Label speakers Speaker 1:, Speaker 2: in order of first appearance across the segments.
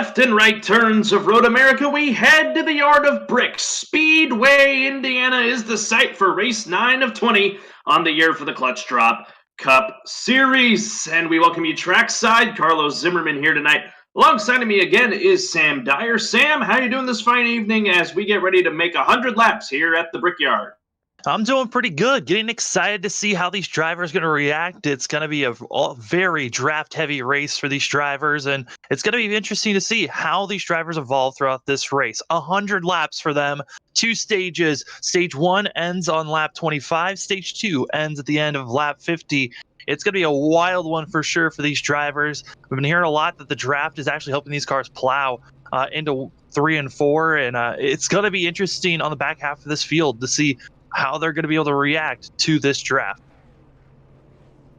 Speaker 1: left and right turns of Road America, we head to the Yard of Bricks. Speedway, Indiana is the site for race 9 of 20 on the year for the Clutch Drop Cup Series. And we welcome you trackside. Carlos Zimmerman here tonight. Alongside of me again is Sam Dyer. Sam, how you doing this fine evening as we get ready to make 100 laps here at the Brickyard?
Speaker 2: I'm doing pretty good. Getting excited to see how these drivers are going to react. It's going to be a very draft-heavy race for these drivers, and it's going to be interesting to see how these drivers evolve throughout this race. 100 laps for them, 2 stages. Stage 1 ends on lap 25. Stage 2 ends at the end of lap 50. It's going to be a wild one for sure for these drivers. We've been hearing a lot that the draft is actually helping these cars plow into 3 and 4, and it's going to be interesting on the back half of this field to see how they're going to be able to react to this draft.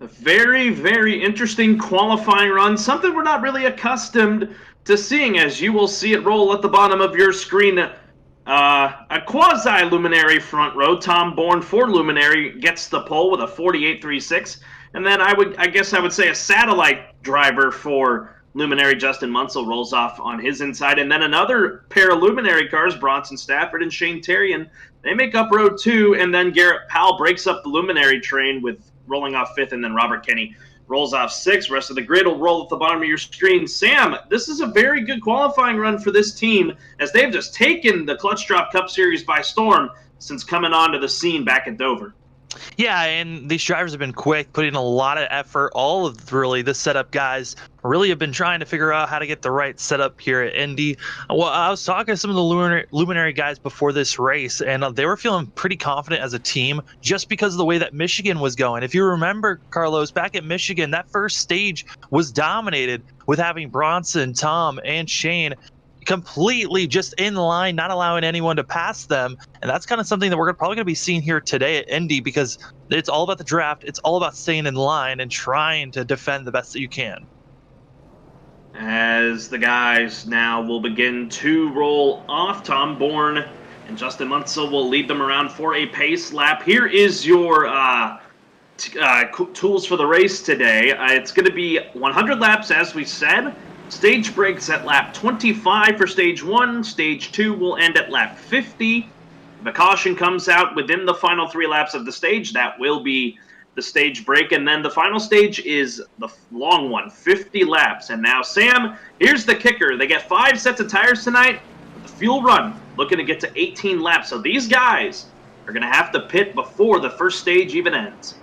Speaker 1: A very, very interesting qualifying run, something we're not really accustomed to seeing, as you will see it roll at the bottom of your screen. A quasi-Luminary front row. Tom Bourne for Luminary gets the pole with a 48.36. And then I guess I would say a satellite driver for Luminary, Justin Munsell, rolls off on his inside. And then another pair of Luminary cars, Bronson Stafford and Shane Terrian, they make up row 2, and then Garrett Powell breaks up the Luminary train with rolling off 5th, and then Robert Kenny rolls off 6th. Rest of the grid will roll at the bottom of your screen. Sam, this is a very good qualifying run for this team, as they've just taken the Clutch Drop Cup Series by storm since coming onto the scene back at Dover.
Speaker 2: Yeah, and these drivers have been quick, putting a lot of effort. All of really the setup guys really have been trying to figure out how to get the right setup here at Indy. Well, I was talking to some of the Luminary guys before this race, and they were feeling pretty confident as a team just because of the way that Michigan was going. If you remember, Carlos, back at Michigan, that first stage was dominated with having Bronson, Tom, and Shane completely just in line, not allowing anyone to pass them. And that's kind of something that we're probably going to be seeing here today at Indy, because it's all about the draft. It's all about staying in line and trying to defend the best that you can.
Speaker 1: As the guys now will begin to roll off, Tom Bourne and Justin Munsell will lead them around for a pace lap. Here is your tools for the race today. It's going to be 100 laps, as we said. Stage breaks at lap 25 for stage 1. Stage 2 will end at lap 50. If a caution comes out within the final 3 laps of the stage, that will be the stage break. And then the final stage is the long one, 50 laps. And now, Sam, here's the kicker. They get 5 sets of tires tonight. The fuel run looking to get to 18 laps. So these guys are going to have to pit before the first stage even ends.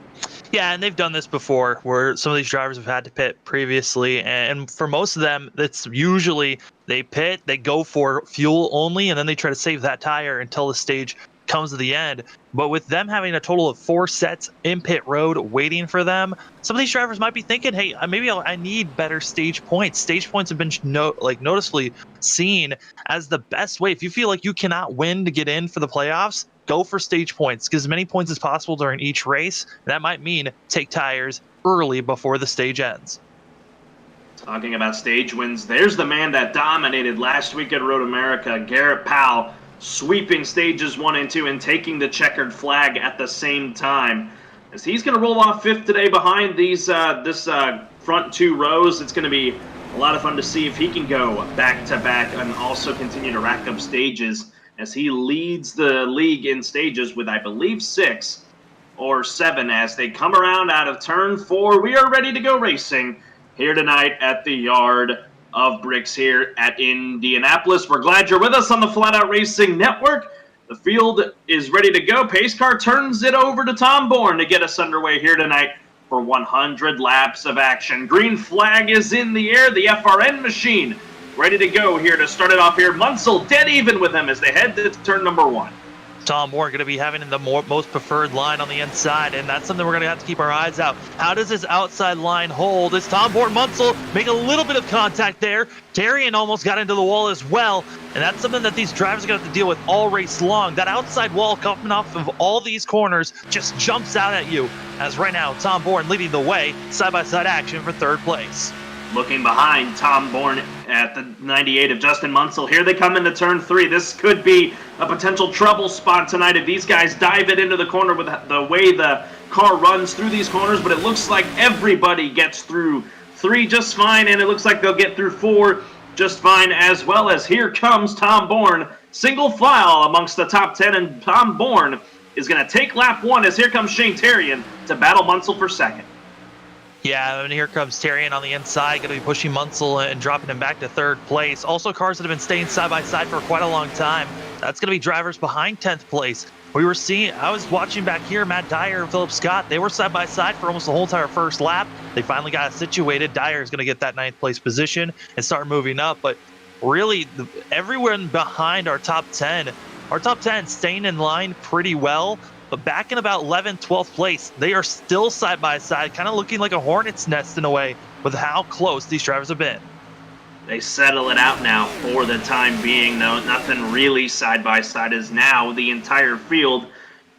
Speaker 2: Yeah, and they've done this before, where some of these drivers have had to pit previously, and for most of them, it's usually they pit, they go for fuel only, and then they try to save that tire until the stage comes to the end. But with them having a total of 4 sets in pit road waiting for them, some of these drivers might be thinking, hey, maybe I need better stage points. Stage points have been noticeably seen as the best way. If you feel like you cannot win to get in for the playoffs, go for stage points, get as many points as possible during each race. That might mean take tires early before the stage ends.
Speaker 1: Talking about stage wins, there's the man that dominated last week at Road America, Garrett Powell, sweeping stages 1 and 2 and taking the checkered flag at the same time. As he's going to roll off 5th today behind these this front 2 rows. It's going to be a lot of fun to see if he can go back-to-back and also continue to rack up stages, as he leads the league in stages with, I believe, 6 or 7 as they come around out of turn 4. We are ready to go racing here tonight at the Yard of Bricks here at Indianapolis. We're glad you're with us on the Flatout Racing Network. The field is ready to go. Pace car turns it over to Tom Bourne to get us underway here tonight for 100 laps of action. Green flag is in the air. The FRN machine ready to go here to start it off here. Munsell dead even with him as they head to turn number 1.
Speaker 2: Tom Bourne going to be having the most preferred line on the inside, and that's something we're going to have to keep our eyes out. How does his outside line hold? As Tom Bourne Munsell make a little bit of contact there. Terrian almost got into the wall as well, and that's something that these drivers are going to have to deal with all race long. That outside wall coming off of all these corners just jumps out at you. As right now, Tom Bourne leading the way, side-by-side action for 3rd place.
Speaker 1: Looking behind Tom Bourne at the 98 of Justin Munsell. Here they come into turn 3. This could be a potential trouble spot tonight if these guys dive it into the corner with the way the car runs through these corners. But it looks like everybody gets through 3 just fine, and it looks like they'll get through 4 just fine, as well as here comes Tom Bourne. Single file amongst the top 10, and Tom Bourne is going to take lap 1 as here comes Shane Terrian to battle Munsell for second.
Speaker 2: Yeah, and here comes Terrian on the inside, going to be pushing Munsell and dropping him back to third place. Also, cars that have been staying side by side for quite a long time. That's going to be drivers behind 10th place. I was watching back here, Matt Dyer and Philip Scott, they were side by side for almost the whole entire first lap. They finally got it situated. Dyer is going to get that 9th place position and start moving up. But really, everyone behind our top 10 staying in line pretty well. But back in about 11th, 12th place, they are still side by side, kind of looking like a hornet's nest in a way with how close these drivers have been.
Speaker 1: They settle it out now for the time being, though. Nothing really side by side, as now the entire field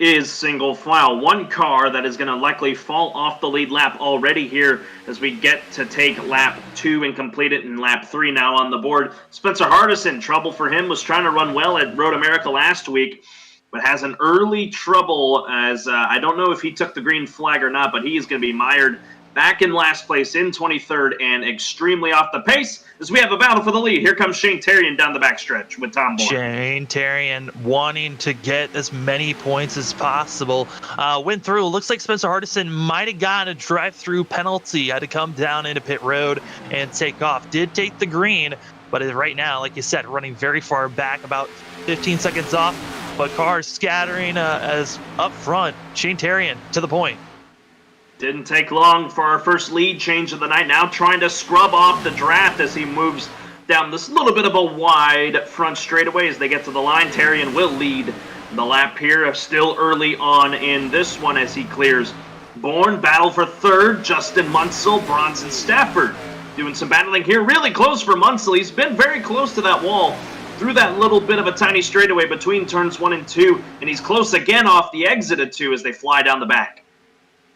Speaker 1: is single file. One car that is going to likely fall off the lead lap already here as we get to take lap 2 and complete it in lap 3 now on the board. Spencer Hardison, trouble for him, was trying to run well at Road America last week, but has an early trouble as I don't know if he took the green flag or not, but he is going to be mired back in last place in 23rd and extremely off the pace as we have a battle for the lead. Here comes Shane Terrian down the backstretch with Tom Bourne.
Speaker 2: Shane Terrian wanting to get as many points as possible. Went through. Looks like Spencer Hardison might have gotten a drive-through penalty. Had to come down into pit road and take off. Did take the green, but right now, like you said, running very far back, about 15 seconds off. But cars scattering as up front. Shane Terrian to the point.
Speaker 1: Didn't take long for our first lead change of the night. Now trying to scrub off the draft as he moves down this little bit of a wide front straightaway as they get to the line. Terrian will lead the lap here. Still early on in this one as he clears Bourne. Battle for third. Justin Munsell, Bronson Stafford doing some battling here. Really close for Munsell. He's been very close to that wall through that little bit of a tiny straightaway between turns 1 and 2. And he's close again off the exit of 2 as they fly down the back.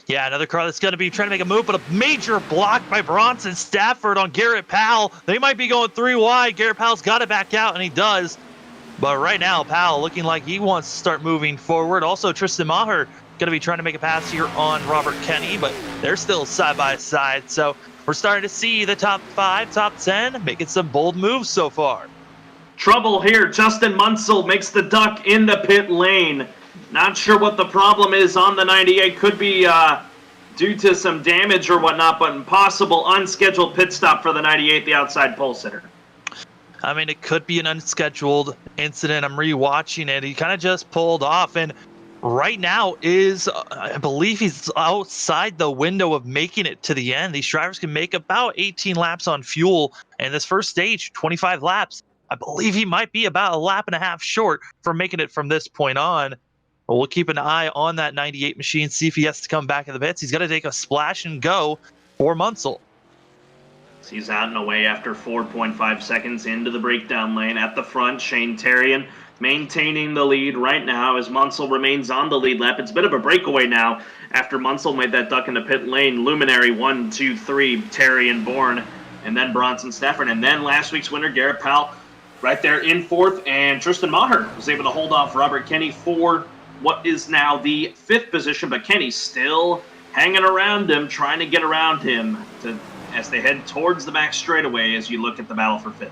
Speaker 2: Yeah, another car that's going to be trying to make a move, but a major block by Bronson Stafford on Garrett Powell. They might be going 3 wide. Garrett Powell's got to back out, and he does. But right now, Powell looking like he wants to start moving forward. Also, Tristan Maher going to be trying to make a pass here on Robert Kenny, but they're still side by side. So we're starting to see the top 5, top 10 making some bold moves so far.
Speaker 1: Trouble here. Justin Munsell makes the duck in the pit lane. Not sure what the problem is on the 98. Could be due to some damage or whatnot, but impossible unscheduled pit stop for the 98, the outside pole sitter.
Speaker 2: I mean, it could be an unscheduled incident. I'm rewatching it. He kind of just pulled off, and right now is, I believe he's outside the window of making it to the end. These drivers can make about 18 laps on fuel, and this first stage, 25 laps. I believe he might be about a lap and a half short for making it from this point on. But we'll keep an eye on that 98 machine, see if he has to come back in the pits. He's got to take a splash and go for Munsell.
Speaker 1: He's out and away after 4.5 seconds into the breakdown lane. At the front, Shane Terrian maintaining the lead right now as Munsell remains on the lead lap. It's a bit of a breakaway now after Munsell made that duck in the pit lane. Luminary 1, 2, 3, Terrian, Bourne, and then Bronson Stafford. And then last week's winner, Garrett Powell, right there in 4th. And Tristan Maher was able to hold off Robert Kenny for what is now the 5th position, but Kenny's still hanging around him, trying to get around him as they head towards the back straightaway as you look at the battle for 5th.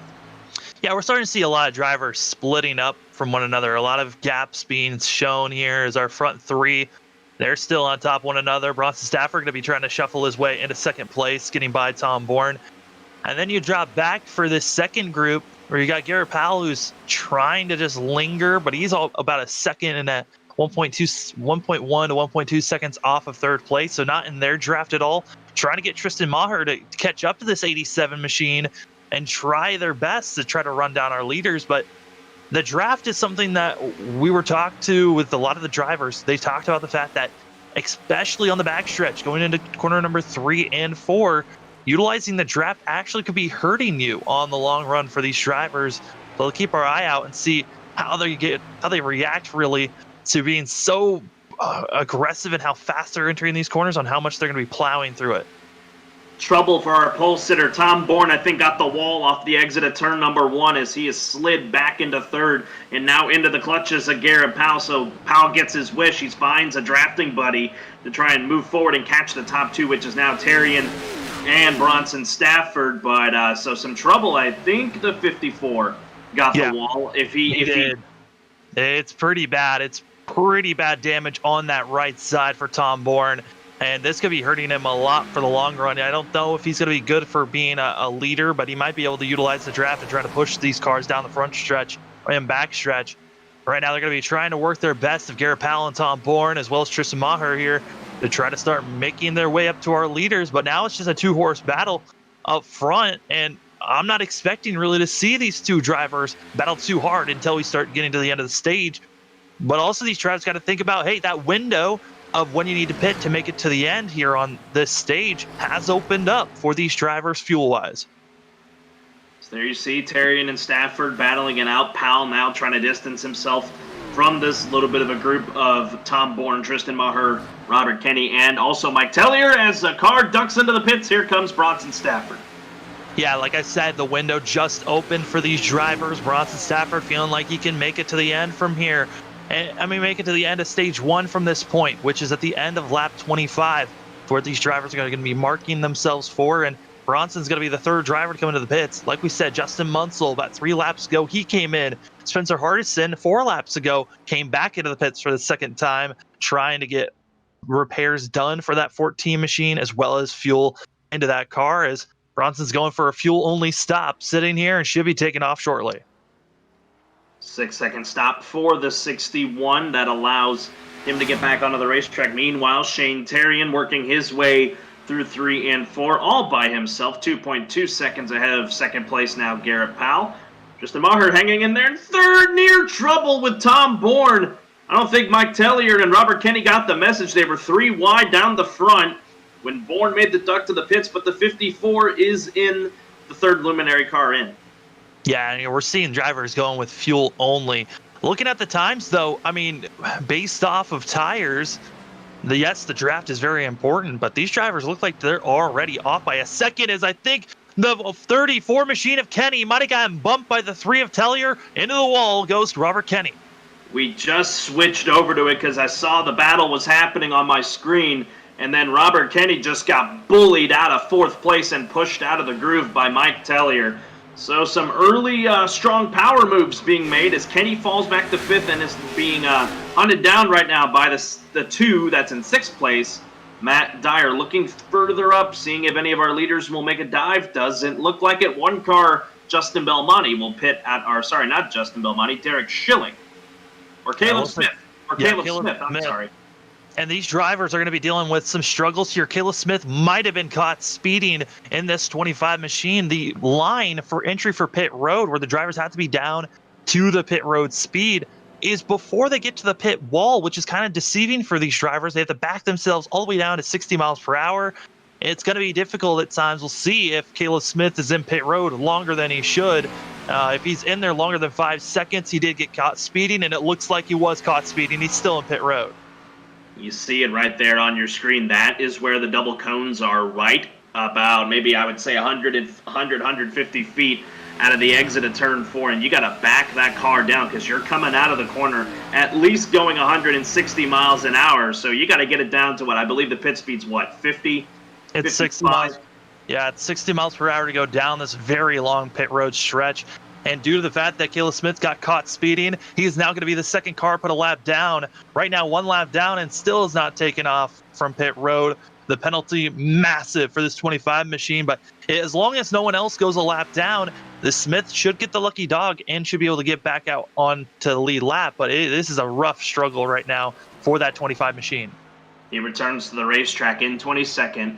Speaker 2: Yeah, we're starting to see a lot of drivers splitting up from one another. A lot of gaps being shown here as our front 3. They're still on top of one another. Bronson Stafford going to be trying to shuffle his way into 2nd place, getting by Tom Bourne. And then you drop back for this second group where you got Garrett Powell, who's trying to just linger, but he's all about a second and a 1.1 to 1.2 seconds off of 3rd place, so not in their draft at all. Trying to get Tristan Maher to catch up to this 87 machine and try their best to try to run down our leaders. But the draft is something that we were talked to with a lot of the drivers. They talked about the fact that, especially on the backstretch, going into corner number 3 and 4, utilizing the draft actually could be hurting you on the long run for these drivers. So we'll keep our eye out and see how they react really to being so aggressive and how fast they're entering these corners, on how much they're going to be plowing through it.
Speaker 1: Trouble for our pole sitter. Tom Bourne, I think, got the wall off the exit of turn number 1 as he has slid back into 3rd and now into the clutches of Garrett Powell. So Powell gets his wish. He finds a drafting buddy to try and move forward and catch the top 2, which is now Terrian and Bronson Stafford, but so some trouble. I think the 54 got the wall. If he
Speaker 2: did. It's pretty bad. It's pretty bad damage on that right side for Tom Bourne. And this could be hurting him a lot for the long run. I don't know if he's going to be good for being a leader, but he might be able to utilize the draft and try to push these cars down the front stretch and back stretch. Right now, they're going to be trying to work their best of Garrett Powell and Tom Bourne, as well as Tristan Maher here, to try to start making their way up to our leaders. But now it's just a two-horse battle up front, and I'm not expecting really to see these two drivers battle too hard until we start getting to the end of the stage. But also these drivers got to think about, hey, that window of when you need to pit to make it to the end here on this stage has opened up for these drivers fuel-wise.
Speaker 1: So there you see Terrian and Stafford battling it out. Powell now trying to distance himself from this little bit of a group of Tom Bourne, Tristan Maher, Robert Kenny, and also Mike Tellier. As a car ducks into the pits, here comes Bronson Stafford.
Speaker 2: Yeah, like I said, the window just opened for these drivers. Bronson Stafford feeling like he can make it to the end from here. Make it to the end of stage 1 from this point, which is at the end of lap 25, where these drivers are going to be marking themselves for. And Bronson's going to be the third driver to come into the pits. Like we said, Justin Munsell, about 3 laps ago, he came in. Spencer Hardison, 4 laps ago, came back into the pits for the second time, trying to get repairs done for that 14 machine, as well as fuel into that car, as Bronson's going for a fuel-only stop, sitting here, and should be taking off shortly.
Speaker 1: 6-second stop for the 61. That allows him to get back onto the racetrack. Meanwhile, Shane Terrian working his way through 3 and 4, all by himself. 2.2 seconds ahead of second place now, Garrett Powell. Tristan Maher hanging in there in third, near trouble with Tom Bourne. I don't think Mike Tellier and Robert Kenny got the message. They were 3 wide down the front when Bourne made the duck to the pits, but the 54 is in the third luminary car in.
Speaker 2: Yeah, and we're seeing drivers going with fuel only. Looking at the times, though, based off of tires, yes, the draft is very important, but these drivers look like they're already off by a second, as I think the 34 machine of Kenny might have gotten bumped by the 3 of Tellier. Into the wall goes Robert Kenny.
Speaker 1: We just switched over to it because I saw the battle was happening on my screen, and then Robert Kenny just got bullied out of 4th place and pushed out of the groove by Mike Tellier. So some early strong power moves being made as Kenny falls back to 5th and is being hunted down right now by the 2 that's in 6th place. Matt Dyer looking further up, seeing if any of our leaders will make a dive. Doesn't look like it. One car, Justin Belmonte, will pit at our, sorry, not Justin Belmonte, Derek Schilling. Or Caleb Smith. Or Caleb Smith, I'm sorry.
Speaker 2: And these drivers are going to be dealing with some struggles here. Caleb Smith might have been caught speeding in this 25 machine. The line for entry for pit road, where the drivers have to be down to the pit road speed, is before they get to the pit wall, which is kind of deceiving for these drivers. They have to back themselves all the way down to 60 miles per hour. It's going to be difficult at times. We'll see if Caleb Smith is in pit road longer than he should. If he's in there longer than 5 seconds, he did get caught speeding, and it looks like he was caught speeding. He's still in pit road.
Speaker 1: You see it right there on your screen. That is where the double cones are, right about maybe I would say 150 feet out of the exit of turn 4, and you got to back that car down because you're coming out of the corner at least going 160 miles an hour. So you got to get it down to what I believe the pit speed's what, 50?
Speaker 2: It's 60 miles. Yeah, it's 60 miles per hour to go down this very long pit road stretch. And due to the fact that Caleb Smith got caught speeding, he is now going to be the second car put a lap down. Right now, 1 lap down and still is not taken off from pit road. The penalty massive for this 25 machine, but as long as no one else goes a lap down, the Smith should get the lucky dog and should be able to get back out on to the lead lap. But this is a rough struggle right now for that 25 machine.
Speaker 1: He returns to the racetrack in 22nd,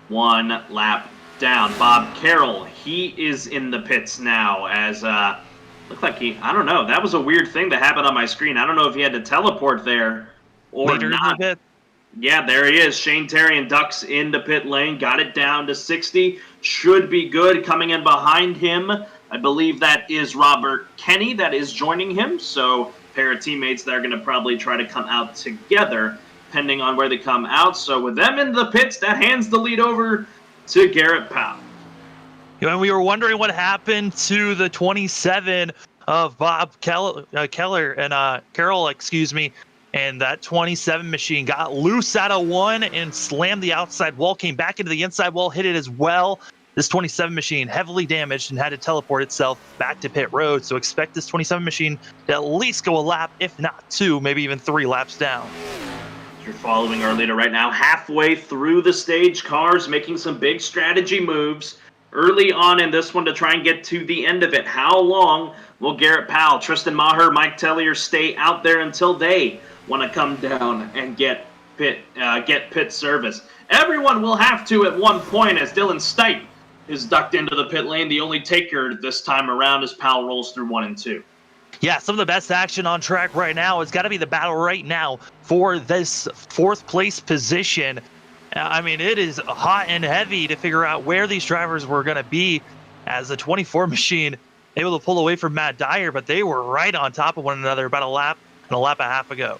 Speaker 1: 1 lap down. Bob Carroll, he is in the pits now as looked like I don't know, that was a weird thing that happened on my screen. I don't know if he had to teleport there or
Speaker 2: later
Speaker 1: not.
Speaker 2: In the pit.
Speaker 1: Yeah, there he is. Shane Terrian ducks into pit lane, got it down to 60. Should be good. Coming in behind him, I believe that is Robert Kenny that is joining him. So pair of teammates that are going to probably try to come out together, depending on where they come out. So with them in the pits, that hands the lead over to Garrett Powell.
Speaker 2: And we were wondering what happened to the 27 of Bob Keller and Carroll, and that 27 machine got loose out of one and slammed the outside wall, came back into the inside wall, hit it as well. This 27 machine heavily damaged and had to teleport itself back to pit road. So expect this 27 machine to at least go a lap, if not two, maybe even 3 laps down.
Speaker 1: You're following our leader right now, halfway through the stage. Cars making some big strategy moves early on in this one to try and get to the end of it. How long will Garrett Powell, Tristan Maher, Mike Tellier stay out there until they want to come down and get pit service? Everyone will have to at one point, as Dylan Stipe is ducked into the pit lane. The only taker this time around as Powell rolls through 1 and 2.
Speaker 2: Yeah, some of the best action on track right now has got to be the battle right now for this 4th place position. I mean, it is hot and heavy to figure out where these drivers were going to be, as the 24 machine able to pull away from Matt Dyer, but they were right on top of one another about a lap and a lap and a half ago.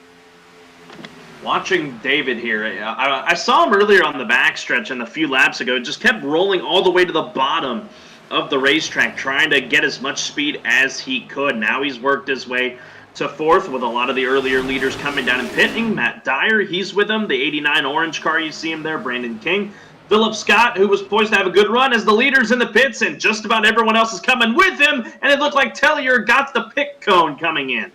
Speaker 1: Watching David here, I saw him earlier on the backstretch and a few laps ago. Just kept rolling all the way to the bottom of the racetrack, trying to get as much speed as he could. Now he's worked his way to 4th with a lot of the earlier leaders coming down and pitting. Matt Dyer, he's with him. The 89 orange car, you see him there. Brandon King. Philip Scott, who was poised to have a good run as the leader's in the pits, and just about everyone else is coming with him, and it looked like Tellier got the pit cone coming in.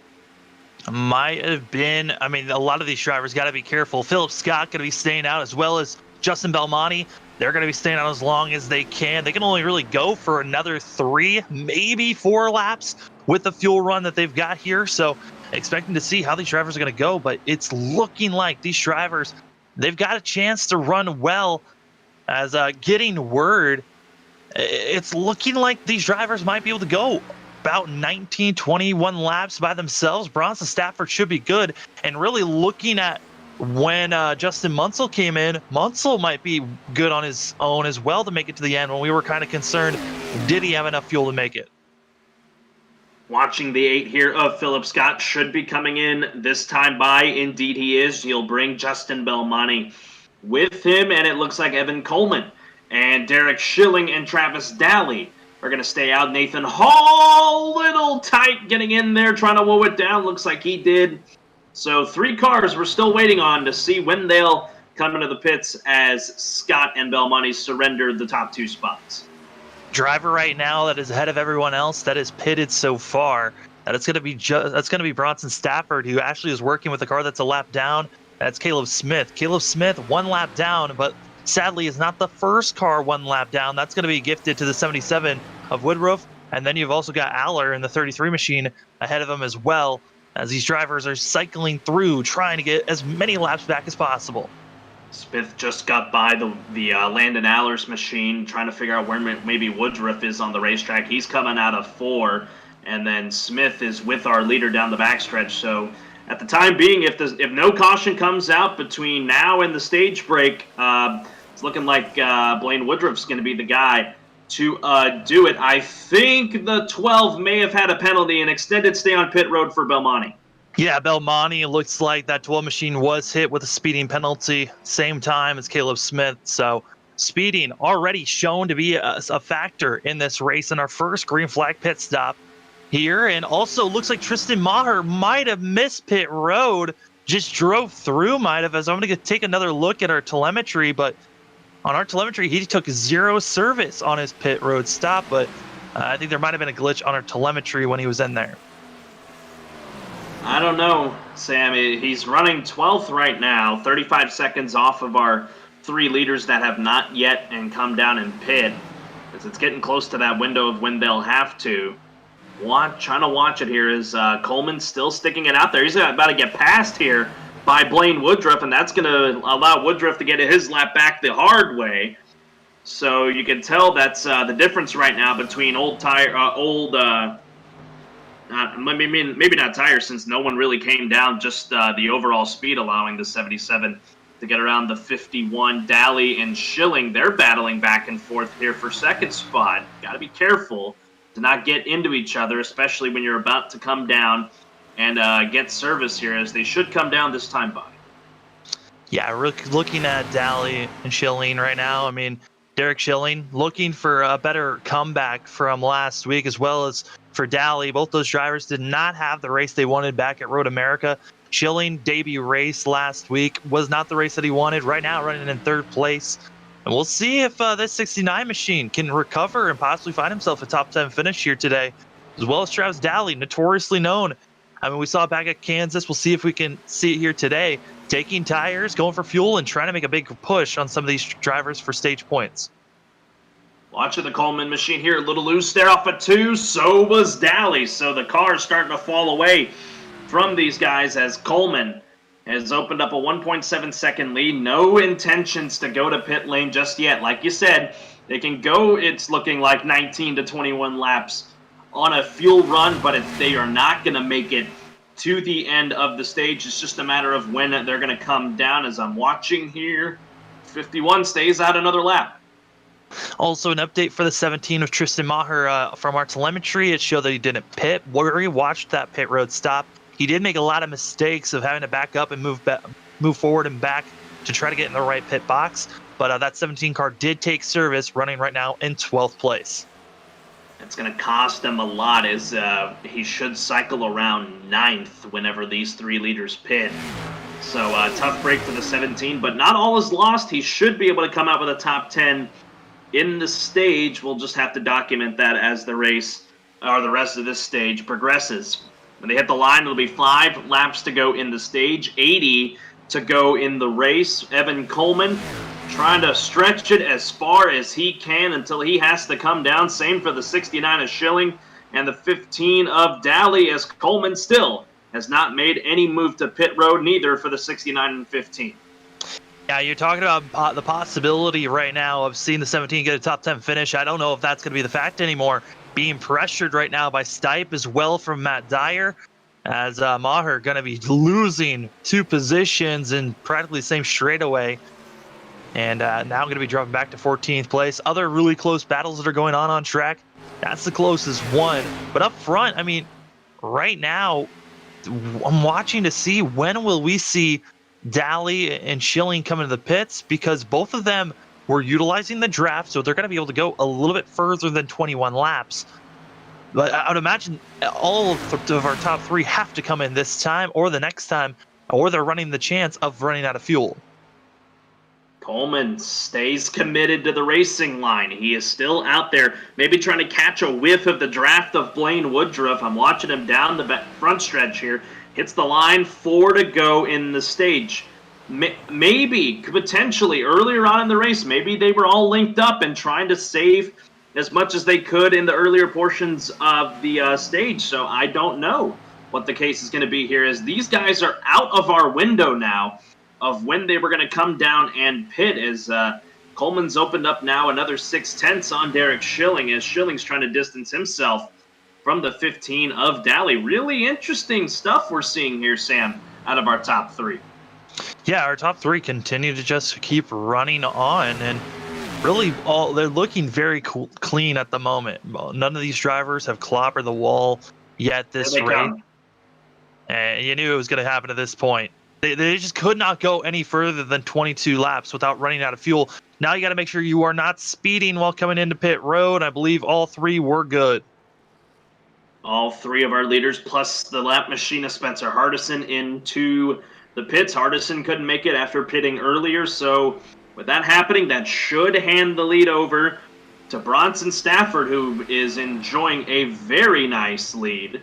Speaker 2: Might have been. I mean, a lot of these drivers got to be careful. Philip Scott going to be staying out, as well as Justin Belmonte. They're going to be staying out as long as they can. They can only really go for another 3, maybe 4 laps with the fuel run that they've got here. So expecting to see how these drivers are going to go, but it's looking like these drivers, they've got a chance to run well. As getting word, it's looking like these drivers might be able to go about 19, 21 laps by themselves. Bronson Stafford should be good. And really looking at when Justin Munsell came in, Munsell might be good on his own as well to make it to the end, when we were kind of concerned, did he have enough fuel to make it?
Speaker 1: Watching the 8 here of Philip Scott, should be coming in this time by. Indeed he is. He'll bring Justin Belmonte with him, and it looks like Evan Coleman and Derek Schilling and Travis Daly are going to stay out. Nathan Hall, little tight getting in there, trying to woe it down. Looks like he did. So 3 cars we're still waiting on to see when they'll come into the pits, as Scott and Belmonte surrender the top 2 spots.
Speaker 2: Driver right now that is ahead of everyone else that is pitted so far, that's going to be Bronson Stafford, who actually is working with a car that's a lap down. That's Caleb Smith. Caleb Smith, 1 lap down, but sadly is not the first car 1 lap down. That's going to be gifted to the 77 of Woodruff. And then you've also got Aller in the 33 machine ahead of him as well, as these drivers are cycling through, trying to get as many laps back as possible.
Speaker 1: Smith just got by the Landon Aller's machine, trying to figure out where maybe Woodruff is on the racetrack. He's coming out of 4, and then Smith is with our leader down the backstretch. So at the time being, if no caution comes out between now and the stage break, it's looking like Blaine Woodruff's going to be the guy to do it. I think the 12 may have had a penalty, an extended stay on pit road for Belmonte.
Speaker 2: Yeah, Belmonte, it looks like that 12 machine was hit with a speeding penalty, same time as Caleb Smith. So speeding already shown to be a factor in this race, in our first green flag pit stop here. And also looks like Tristan Maher might have missed pit road, just drove through, might have, as I'm going to take another look at our telemetry. But on our telemetry, he took 0 service on his pit road stop, but I think there might have been a glitch on our telemetry when he was in there.
Speaker 1: I don't know, Sam. He's running 12th right now, 35 seconds off of our 3 leaders that have not yet and come down and pit, because it's getting close to that window of when they'll have to. Trying to watch it here is Coleman still sticking it out there. He's about to get passed here by Blaine Woodruff, and that's going to allow Woodruff to get his lap back the hard way. So you can tell that's the difference right now between maybe not tires, since no one really came down, just the overall speed allowing the 77 to get around the 51. Daly and Schilling, they're battling back and forth here for second spot. Got to be careful to not get into each other, especially when you're about to come down and get service here, as they should come down this time by.
Speaker 2: Yeah, looking at Daly and Schilling right now, I mean, Derek Schilling looking for a better comeback from last week, as well as for Daly. Both those drivers did not have the race they wanted back at Road America. Schilling debut race last week was not the race that he wanted. Right now, running in third place. And we'll see if this 69 machine can recover and possibly find himself a top 10 finish here today, as well as Travis Daly, notoriously known. I mean, we saw it back at Kansas. We'll see if we can see it here today. Taking tires, going for fuel, and trying to make a big push on some of these drivers for stage points.
Speaker 1: Watching the Coleman machine here, a little loose there off of 2. So was Daly. So the car's starting to fall away from these guys as Coleman has opened up a 1.7 second lead. No intentions to go to pit lane just yet. Like you said, they can go, it's looking like 19 to 21 laps on a fuel run, but they are not going to make it to the end of the stage. It's just a matter of when they're going to come down. As I'm watching here, 51 stays out another lap.
Speaker 2: Also, an update for the 17 of Tristan Maher from our telemetry. It showed that he didn't pit. We watched that pit road stop. He did make a lot of mistakes of having to back up and move forward and back to try to get in the right pit box. But that 17 car did take service, running right now in 12th place.
Speaker 1: It's going to cost him a lot, as he should cycle around 9th whenever these 3 leaders pit. So tough break for the 17, but not all is lost. He should be able to come out with a top 10 in the stage. We'll just have to document that as the race, or the rest of this stage, progresses. When they hit the line, it'll be 5 laps to go in the stage, 80 to go in the race. Evan Coleman trying to stretch it as far as he can until he has to come down. Same for the 69 of Schilling and the 15 of Daly, as Coleman still has not made any move to pit road, neither for the 69 and 15.
Speaker 2: Yeah, you're talking about the possibility right now of seeing the 17 get a top 10 finish. I don't know if that's going to be the fact anymore. Being pressured right now by Stipe as well from Matt Dyer, as Maher going to be losing 2 positions in practically the same straightaway. And now I'm going to be dropping back to 14th place. Other really close battles that are going on track, that's the closest one. But up front, I mean, right now, I'm watching to see when will we see Daly and Schilling come into the pits, because both of them were utilizing the draft, so they're going to be able to go a little bit further than 21 laps. But I would imagine all of our top 3 have to come in this time or the next time, or they're running the chance of running out of fuel.
Speaker 1: Coleman stays committed to the racing line. He is still out there, maybe trying to catch a whiff of the draft of Blaine Woodruff. I'm watching him down the front stretch here. Hits the line, 4 to go in the stage. Maybe, potentially, earlier on in the race, maybe they were all linked up and trying to save as much as they could in the earlier portions of the stage. So I don't know what the case is going to be here, as these guys are out of our window now of when they were going to come down and pit, as Coleman's opened up now another 6/10 on Derek Schilling, as Schilling's trying to distance himself from the 15 of Daly. Really interesting stuff we're seeing here, Sam, out of our top 3.
Speaker 2: Yeah, our top 3 continue to just keep running on, and really they're looking very clean at the moment. None of these drivers have clobbered the wall yet this race. And you knew it was going to happen at this point. They just could not go any further than 22 laps without running out of fuel. Now you got to make sure you are not speeding while coming into pit road. I believe all 3 were good.
Speaker 1: All 3 of our leaders, plus the lap machine of Spencer Hardison into the pits. Hardison couldn't make it after pitting earlier, so with that happening, that should hand the lead over to Bronson Stafford, who is enjoying a very nice lead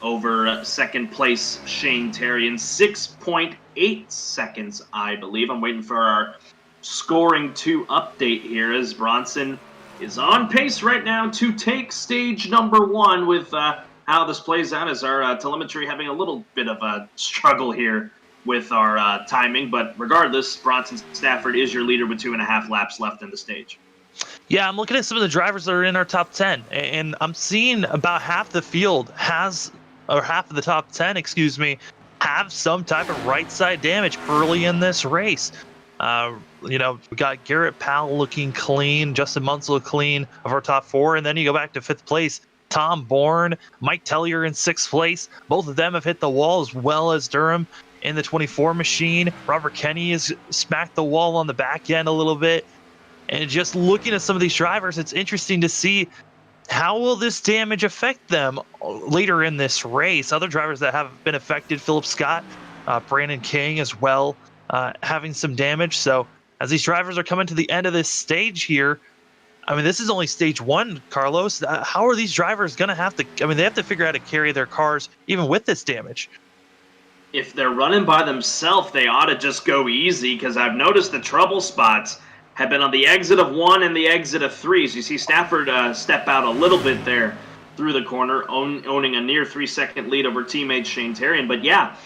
Speaker 1: over second place Shane Terry in 6.8 seconds, I believe. I'm waiting for our scoring 2 update here, as Bronson is on pace right now to take stage number 1 with how this plays out, as our telemetry having a little bit of a struggle here with our timing. But regardless, Bronson Stafford is your leader with 2.5 laps left in the stage.
Speaker 2: Yeah, I'm looking at some of the drivers that are in our top 10, and I'm seeing about half the field half of the top 10, have some type of right side damage early in this race. We got Garrett Powell looking clean, Justin Munsell clean of our top 4, and then you go back to 5th place. Tom Bourne, Mike Tellier in 6th place. Both of them have hit the wall, as well as Durham in the 24 machine. Robert Kenny has smacked the wall on the back end a little bit. And just looking at some of these drivers, it's interesting to see how will this damage affect them later in this race. Other drivers that have been affected, Philip Scott Brandon King as well, having some damage. So as these drivers are coming to the end of this stage here, I mean, this is only stage one, Carlos. How are these drivers going to have to? I mean, they have to figure out how to carry their cars even with this damage.
Speaker 1: If they're running by themselves, they ought to just go easy, because I've noticed the trouble spots have been on the exit of 1 and the exit of 3. So you see Stafford step out a little bit there through the corner, owning a near 3-second lead over teammate Shane Terrian. But yeah,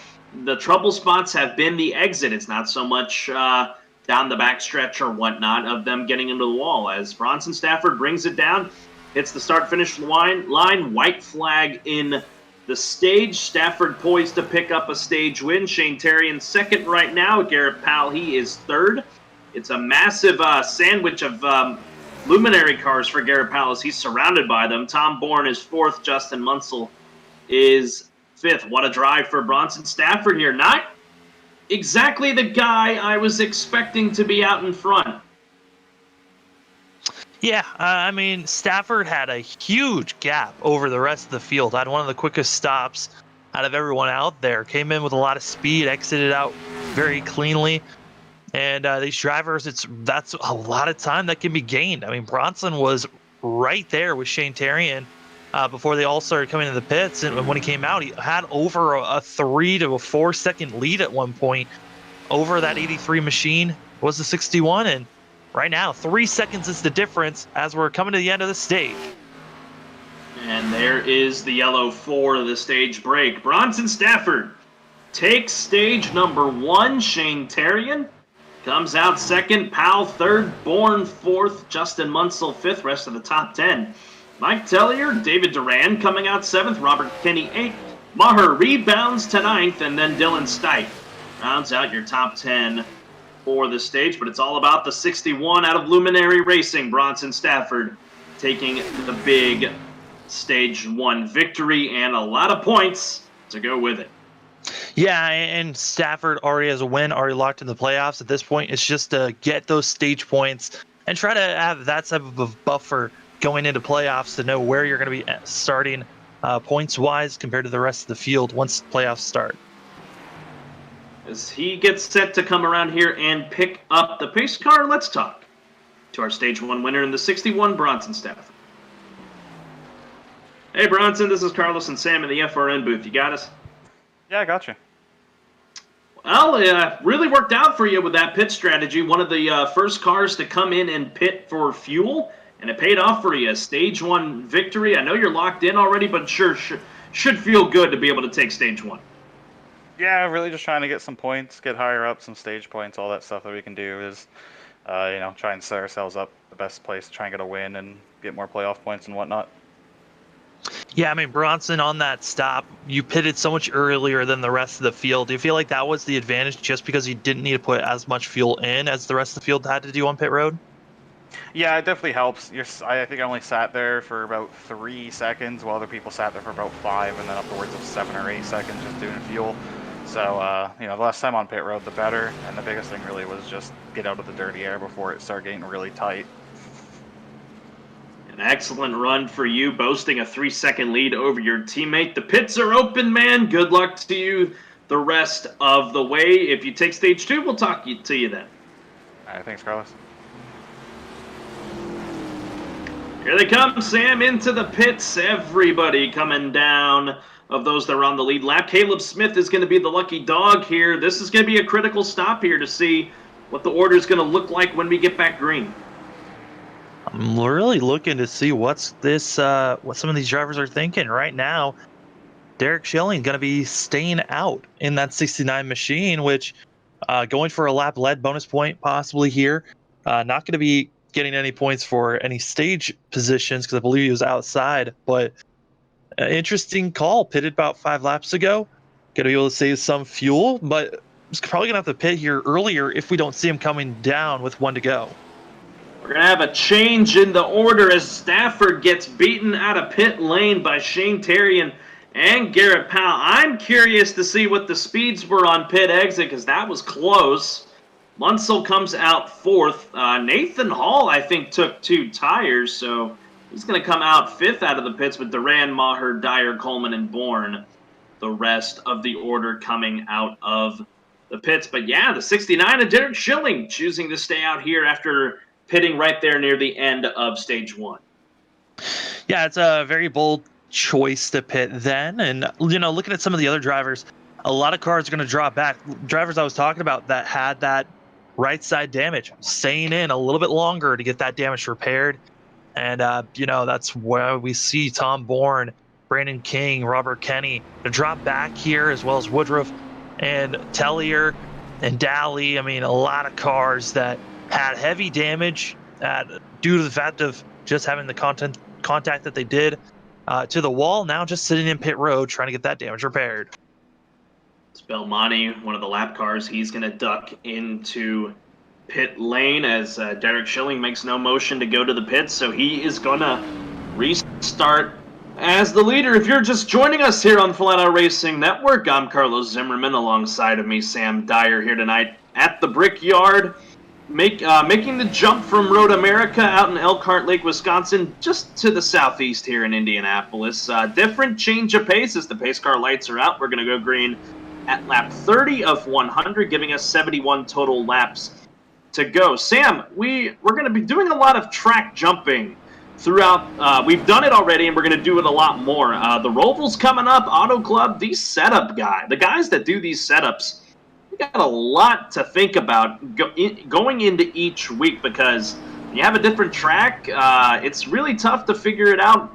Speaker 1: the trouble spots have been the exit. It's not so much down the backstretch or whatnot of them getting into the wall. As Bronson Stafford brings it down, hits the start-finish line, white flag in the stage. Stafford poised to pick up a stage win. Shane Terrian second right now. Garrett Powell, he is third. It's a massive sandwich of luminary cars for Garrett Powell as he's surrounded by them. Tom Bourne is fourth. Justin Munsell is fifth. What a drive for Bronson Stafford here. Not exactly the guy I was expecting to be out in front.
Speaker 2: Yeah, I mean, Stafford had a huge gap over the rest of the field. Had one of the quickest stops out of everyone out there. Came in with a lot of speed, exited out very cleanly. And these drivers, that's a lot of time that can be gained. I mean, Bronson was right there with Shane Terrian before they all started coming to the pits. And when he came out, he had over a 3 to a 4 second lead at one point over that 83 machine. Was the 61. And right now, 3 seconds is the difference as we're coming to the end of the stage.
Speaker 1: And there is the yellow for the stage break. Bronson Stafford takes stage number 1. Shane Terrian comes out second. Powell third. Bourne fourth. Justin Munsell fifth. Rest of the top 10. Mike Tellier, David Duran coming out seventh. Robert Kinney eighth. Maher rebounds to ninth. And then Dylan Stipe rounds out your top 10 for the stage. But it's all about the 61 out of Luminary Racing. Bronson Stafford taking the big stage 1 victory and a lot of points to go with it.
Speaker 2: Yeah, and Stafford already has a win, already locked in the playoffs. At this point, it's just to get those stage points and try to have that type of a buffer going into playoffs to know where you're going to be starting points-wise compared to the rest of the field once playoffs start.
Speaker 1: As he gets set to come around here and pick up the pace car, let's talk to our stage 1 winner in the 61, Bronson Stafford. Hey, Bronson, this is Carlos and Sam in the FRN booth. You got us?
Speaker 3: Yeah, I got you.
Speaker 1: Well, it really worked out for you with that pit strategy. One of the first cars to come in and pit for fuel, and it paid off for you. Stage 1 victory. I know you're locked in already, but sure should feel good to be able to take stage 1.
Speaker 3: Yeah, really just trying to get some points, get higher up, some stage points, all that stuff that we can do is, try and set ourselves up the best place to try and get a win and get more playoff points and whatnot.
Speaker 2: Yeah, I mean, Bronson, on that stop, you pitted so much earlier than the rest of the field. Do you feel like that was the advantage just because you didn't need to put as much fuel in as the rest of the field had to do on pit road?
Speaker 3: Yeah, it definitely helps. I think I only sat there for about 3 seconds, while other people sat there for about 5, and then upwards of 7 or 8 seconds just doing fuel. So, the less time on pit road, the better. And the biggest thing really was just get out of the dirty air before it started getting really tight.
Speaker 1: An excellent run for you, boasting a 3-second lead over your teammate. The pits are open, man. Good luck to you the rest of the way. If you take stage 2, we'll talk to you then.
Speaker 3: All right, thanks, Carlos.
Speaker 1: Here they come, Sam, into the pits. Everybody coming down of those that are on the lead lap. Caleb Smith is going to be the lucky dog here. This is going to be a critical stop here to see what the order is going to look like when we get back green.
Speaker 2: I'm really looking to see what some of these drivers are thinking right now. Derek Schilling going to be staying out in that 69 machine, which going for a lap lead bonus point possibly here. Not going to be getting any points for any stage positions because I believe he was outside. But interesting call. Pitted about 5 laps ago. Going to be able to save some fuel, but he's probably going to have to pit here earlier if we don't see him coming down with 1 to go.
Speaker 1: We're going to have a change in the order as Stafford gets beaten out of pit lane by Shane Terrian and Garrett Powell. I'm curious to see what the speeds were on pit exit because that was close. Munsell comes out fourth. Nathan Hall, I think, took 2 tires, so he's going to come out 5th out of the pits with Duran, Maher, Dyer, Coleman, and Bourne the rest of the order coming out of the pits. But yeah, the 69 of Derek Schilling choosing to stay out here after pitting right there near the end of stage 1.
Speaker 2: Yeah, it's a very bold choice to pit then. And, looking at some of the other drivers, a lot of cars are going to drop back. Drivers I was talking about that had that right side damage, staying in a little bit longer to get that damage repaired. And, that's where we see Tom Bourne, Brandon King, Robert Kenny to drop back here, as well as Woodruff and Tellier and Daly. I mean, a lot of cars that had heavy damage due to the fact of just having the contact that they did to the wall, now just sitting in pit road trying to get that damage repaired.
Speaker 1: It's Belmonte, one of the lap cars. He's going to duck into pit lane as Derek Schilling makes no motion to go to the pits, so he is going to restart as the leader. If you're just joining us here on Flatout Racing Network, I'm Carlos Zimmerman. Alongside of me, Sam Dyer, here tonight at the Brickyard, making the jump from Road America out in Elkhart Lake, Wisconsin, just to the southeast here in Indianapolis. Different change of pace as the pace car lights are out. We're going to go green at lap 30 of 100, giving us 71 total laps to go. Sam, we're going to be doing a lot of track jumping throughout. We've done it already, and we're going to do it a lot more. The Roval's coming up, Auto Club, these setup guys, the guys that do these setups, we got a lot to think about going into each week, because you have a different track. It's really tough to figure it out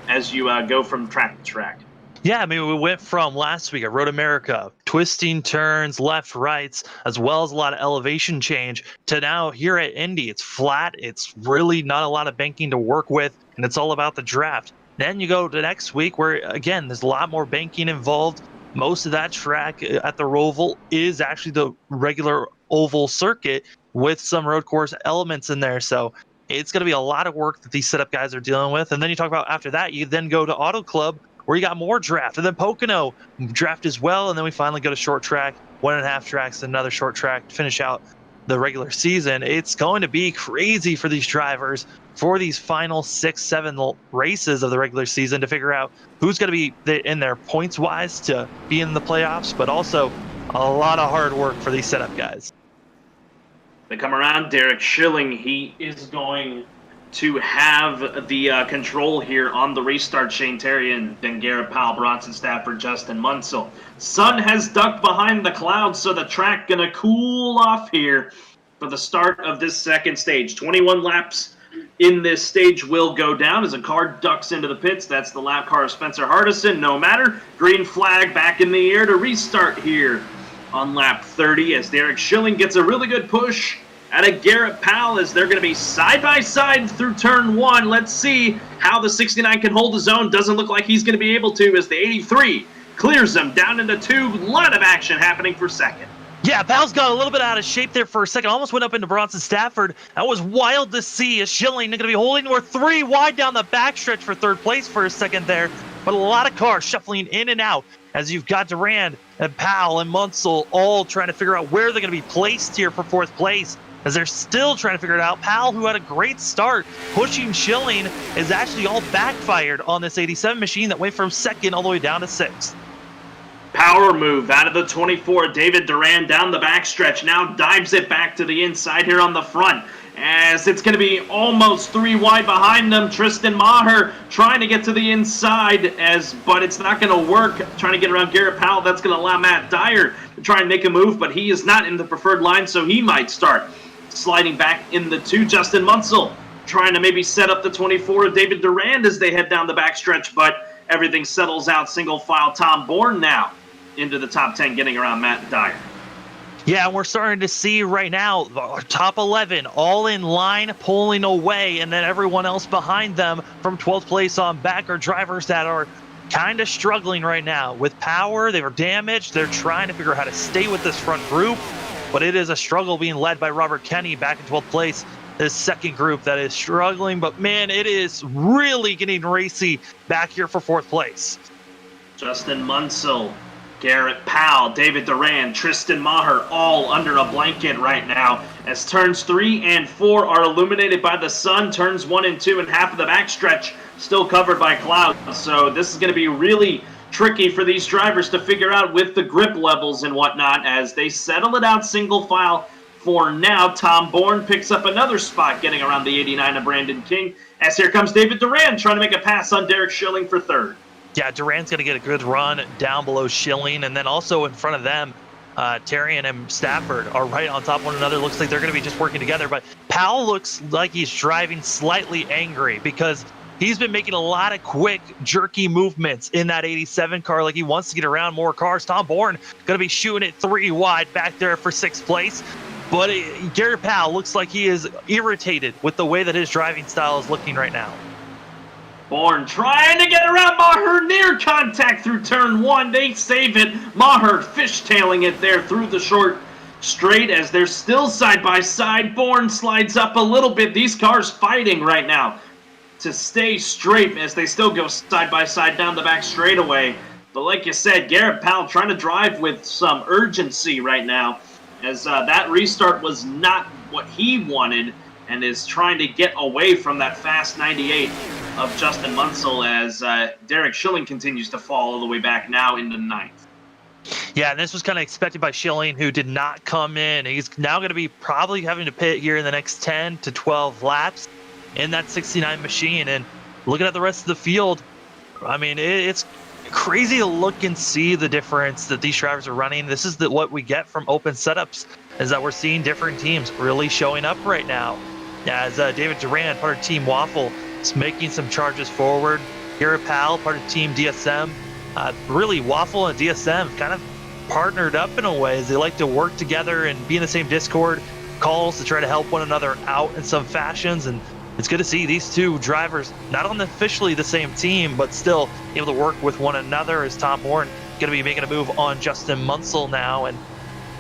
Speaker 1: as you go from track to track.
Speaker 2: Yeah, I mean, we went from last week at Road America, twisting turns, left, rights, as well as a lot of elevation change, to now here at Indy. It's flat. It's really not a lot of banking to work with, and it's all about the draft. Then you go to next week where, again, there's a lot more banking involved. Most of that track at the Roval is actually the regular oval circuit with some road course elements in there. So it's going to be a lot of work that these setup guys are dealing with. And then you talk about after that, you then go to Auto Club, where you got more draft, and then Pocono draft as well, and then we finally go to short track, 1.5 tracks, another short track to finish out the regular season. It's going to be crazy for these drivers for these final 6-7 races of the regular season to figure out who's going to be in there points-wise to be in the playoffs, but also a lot of hard work for these setup guys.
Speaker 1: They come around, Derek Schilling, he is going to have the control here on the restart. Shane Terrian, then Garrett Powell, Bronson Stafford, Justin Munsell. Sun has ducked behind the clouds, so the track gonna cool off here for the start of this second stage. 21 laps in this stage will go down as a car ducks into the pits. That's the lap car of Spencer Hardison. No matter, green flag back in the air to restart here on lap 30 as Derek Schilling gets a really good push out of Garrett Powell as they're going to be side-by-side through turn 1. Let's see how the 69 can hold his own. Doesn't look like he's going to be able to as the 83 clears him down into 2. A lot of action happening for second.
Speaker 2: Yeah, Powell's got a little bit out of shape there for a second. Almost went up into Bronson Stafford. That was wild to see. As Schilling going to be holding or 3 wide down the backstretch for third place for a second there. But a lot of cars shuffling in and out as you've got Durand and Powell and Munsell all trying to figure out where they're going to be placed here for fourth place, as they're still trying to figure it out. Powell, who had a great start, pushing Schilling, is actually all backfired on this 87 machine that went from second all the way down to 6th.
Speaker 1: Power move out of the 24. David Durand down the backstretch. Now dives it back to the inside here on the front, as it's going to be almost 3 wide behind them. Tristan Maher trying to get to the inside, but it's not going to work. Trying to get around Garrett Powell. That's going to allow Matt Dyer to try and make a move, but he is not in the preferred line, so he might start sliding back in the 2. Justin Munsell trying to maybe set up the 24 of David Durand as they head down the backstretch, but everything settles out. Single file Tom Bourne now into the top 10, getting around Matt Dyer.
Speaker 2: Yeah, we're starting to see right now the top 11 all in line, pulling away, and then everyone else behind them from 12th place on back are drivers that are kind of struggling right now. With power, they were damaged. They're trying to figure out how to stay with this front group, but it is a struggle being led by Robert Kenny back in 12th place. This second group that is struggling, but man, it is really getting racy back here for fourth place.
Speaker 1: Justin Munsell, Garrett Powell, David Durand, Tristan Maher, all under a blanket right now as turns 3 and 4 are illuminated by the sun. Turns 1 and 2 and half of the backstretch still covered by clouds. So this is going to be really tricky for these drivers to figure out with the grip levels and whatnot as they settle it out single file for now. Tom Bourne picks up another spot getting around the 89 of Brandon King as here comes David Duran trying to make a pass on Derek Schilling for third.
Speaker 2: Yeah, Duran's going to get a good run down below Schilling, and then also in front of them, Terrian and Stafford are right on top of one another. Looks like they're going to be just working together, but Powell looks like he's driving slightly angry because he's been making a lot of quick, jerky movements in that 87 car, like he wants to get around more cars. Tom Bourne going to be shooting it 3 wide back there for 6th place. But Garrett Powell looks like he is irritated with the way that his driving style is looking right now.
Speaker 1: Bourne trying to get around Maher, near contact through turn 1. They save it. Maher fishtailing it there through the short straight as they're still side by side. Bourne slides up a little bit. These cars fighting right now to stay straight as they still go side by side down the back straightaway. But like you said, Garrett Powell trying to drive with some urgency right now as that restart was not what he wanted and is trying to get away from that fast 98 of Justin Munsell as Derek Schilling continues to fall all the way back now into 9th.
Speaker 2: Yeah, and this was kind of expected by Schilling, who did not come in. He's now going to be probably having to pit here in the next 10 to 12 laps in that 69 machine. And looking at the rest of the field, I mean, it's crazy to look and see the difference that these drivers are running. This is what we get from open setups, is that we're seeing different teams really showing up right now. As David Duran, part of Team Waffle, is making some charges forward. Garrett Powell, part of Team DSM. Really, Waffle and DSM kind of partnered up in a way as they like to work together and be in the same Discord calls to try to help one another out in some fashions. And it's good to see these two drivers not on officially the same team, but still able to work with one another, as Tom Bourne going to be making a move on Justin Munsell now. And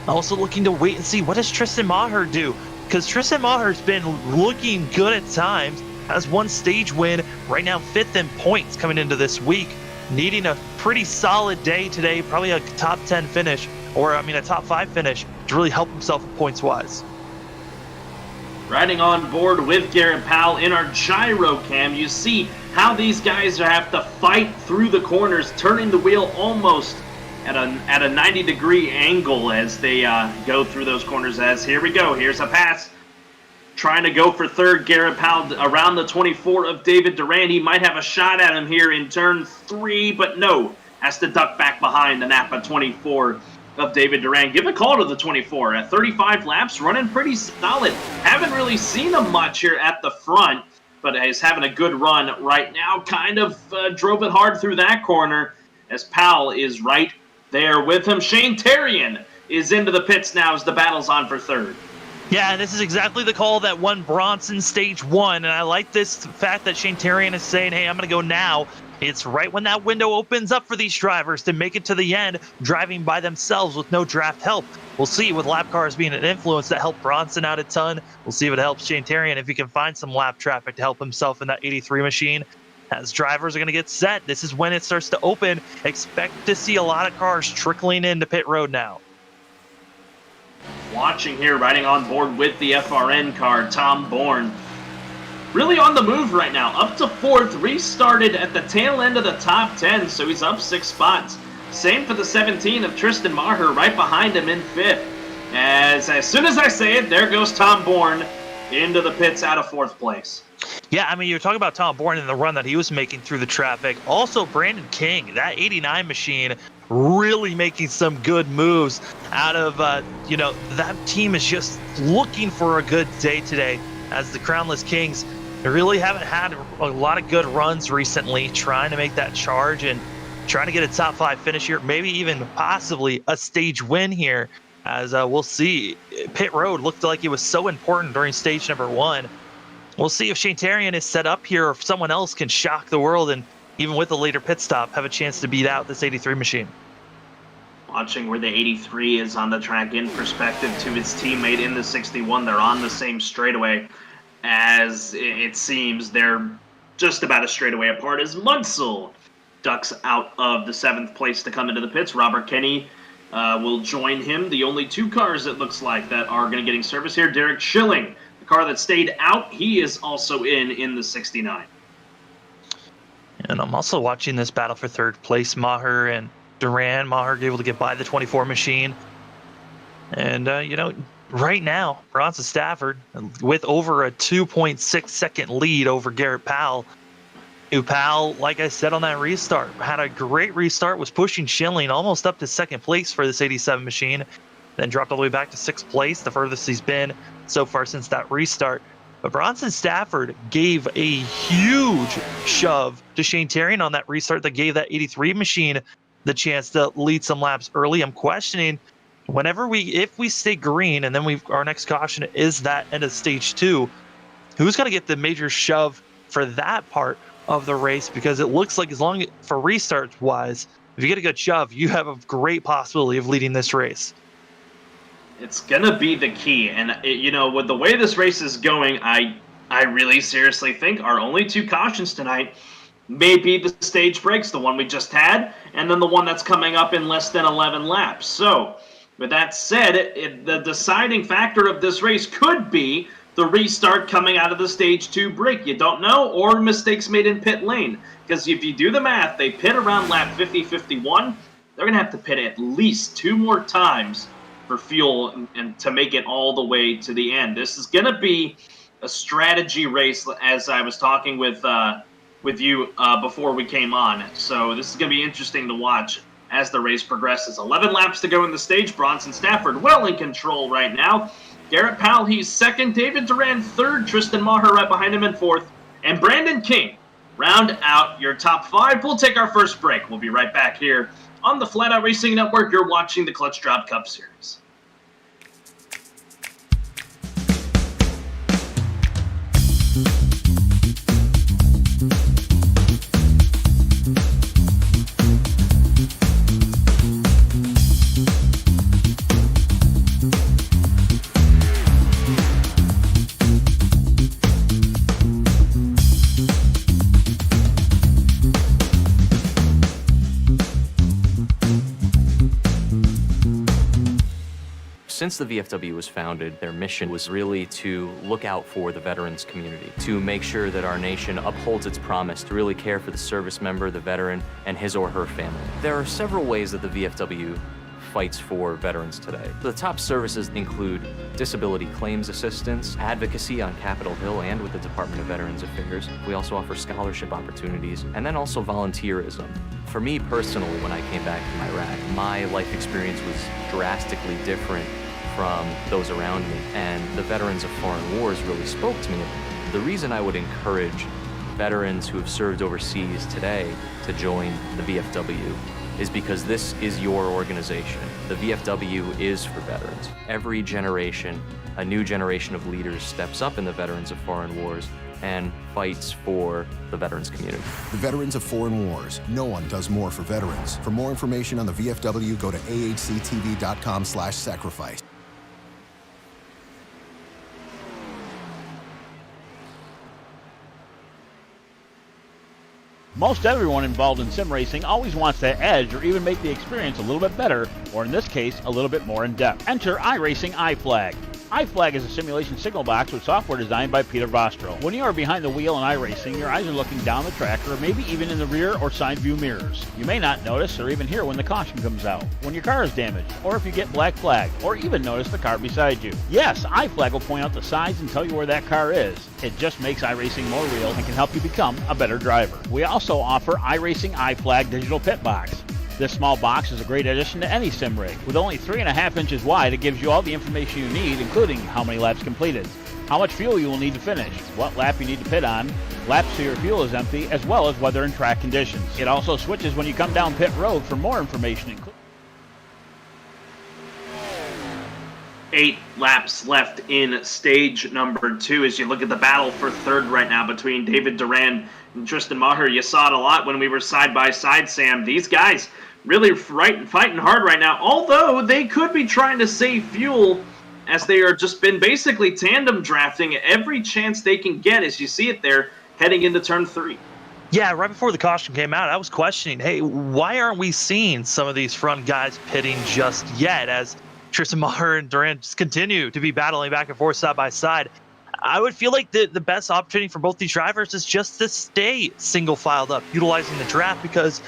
Speaker 2: also looking to wait and see, what does Tristan Maher do? Because Tristan Maher's been looking good at times, has one stage win, right now 5th in points coming into this week, needing a pretty solid day today, probably a top 10 finish, or a top 5 finish to really help himself points-wise.
Speaker 1: Riding on board with Garrett Powell in our gyro cam, you see how these guys have to fight through the corners, turning the wheel almost at a 90-degree angle as they go through those corners. As here we go, here's a pass. Trying to go for third, Garrett Powell around the 24 of David Duran. He might have a shot at him here in turn 3, but no. Has to duck back behind the Napa 24 of David Duran. Give a call to the 24 at 35 laps, running pretty solid. Haven't really seen him much here at the front, but is having a good run right now. Kind of drove it hard through that corner as Powell is right there with him. Shane Terrian is into the pits now as the battle's on for third.
Speaker 2: Yeah, and this is exactly the call that won Bronson Stage 1, and I like this fact that Shane Terrian is saying, hey, I'm going to go now. It's right when that window opens up for these drivers to make it to the end, driving by themselves with no draft help. We'll see with lap cars being an influence that helped Bronson out a ton. We'll see if it helps Shane Terrian if he can find some lap traffic to help himself in that 83 machine. As drivers are going to get set, this is when it starts to open. Expect to see a lot of cars trickling into pit road now.
Speaker 1: Watching here, riding on board with the FRN car, Tom Bourne. Really on the move right now. Up to 4th, restarted at the tail end of the top 10, so he's up 6 spots. Same for the 17 of Tristan Maher, right behind him in 5th. As soon as I say it, there goes Tom Bourne into the pits out of 4th place.
Speaker 2: Yeah, I mean, you're talking about Tom Bourne and the run that he was making through the traffic. Also, Brandon King, that 89 machine, really making some good moves out of, that team is just looking for a good day today as the Crownless Kings really haven't had a lot of good runs recently, trying to make that charge and trying to get a top 5 finish here, maybe even possibly a stage win here, as we'll see. Pit road looked like it was so important during stage number 1. We'll see if Shane Terrian is set up here or if someone else can shock the world and even with a later pit stop have a chance to beat out this 83 machine.
Speaker 1: Watching where the 83 is on the track in perspective to his teammate in the 61. They're on the same straightaway as it seems. They're just about as straightaway apart as Munsell ducks out of the 7th place to come into the pits. Robert Kenny will join him. The only 2 cars, it looks like, that are going to getting service here. Derek Schilling, the car that stayed out, he is also in the 69.
Speaker 2: And I'm also watching this battle for third place. Maher and Duran. Maher able to get by the 24 machine. And, right now, Bronson Stafford, with over a 2.6 second lead over Garrett Powell, who Powell, like I said on that restart, had a great restart, was pushing Schilling almost up to second place for this 87 machine, then dropped all the way back to sixth place, the furthest he's been so far since that restart. But Bronson Stafford gave a huge shove to Shane Terrian on that restart that gave that 83 machine the chance to lead some laps early. I'm questioning if we stay green and then our next caution is that end of stage 2, who's going to get the major shove for that part of the race? Because it looks like for restarts wise, if you get a good shove, you have a great possibility of leading this race.
Speaker 1: It's going to be the key. And, with the way this race is going, I really seriously think our only 2 cautions tonight may be the stage breaks, the one we just had, and then the one that's coming up in less than 11 laps. So, with that said, the deciding factor of this race could be the restart coming out of the stage 2 break. You don't know, or mistakes made in pit lane. Because if you do the math, they pit around lap 50-51. They're going to have to pit at least 2 more times for fuel and to make it all the way to the end. This is going to be a strategy race, as I was talking with you before we came on. So this is going to be interesting to watch as the race progresses. 11 laps to go in the stage. Bronson Stafford well in control right now. Garrett Powell, he's second. David Duran, third. Tristan Maher right behind him in fourth. And Brandon King round out your top 5. We'll take our first break. We'll be right back here on the Flatout Racing Network. You're watching the Clutch Drop Cup Series.
Speaker 4: Since the VFW was founded, their mission was really to look out for the veterans community, to make sure that our nation upholds its promise to really care for the service member, the veteran, and his or her family. There are several ways that the VFW fights for veterans today. The top services include disability claims assistance, advocacy on Capitol Hill and with the Department of Veterans Affairs. We also offer scholarship opportunities, and then also volunteerism. For me personally, when I came back from Iraq, my life experience was drastically different from those around me, and the Veterans of Foreign Wars really spoke to me. The reason I would encourage veterans who have served overseas today to join the VFW is because this is your organization. The VFW is for veterans. Every generation, a new generation of leaders steps up in the Veterans of Foreign Wars and fights for the veterans community.
Speaker 5: The Veterans of Foreign Wars. No one does more for veterans. For more information on the VFW, go to ahctv.com/sacrifice.
Speaker 6: Most everyone involved in sim racing always wants that edge or even make the experience a little bit better, or in this case, a little bit more in depth. Enter iRacing iFlag. iFlag is a simulation signal box with software designed by Peter Vostro. When you are behind the wheel in iRacing, your eyes are looking down the track or maybe even in the rear or side view mirrors. You may not notice or even hear when the caution comes out, when your car is damaged, or if you get black flagged, or even notice the car beside you. Yes, iFlag will point out the signs and tell you where that car is. It just makes iRacing more real and can help you become a better driver. We also offer iRacing iFlag Digital Pit Box. This small box is a great addition to any sim rig. With only 3.5 inches wide, it gives you all the information you need, including how many laps completed, how much fuel you will need to finish, what lap you need to pit on, laps so your fuel is empty, as well as weather and track conditions. It also switches when you come down pit road for more information.
Speaker 1: 8 laps left in stage number 2 as you look at the battle for third right now between David Duran and Tristan Maher. You saw it a lot when we were side by side, Sam. These guys really fighting hard right now, although they could be trying to save fuel as they are just been basically tandem drafting every chance they can get, as you see it there heading into turn 3.
Speaker 2: Yeah, right before the caution came out, I was questioning, hey, why aren't we seeing some of these front guys pitting just yet, as Tristan Maher and Duran just continue to be battling back and forth side by side. I would feel like the best opportunity for both these drivers is just to stay single filed up, utilizing the draft, because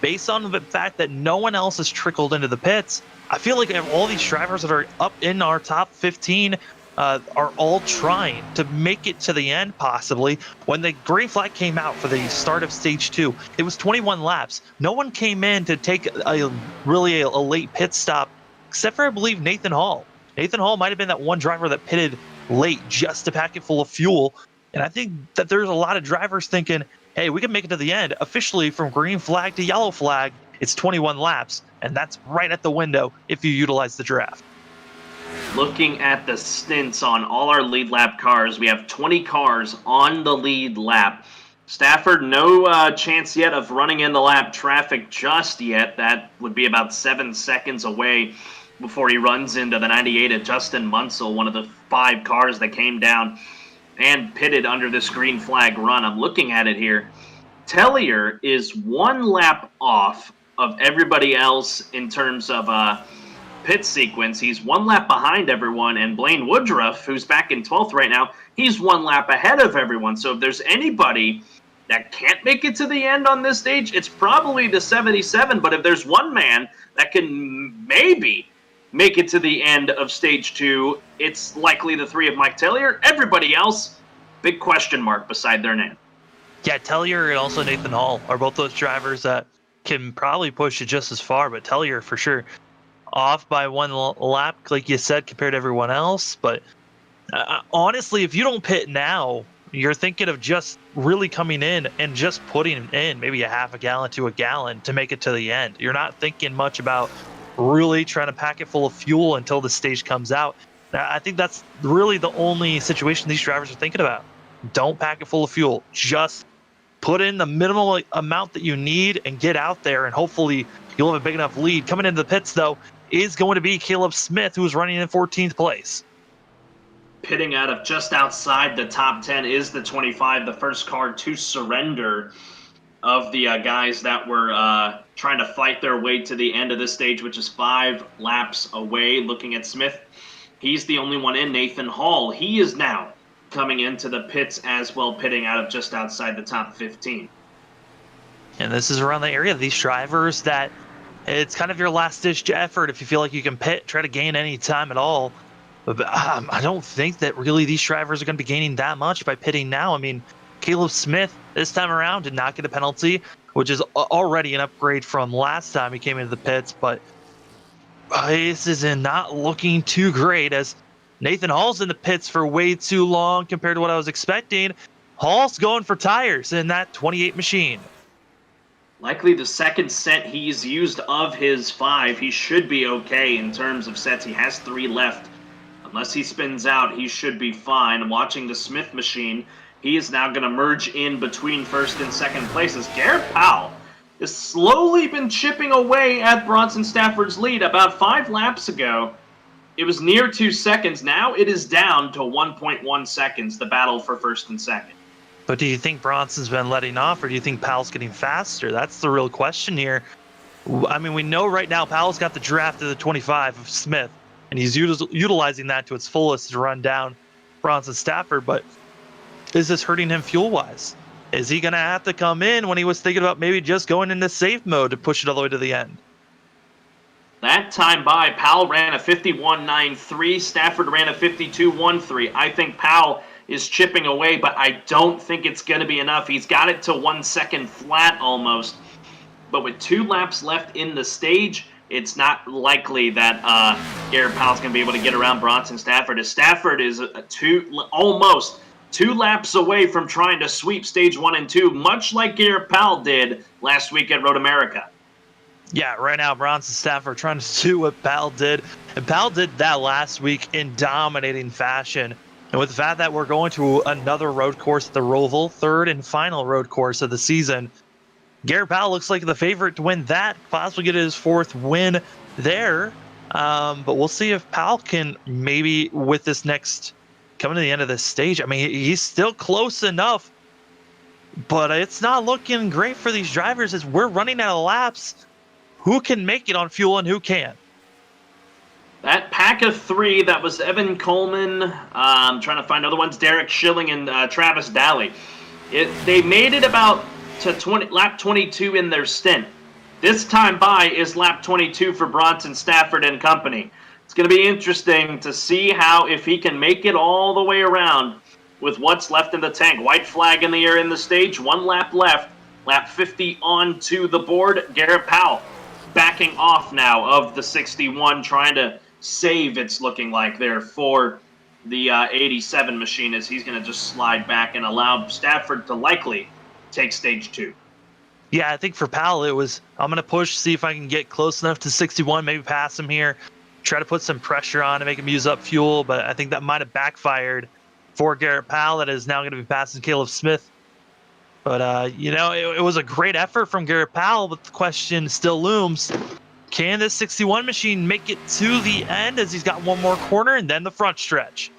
Speaker 2: based on the fact that no one else has trickled into the pits, I feel like all these drivers that are up in our top 15 are all trying to make it to the end, possibly. When the green flag came out for the start of stage 2, it was 21 laps. No one came in to take a late pit stop, except for, I believe, Nathan Hall. Nathan Hall might have been that one driver that pitted late just to pack it full of fuel. And I think that there's a lot of drivers thinking, hey, we can make it to the end. Officially, from green flag to yellow flag, it's 21 laps, and that's right at the window if you utilize the draft.
Speaker 1: Looking at the stints on all our lead lap cars, we have 20 cars on the lead lap. Stafford, no chance yet of running into lap traffic just yet. That would be about 7 seconds away before he runs into the 98 of Justin Munsell, one of the 5 cars that came down and pitted under this green flag run. I'm looking at it here. Tellier is 1 lap off of everybody else in terms of pit sequence. He's 1 lap behind everyone, and Blaine Woodruff, who's back in 12th right now, he's 1 lap ahead of everyone. So if there's anybody that can't make it to the end on this stage, it's probably the 77. But if there's one man that can maybe make it to the end of stage 2, it's likely the 3 of Mike Tellier. Everybody else, big question mark beside their name.
Speaker 2: Yeah, Tellier and also Nathan Hall are both those drivers that can probably push it just as far, but Tellier for sure off by 1 lap, like you said, compared to everyone else. But honestly, if you don't pit now, you're thinking of just really coming in and just putting in maybe a half a gallon to a gallon to make it to the end. You're not thinking much about really trying to pack it full of fuel until the stage comes out. I think that's really the only situation these drivers are thinking about. Don't pack it full of fuel. Just put in the minimal amount that you need and get out there, and hopefully you'll have a big enough lead. Coming into the pits, though, is going to be Caleb Smith, who is running in 14th place.
Speaker 1: Pitting out of just outside the top 10 is the 25, the first car to surrender of the guys that were trying to fight their way to the end of this stage, which is 5 laps away. Looking at Smith, he's the only one in. Nathan Hall, he is now coming into the pits as well, pitting out of just outside the top 15.
Speaker 2: And this is around the area of these drivers that it's kind of your last-ditch effort if you feel like you can pit, try to gain any time at all. But I don't think that really these drivers are going to be gaining that much by pitting now. I mean, Caleb Smith this time around did not get a penalty, which is already an upgrade from last time he came into the pits. But this is not looking too great, as Nathan Hall's in the pits for way too long compared to what I was expecting. Hall's going for tires in that 28 machine.
Speaker 1: Likely the second set he's used of his 5. He should be okay in terms of sets. He has 3 left. Unless he spins out, he should be fine. Watching the Smith machine, he is now going to merge in between first and second places. Garrett Powell has slowly been chipping away at Bronson Stafford's lead. About 5 laps ago, it was near 2 seconds. Now it is down to 1.1 seconds, the battle for first and second.
Speaker 2: But do you think Bronson's been letting off, or do you think Powell's getting faster? That's the real question here. I mean, we know right now Powell's got the draft of the 25 of Smith, and he's utilizing that to its fullest to run down Bronson Stafford. But is this hurting him fuel-wise? Is he going to have to come in when he was thinking about maybe just going into safe mode to push it all the way to the end?
Speaker 1: That time by, Powell ran a 51.93. Stafford ran a 52.13. I think Powell is chipping away, but I don't think it's going to be enough. He's got it to 1 second flat almost. But with 2 laps left in the stage, it's not likely that Garrett Powell's going to be able to get around Bronson Stafford, as Stafford is almost 2 laps away from trying to sweep stage 1 and 2, much like Garrett Powell did last week at Road America.
Speaker 2: Yeah, right now Bronson Stafford trying to do what Powell did. And Powell did that last week in dominating fashion. And with the fact that we're going to another road course at the Roval, 3rd and final road course of the season, Garrett Powell looks like the favorite to win that, possibly get his 4th win there. But we'll see if Powell can maybe, with this next, coming to the end of this stage, I mean, he's still close enough, but it's not looking great for these drivers as we're running out of laps. Who can make it on fuel and who can't?
Speaker 1: That pack of three, that was Evan Coleman, trying to find other ones, Derek Schilling and Travis Daly. They made it about to lap 22 in their stint. This time by is lap 22 for Bronson Stafford and company. It's going to be interesting to see if he can make it all the way around with what's left in the tank. White flag in the air in the stage, 1 lap left. Lap 50 onto the board. Garrett Powell backing off now of the 61, trying to save, it's looking like, there for the 87 machine, as he's going to just slide back and allow Stafford to likely take stage 2.
Speaker 2: Yeah, I think for Powell, it was, I'm going to push, see if I can get close enough to 61, maybe pass him here, try to put some pressure on to make him use up fuel, but I think that might have backfired for Garrett Powell. That is now going to be passing Caleb Smith. But, it was a great effort from Garrett Powell, but the question still looms. Can this 61 machine make it to the end, as he's got one more corner and then the front stretch?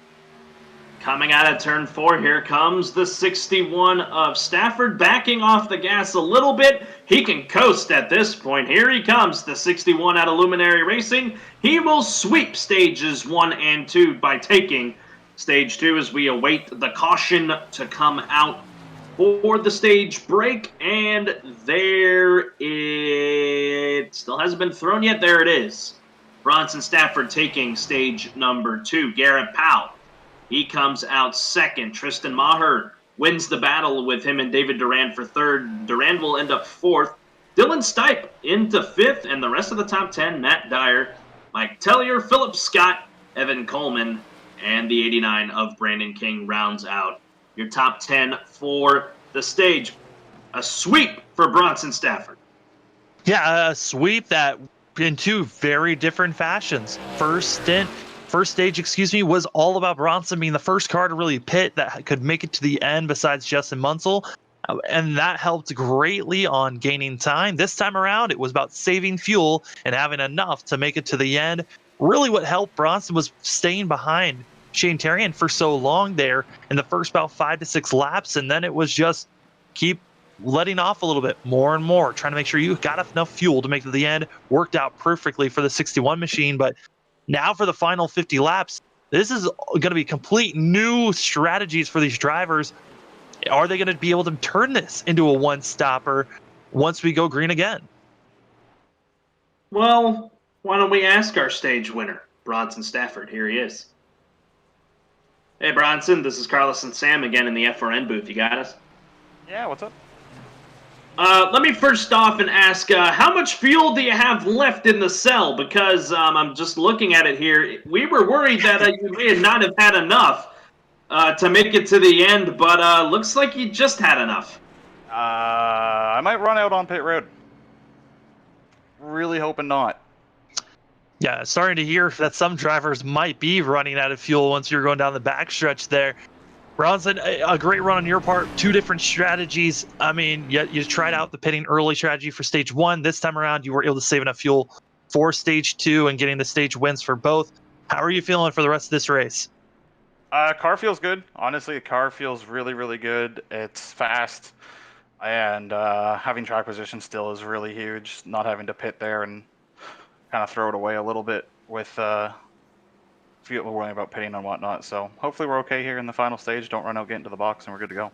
Speaker 1: Coming out of turn 4, here comes the 61 of Stafford, backing off the gas a little bit. He can coast at this point. Here he comes, the 61 out of Luminary Racing. He will sweep stages 1 and 2 by taking stage 2 as we await the caution to come out for the stage break. And there it still hasn't been thrown yet. There it is. Bronson Stafford taking stage number 2. Garrett Powell, he comes out second. Tristan Maher wins the battle with him and David Duran for third. Duran will end up fourth. Dylan Stipe into fifth, and the rest of the top 10, Matt Dyer, Mike Tellier, Philip Scott, Evan Coleman, and the 89 of Brandon King rounds out your top 10 for the stage. A sweep for Bronson Stafford.
Speaker 2: Yeah, a sweep that in 2 very different fashions. First stage, was all about Bronson being the first car to really pit that could make it to the end besides Justin Munsell. And that helped greatly on gaining time. This time around, it was about saving fuel and having enough to make it to the end. Really what helped Bronson was staying behind Shane Terrian for so long there in the first about 5 to 6 laps. And then it was just keep letting off a little bit more and more, trying to make sure you got enough fuel to make it to the end. Worked out perfectly for the 61 machine. But now for the final 50 laps, this is going to be complete new strategies for these drivers. Are they going to be able to turn this into a one-stopper once we go green again?
Speaker 1: Well, why don't we ask our stage winner, Bronson Stafford? Here he is. Hey, Bronson, this is Carlos and Sam again in the FRN booth. You got us?
Speaker 3: Yeah, what's up?
Speaker 1: Let me first off and ask, how much fuel do you have left in the cell? Because I'm just looking at it here. We were worried that you may not have had enough to make it to the end, but looks like you just had enough.
Speaker 3: I might run out on pit road. Really hoping not.
Speaker 2: Yeah, starting to hear that some drivers might be running out of fuel once you're going down the backstretch there. Bronson, a great run on your part. 2 different strategies. I mean, you tried out the pitting early strategy for stage 1. This time around, you were able to save enough fuel for stage 2 and getting the stage wins for both. How are you feeling for the rest of this race?
Speaker 3: Car feels good. Honestly, the car feels really, really good. It's fast, and having track position still is really huge. Not having to pit there and kind of throw it away a little bit with people worrying about pitting and whatnot. So hopefully we're okay here in the final stage. Don't run out, get into the box, and we're good to go.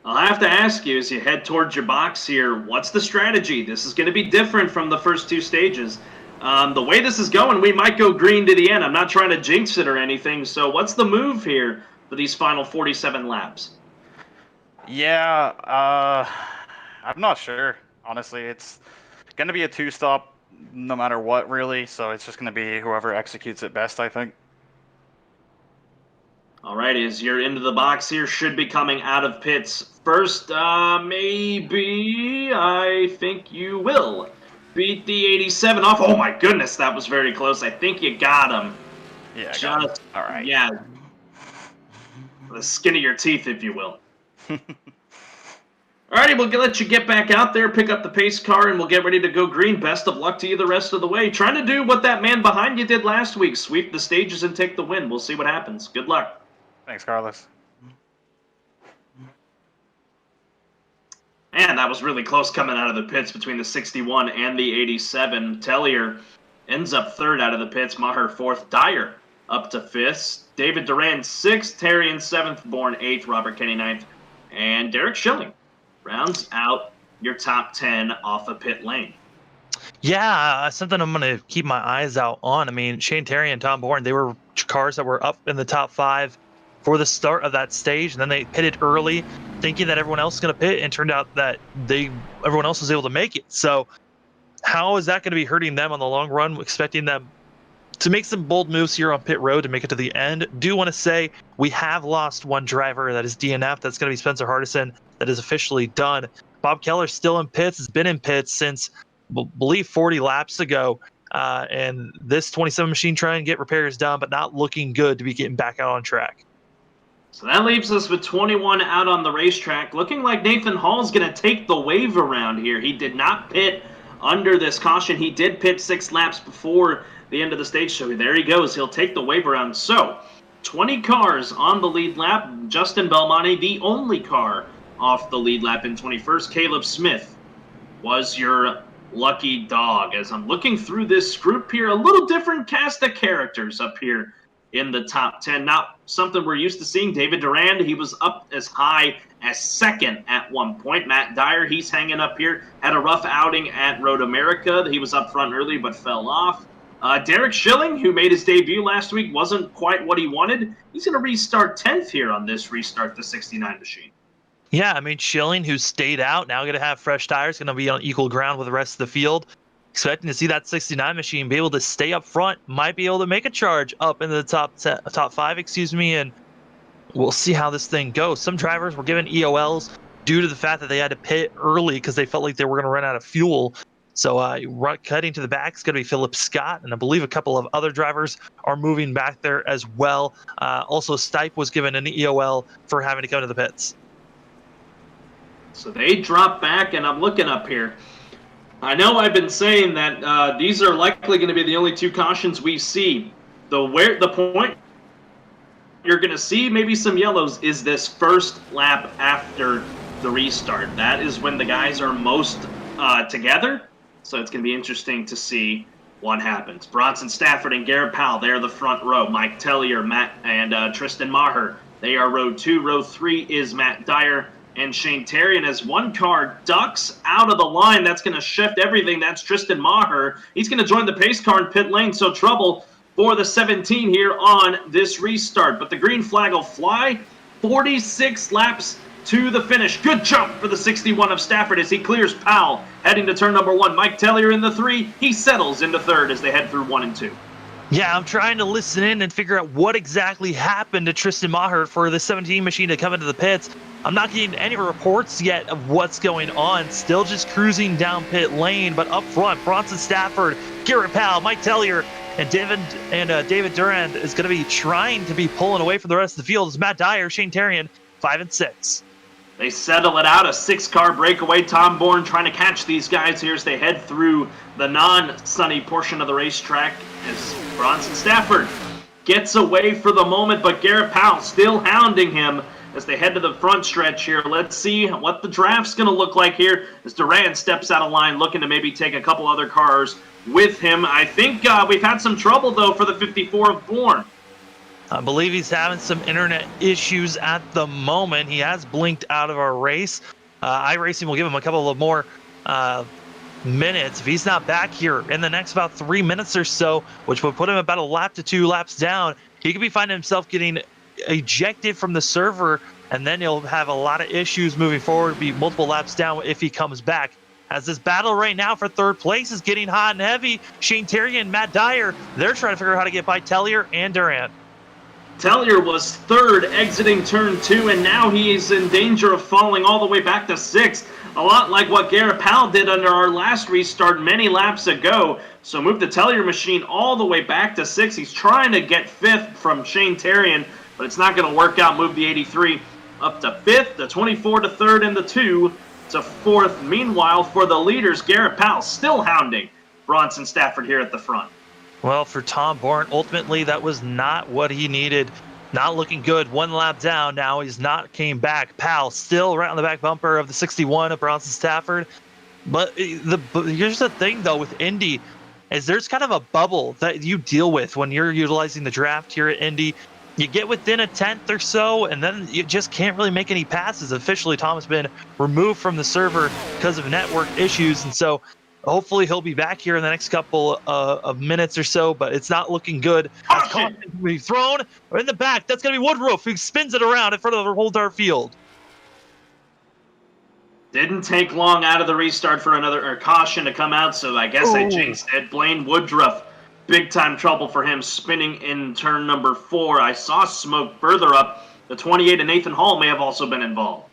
Speaker 1: I'll have to ask you, as you head towards your box here, what's the strategy? This is going to be different from the first 2 stages. The way this is going, we might go green to the end. I'm not trying to jinx it or anything. So what's the move here for these final 47 laps?
Speaker 3: Yeah, I'm not sure. Honestly, it's going to be a 2-stop no matter what, really. So it's just going to be whoever executes it best, I think.
Speaker 1: All right, as you're into the box here, should be coming out of pits. First, maybe, I think you will beat the 87 off. Oh my goodness, that was very close. I think you got him.
Speaker 3: Yeah, got him. All right.
Speaker 1: Yeah. The skin of your teeth, if you will. Alrighty, we'll let you get back out there, pick up the pace car, and we'll get ready to go green. Best of luck to you the rest of the way. Trying to do what that man behind you did last week, sweep the stages and take the win. We'll see what happens. Good luck.
Speaker 3: Thanks, Carlos.
Speaker 1: Man, that was really close coming out of the pits between the 61 and the 87. Tellier ends up third out of the pits. Maher fourth. Dyer up to fifth. David Duran sixth. Terry in seventh. Bourne eighth. Robert Kenny ninth. And Derek Schilling rounds out your top 10 off of pit lane.
Speaker 2: Yeah, something I'm going to keep my eyes out on. I mean, Shane Terry and Tom Bourne, they were cars that were up in the top 5 for the start of that stage, and then they pitted early thinking that everyone else was going to pit, and turned out that everyone else was able to make it. So how is that going to be hurting them on the long run, expecting them to make some bold moves here on pit road to make it to the end? Do want to say we have lost one driver, that is DNF. That's going to be Spencer Hardison. That is officially done. Bob Keller's still in pits, has been in pits since, I believe, 40 laps ago. And this 27 machine trying to get repairs done, but not looking good to be getting back out on track.
Speaker 1: So that leaves us with 21 out on the racetrack. Looking like Nathan Hall's going to take the wave around here. He did not pit under this caution. He did pit 6 laps before the end of the stage, so there he goes. He'll take the wave around. So 20 cars on the lead lap. Justin Belmonte, the only car off the lead lap in 21st. Caleb Smith was your lucky dog. As I'm looking through this group here, a little different cast of characters up here in the top 10. Not something we're used to seeing. David Durand, he was up as high as second at one point. Matt Dyer, he's hanging up here. Had a rough outing at Road America. He was up front early but fell off. Derek Schilling, who made his debut last week, wasn't quite what he wanted. He's going to restart 10th here on this Restart the 69 machine.
Speaker 2: Yeah, I mean, Schilling, who stayed out, now going to have fresh tires, going to be on equal ground with the rest of the field. Expecting to see that 69 machine be able to stay up front, might be able to make a charge up into the top 5, and we'll see how this thing goes. Some drivers were given EOLs due to the fact that they had to pit early because they felt like they were going to run out of fuel. So cutting to the back is going to be Philip Scott, and I believe a couple of other drivers are moving back there as well. Also, Stipe was given an EOL for having to go to the pits.
Speaker 1: So they drop back, and I'm looking up here. I know I've been saying that these are likely going to be the only 2 cautions we see. The point you're going to see maybe some yellows is this first lap after the restart. That is when the guys are most together. So it's going to be interesting to see what happens. Bronson Stafford and Garrett Powell, they're the front row. Mike Tellier, Matt, and Tristan Maher, they are row 2. Row 3 is Matt Dyer and Shane Terry. And as one car ducks out of the line, that's going to shift everything. That's Tristan Maher. He's going to join the pace car in pit lane, so trouble for the 17 here on this restart. But the green flag will fly. 46 laps to the finish. Good jump for the 61 of Stafford as he clears Powell, heading to turn number 1. Mike Tellier in the 3. He settles into 3rd as they head through 1 and 2.
Speaker 2: Yeah, I'm trying to listen in and figure out what exactly happened to Tristan Maher for the 17 machine to come into the pits. I'm not getting any reports yet of what's going on. Still just cruising down pit lane, but up front, Bronson Stafford, Garrett Powell, Mike Tellier, and David Durand is going to be trying to be pulling away from the rest of the field. It's Matt Dyer, Shane Terrian, 5 and 6.
Speaker 1: They settle it out, a 6-car breakaway. Tom Bourne trying to catch these guys here as they head through the non-sunny portion of the racetrack as Bronson Stafford gets away for the moment, but Garrett Powell still hounding him as they head to the front stretch here. Let's see what the draft's going to look like here as Durand steps out of line, looking to maybe take a couple other cars with him. I think we've had some trouble, though, for the 54 of Bourne.
Speaker 2: I believe he's having some internet issues at the moment. He has blinked out of our race. iRacing will give him a couple of more minutes. If he's not back here in the next about 3 minutes or so, which would put him about a lap to 2 laps down, he could be finding himself getting ejected from the server, and then he'll have a lot of issues moving forward, be multiple laps down if he comes back. As this battle right now for 3rd place is getting hot and heavy, Shane Terry and Matt Dyer, they're trying to figure out how to get by Tellier and Durand.
Speaker 1: Tellier was 3rd exiting turn 2, and now he is in danger of falling all the way back to 6th. A lot like what Garrett Powell did under our last restart many laps ago. So move the Tellier machine all the way back to 6th. He's trying to get 5th from Shane Terrian, but it's not going to work out. Move the 83 up to 5th, the 24 to 3rd, and the 2 to 4th. Meanwhile, for the leaders, Garrett Powell still hounding Bronson Stafford here at the front.
Speaker 2: Well, for Tom Bourne, ultimately, that was not what he needed. Not looking good. 1 lap down. Now he's not came back. Powell still right on the back bumper of the 61 of Bronson Stafford. But here's the thing, though, with Indy. is there's kind of a bubble that you deal with when you're utilizing the draft here at Indy. You get within a 10th or so, and then you just can't really make any passes. Officially, Tom has been removed from the server because of network issues, and so hopefully he'll be back here in the next couple of minutes or so, but it's not looking good. As caution will be thrown in the back. That's going to be Woodruff, who spins it around in front of the whole entire field.
Speaker 1: Didn't take long out of the restart for another caution to come out, so I guess I jinxed it. Blaine Woodruff, big time trouble for him, spinning in turn number 4. I saw smoke further up. The 28 and Nathan Hall may have also been involved.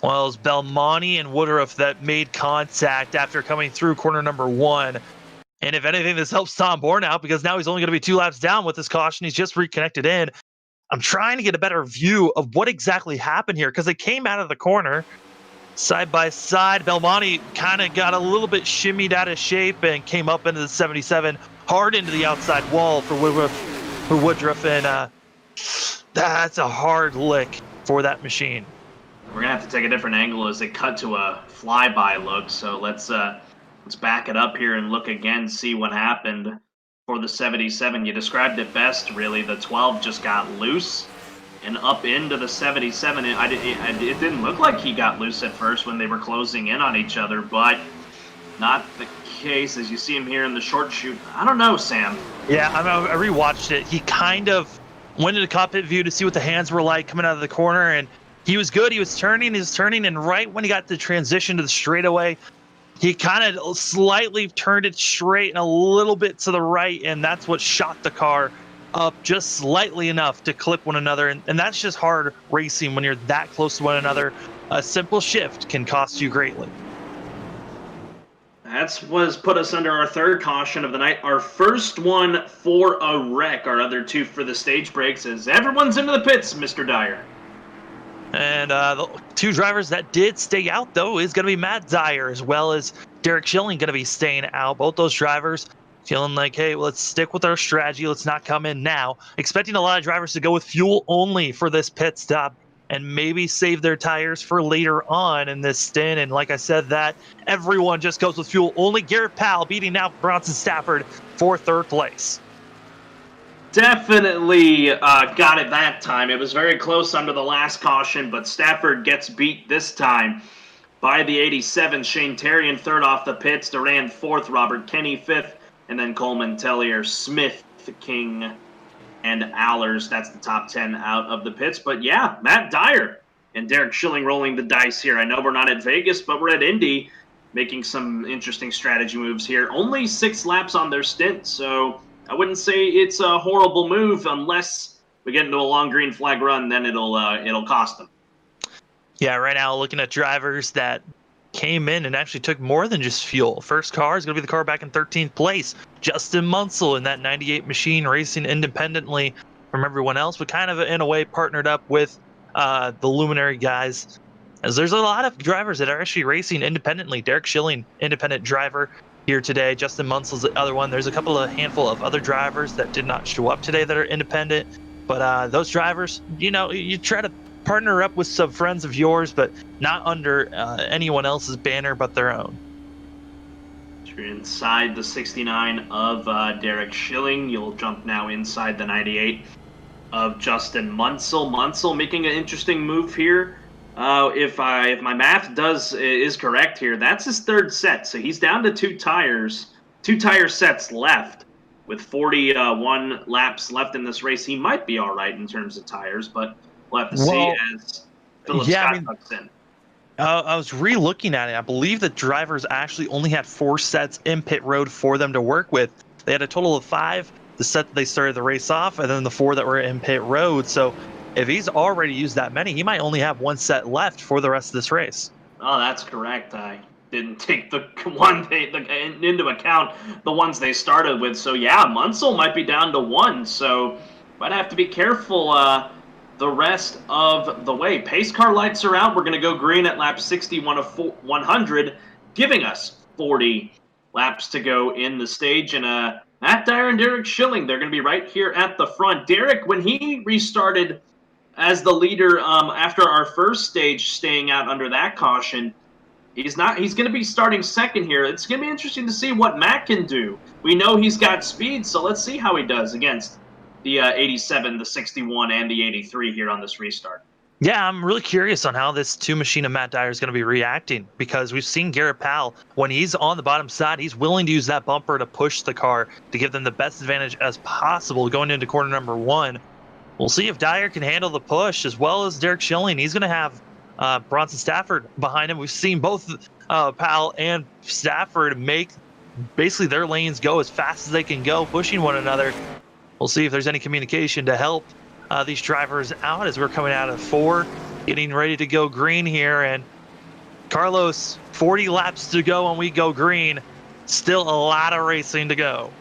Speaker 2: Well, it was Belmonte and Woodruff that made contact after coming through corner number 1. And if anything, this helps Tom Bourne out because now he's only going to be 2 laps down with this caution. He's just reconnected in. I'm trying to get a better view of what exactly happened here because they came out of the corner side by side. Belmonte kind of got a little bit shimmied out of shape and came up into the 77, hard into the outside wall for Woodruff, and that's a hard lick for that machine.
Speaker 1: We're gonna have to take a different angle as they cut to a flyby look. So let's back it up here and look again, see what happened for the 77. You described it best, really. The 12 just got loose and up into the 77. It didn't look like he got loose at first when they were closing in on each other, but not the case as you see him here in the short shoot. I don't know, Sam.
Speaker 2: Yeah, I rewatched it. He kind of went into cockpit view to see what the hands were like coming out of the corner, and he was good. He was turning, and right when he got the transition to the straightaway, he kind of slightly turned it straight and a little bit to the right, and that's what shot the car up just slightly enough to clip one another. And that's just hard racing when you're that close to one another. A simple shift can cost you greatly.
Speaker 1: That's what's put us under our 3rd caution of the night. Our first one for a wreck. Our other 2 for the stage breaks as everyone's into the pits, Mr. Dyer.
Speaker 2: And the 2 drivers that did stay out, though, is going to be Matt Dyer as well as Derek Schilling going to be staying out. Both those drivers feeling like, hey, let's stick with our strategy. Let's not come in now. Expecting a lot of drivers to go with fuel only for this pit stop and maybe save their tires for later on in this stint. And like I said, that everyone just goes with fuel only. Garrett Powell beating out Bronson Stafford for 3rd place.
Speaker 1: Definitely got it that time. It was very close under the last caution, but Stafford gets beat this time by the 87. Shane Terrian 3rd off the pits. Duran 4th. Robert Kenny 5th. And then Coleman, Tellier, Smith, King, and Allers. That's the top 10 out of the pits. But yeah, Matt Dyer and Derek Schilling rolling the dice here. I know we're not at Vegas, but we're at Indy, making some interesting strategy moves here. Only 6 laps on their stint, so I wouldn't say it's a horrible move unless we get into a long green flag run, then it'll cost them.
Speaker 2: Yeah, right now looking at drivers that came in and actually took more than just fuel. First car is going to be the car back in 13th place. Justin Munsell in that 98 machine racing independently from everyone else, but kind of in a way partnered up with the Luminary guys. As there's a lot of drivers that are actually racing independently. Derek Schilling, independent driver here today. Justin Munsell's the other one. There's a handful of other drivers that did not show up today that are independent. But those drivers, you try to partner up with some friends of yours, but not under anyone else's banner but their own.
Speaker 1: You're inside the 69 of Derek Schilling. You'll jump now inside the 98 of Justin Munsell. Munsell making an interesting move here. If my math is correct here, that's his 3rd set. So he's down to 2 tire sets left with 41 laps left in this race. He might be all right in terms of tires, but we'll have to see as Philip Scott tucks in.
Speaker 2: I was re-looking at it. I believe the drivers actually only had 4 sets in pit road for them to work with. They had a total of 5, the set that they started the race off, and then the 4 that were in pit road. So if he's already used that many, he might only have 1 set left for the rest of this race.
Speaker 1: Oh, that's correct. I didn't take into account the ones they started with. So yeah, Munsell might be down to 1. So might have to be careful the rest of the way. Pace car lights are out. We're going to go green at lap 61 of 100, giving us 40 laps to go in the stage. And Matt Dyer and Derek Schilling, they're going to be right here at the front. Derek, when he restarted as the leader after our first stage, staying out under that caution, He's not. He's going to be starting second here. It's going to be interesting to see what Matt can do. We know he's got speed, so let's see how he does against the 87, the 61, and the 83 here on this restart.
Speaker 2: Yeah, I'm really curious on how this two machine of Matt Dyer is going to be reacting, because we've seen Garrett Powell, when he's on the bottom side, he's willing to use that bumper to push the car to give them the best advantage as possible going into corner number 1. We'll see if Dyer can handle the push, as well as Derek Schilling. He's going to have Bronson Stafford behind him. We've seen both Powell and Stafford make basically their lanes go as fast as they can go, pushing one another. We'll see if there's any communication to help these drivers out as we're coming out of 4, getting ready to go green here. And Carlos, 40 laps to go and we go green. Still a lot of racing to go.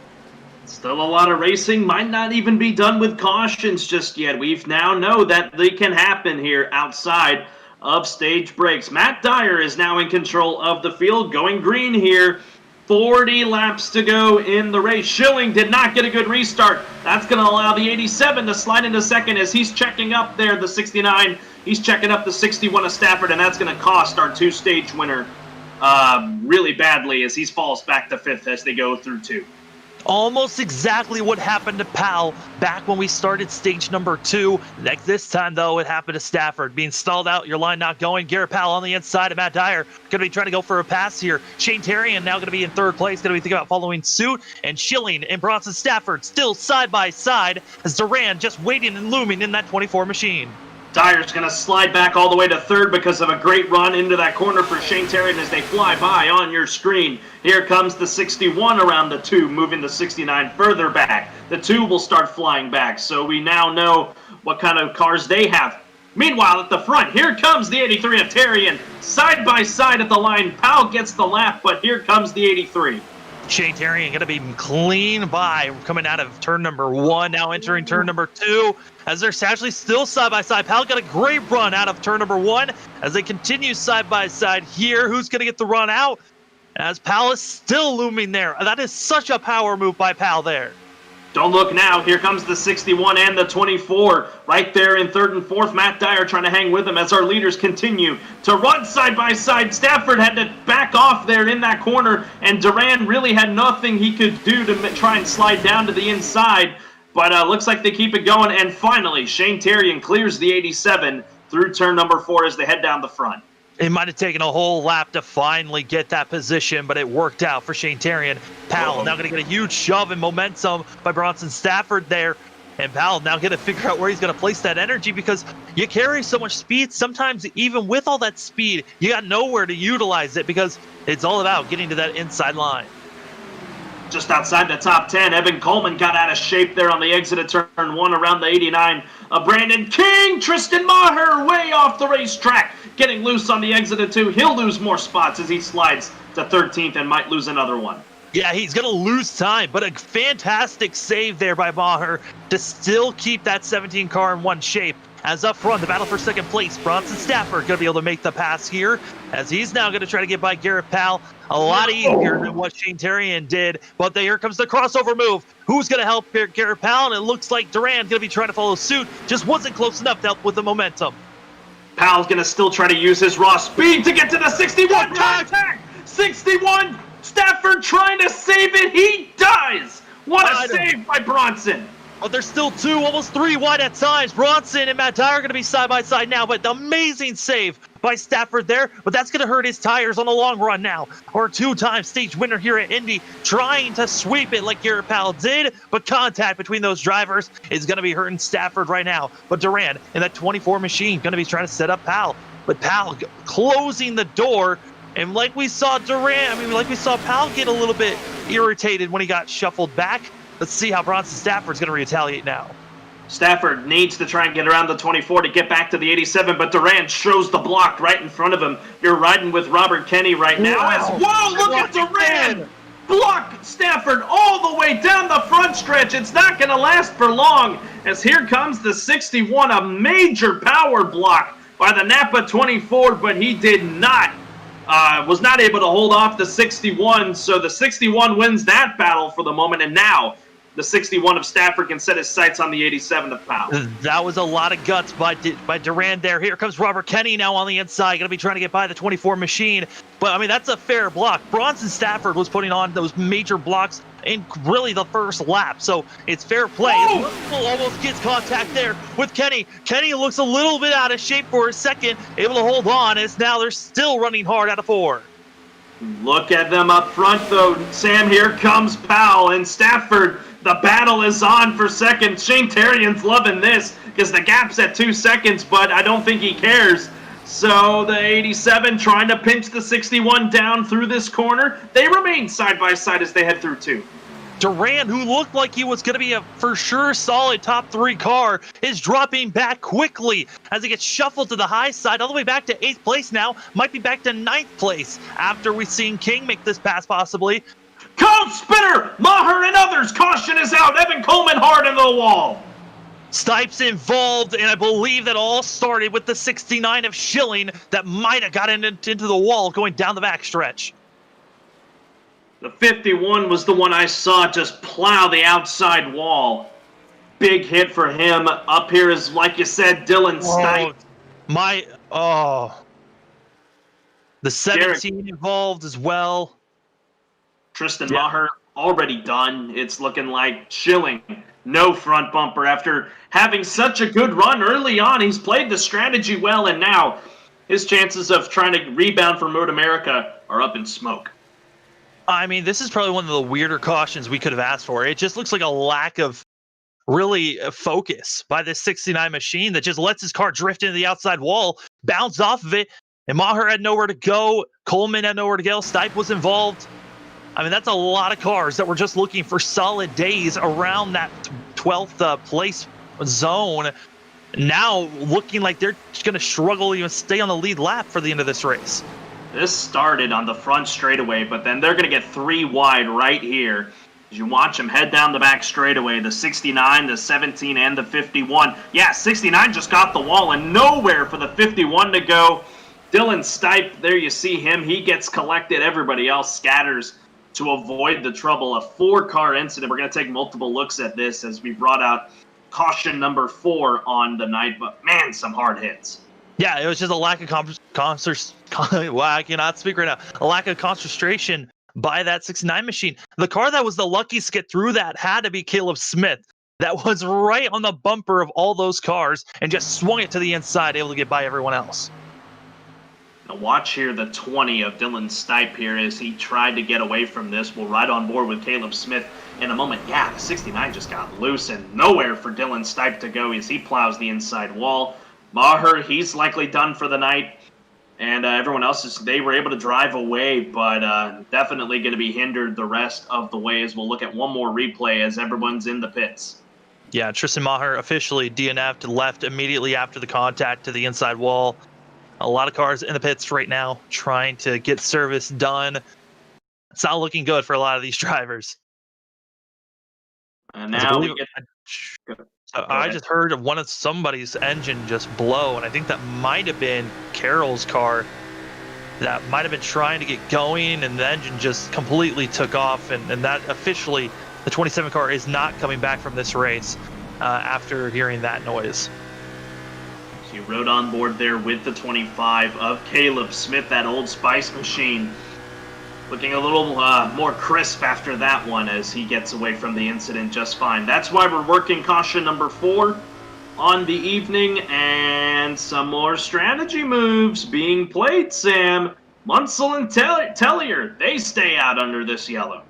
Speaker 1: Still a lot of racing. Might not even be done with cautions just yet. We've now know that they can happen here outside of stage breaks. Matt Dyer is now in control of the field, going green here. 40 laps to go in the race. Schilling did not get a good restart. That's going to allow the 87 to slide into second as he's checking up there the 69. He's checking up the 61 of Stafford, and that's going to cost our 2-stage winner really badly as he falls back to 5th as they go through 2.
Speaker 2: Almost exactly what happened to Powell back when we started stage number 2. Like this time, though, it happened to Stafford. Being stalled out, your line not going. Garrett Powell on the inside of Matt Dyer. Going to be trying to go for a pass here. Shane Terrian now going to be in 3rd place. Going to be thinking about following suit. And Schilling and Bronson Stafford still side by side as Duran just waiting and looming in that 24 machine.
Speaker 1: Dyer's going to slide back all the way to 3rd because of a great run into that corner for Shane Terrian as they fly by on your screen. Here comes the 61 around the 2, moving the 69 further back. The 2 will start flying back, so we now know what kind of cars they have. Meanwhile, at the front, here comes the 83 of Terrian. Side by side at the line, Powell gets the lap, but here comes the 83.
Speaker 2: Shane Terrian going to be clean by coming out of turn number 1, now entering turn number 2, as they're actually still side by side. Powell got a great run out of turn number 1 as they continue side by side here. Who's going to get the run out? As Powell is still looming there. That is such a power move by Powell there.
Speaker 1: Don't look now. Here comes the 61 and the 24. Right there in 3rd and 4th. Matt Dyer trying to hang with him as our leaders continue to run side by side. Stafford had to back off there in that corner, and Duran really had nothing he could do to try and slide down to the inside. But looks like they keep it going. And finally, Shane Terrian clears the 87 through turn number 4 as they head down the front.
Speaker 2: It might have taken a whole lap to finally get that position, but it worked out for Shane Terrian. Powell now going to get a huge shove and momentum by Bronson Stafford there. And Powell now going to figure out where he's going to place that energy, because you carry so much speed. Sometimes even with all that speed, you got nowhere to utilize it because it's all about getting to that inside line.
Speaker 1: Just outside the top 10, Evan Coleman got out of shape there on the exit of turn 1 around the 89 of Brandon King. Tristan Maher way off the racetrack, getting loose on the exit of 2. He'll lose more spots as he slides to 13th and might lose another one.
Speaker 2: Yeah, he's going to lose time, but a fantastic save there by Maher to still keep that 17 car in one shape. As up front, the battle for second place, Bronson Stafford going to be able to make the pass here, as he's now going to try to get by Garrett Powell. A lot easier than what Shane Terrian did, but here comes the crossover move. Who's going to help Garrett Powell? And it looks like Duran's going to be trying to follow suit. Just wasn't close enough to help with the momentum.
Speaker 1: Powell's going to still try to use his raw speed to get to the 61. Contact! 61! Stafford trying to save it. He does! What a save by Bronson!
Speaker 2: But there's still 2, almost 3 wide at times. Bronson and Matt Dyer are going to be side by side now, but amazing save by Stafford there. But that's going to hurt his tires on the long run now. Or 2-time stage winner here at Indy, trying to sweep it like Garrett Powell did, but contact between those drivers is going to be hurting Stafford right now. But Duran in that 24 machine going to be trying to set up Powell. But Powell closing the door. And like we saw Powell get a little bit irritated when he got shuffled back. Let's see how Bronson Stafford's going to retaliate now.
Speaker 1: Stafford needs to try and get around the 24 to get back to the 87, but Duran shows the block right in front of him. You're riding with Robert Kenny right now. Whoa, look at Duran! Block Stafford all the way down the front stretch. It's not going to last for long, as here comes the 61, a major power block by the Napa 24, but he did not. Was not able to hold off the 61, so the 61 wins that battle for the moment, and now the 61 of Stafford can set his sights on the 87 of Powell.
Speaker 2: That was a lot of guts by Durand there. Here comes Robert Kenny now on the inside. Going to be trying to get by the 24 machine. But, I mean, that's a fair block. Bronson Stafford was putting on those major blocks in really the first lap. So it's fair play. Almost gets contact there with Kenny. Kenny looks a little bit out of shape for a second. Able to hold on as now they're still running hard out of 4.
Speaker 1: Look at them up front, though. Sam, here comes Powell and Stafford. The battle is on for second. Shane Terrian's loving this because the gap's at 2 seconds, but I don't think he cares. So the 87 trying to pinch the 61 down through this corner. They remain side by side as they head through 2.
Speaker 2: Durand, who looked like he was going to be a for sure solid top 3 car, is dropping back quickly as he gets shuffled to the high side, all the way back to 8th place now. Might be back to 9th place after we've seen King make this pass possibly.
Speaker 1: Cold spinner! Maher and others! Caution is out! Evan Coleman hard in the wall!
Speaker 2: Stipes involved, and I believe that all started with the 69 of Schilling that might have gotten into the wall going down the backstretch.
Speaker 1: The 51 was the one I saw just plow the outside wall. Big hit for him. Up here is, like you said, Dylan Stipe.
Speaker 2: The 17 involved as well.
Speaker 1: Tristan Maher already done. It's looking like Schilling. No front bumper after having such a good run early on. He's played the strategy well, and now his chances of trying to rebound from Road America are up in smoke.
Speaker 2: I mean, this is probably one of the weirder cautions we could have asked for. It just looks like a lack of really focus by this 69 machine that just lets his car drift into the outside wall, bounce off of it, and Maher had nowhere to go. Coleman had nowhere to go. Stipe was involved. I mean, that's a lot of cars that were just looking for solid days around that 12th place zone. Now looking like they're going to struggle to even stay on the lead lap for the end of this race.
Speaker 1: This started on the front straightaway, but then they're going to get 3 wide right here. As you watch them head down the back straightaway, the 69, the 17, and the 51. Yeah, 69 just got the wall and nowhere for the 51 to go. Dylan Stipe, there you see him. He gets collected. Everybody else scatters to avoid the trouble. A 4-car incident. We're going to take multiple looks at this as we brought out caution number 4 on the night. But, man, some hard hits.
Speaker 2: Yeah, it was just a lack of wow, I cannot speak right now. A lack of concentration by that 69 machine. The car that was the luckiest to get through that had to be Caleb Smith. That was right on the bumper of all those cars and just swung it to the inside, able to get by everyone else.
Speaker 1: Now watch here the 20 of Dylan Stipe here as he tried to get away from this. We'll ride on board with Caleb Smith in a moment. Yeah, the 69 just got loose and nowhere for Dylan Stipe to go as he plows the inside wall. Maher, he's likely done for the night. And everyone else, they were able to drive away, but definitely going to be hindered the rest of the way as we'll look at one more replay as everyone's in the pits.
Speaker 2: Yeah, Tristan Maher officially DNF'd, left immediately after the contact to the inside wall. A lot of cars in the pits right now trying to get service done. It's not looking good for a lot of these drivers.
Speaker 1: And now we get...
Speaker 2: I just heard of somebody's engine just blow, and I think that might have been Carroll's car that might have been trying to get going, and the engine just completely took off, and that officially, the 27 car is not coming back from this race after hearing that noise.
Speaker 1: So you rode on board there with the 25 of Caleb Smith, that Old Spice machine. Looking a little more crisp after that one as he gets away from the incident just fine. That's why we're working caution number 4 on the evening, and some more strategy moves being played, Sam. Munsell and Tellier, they stay out under this yellow.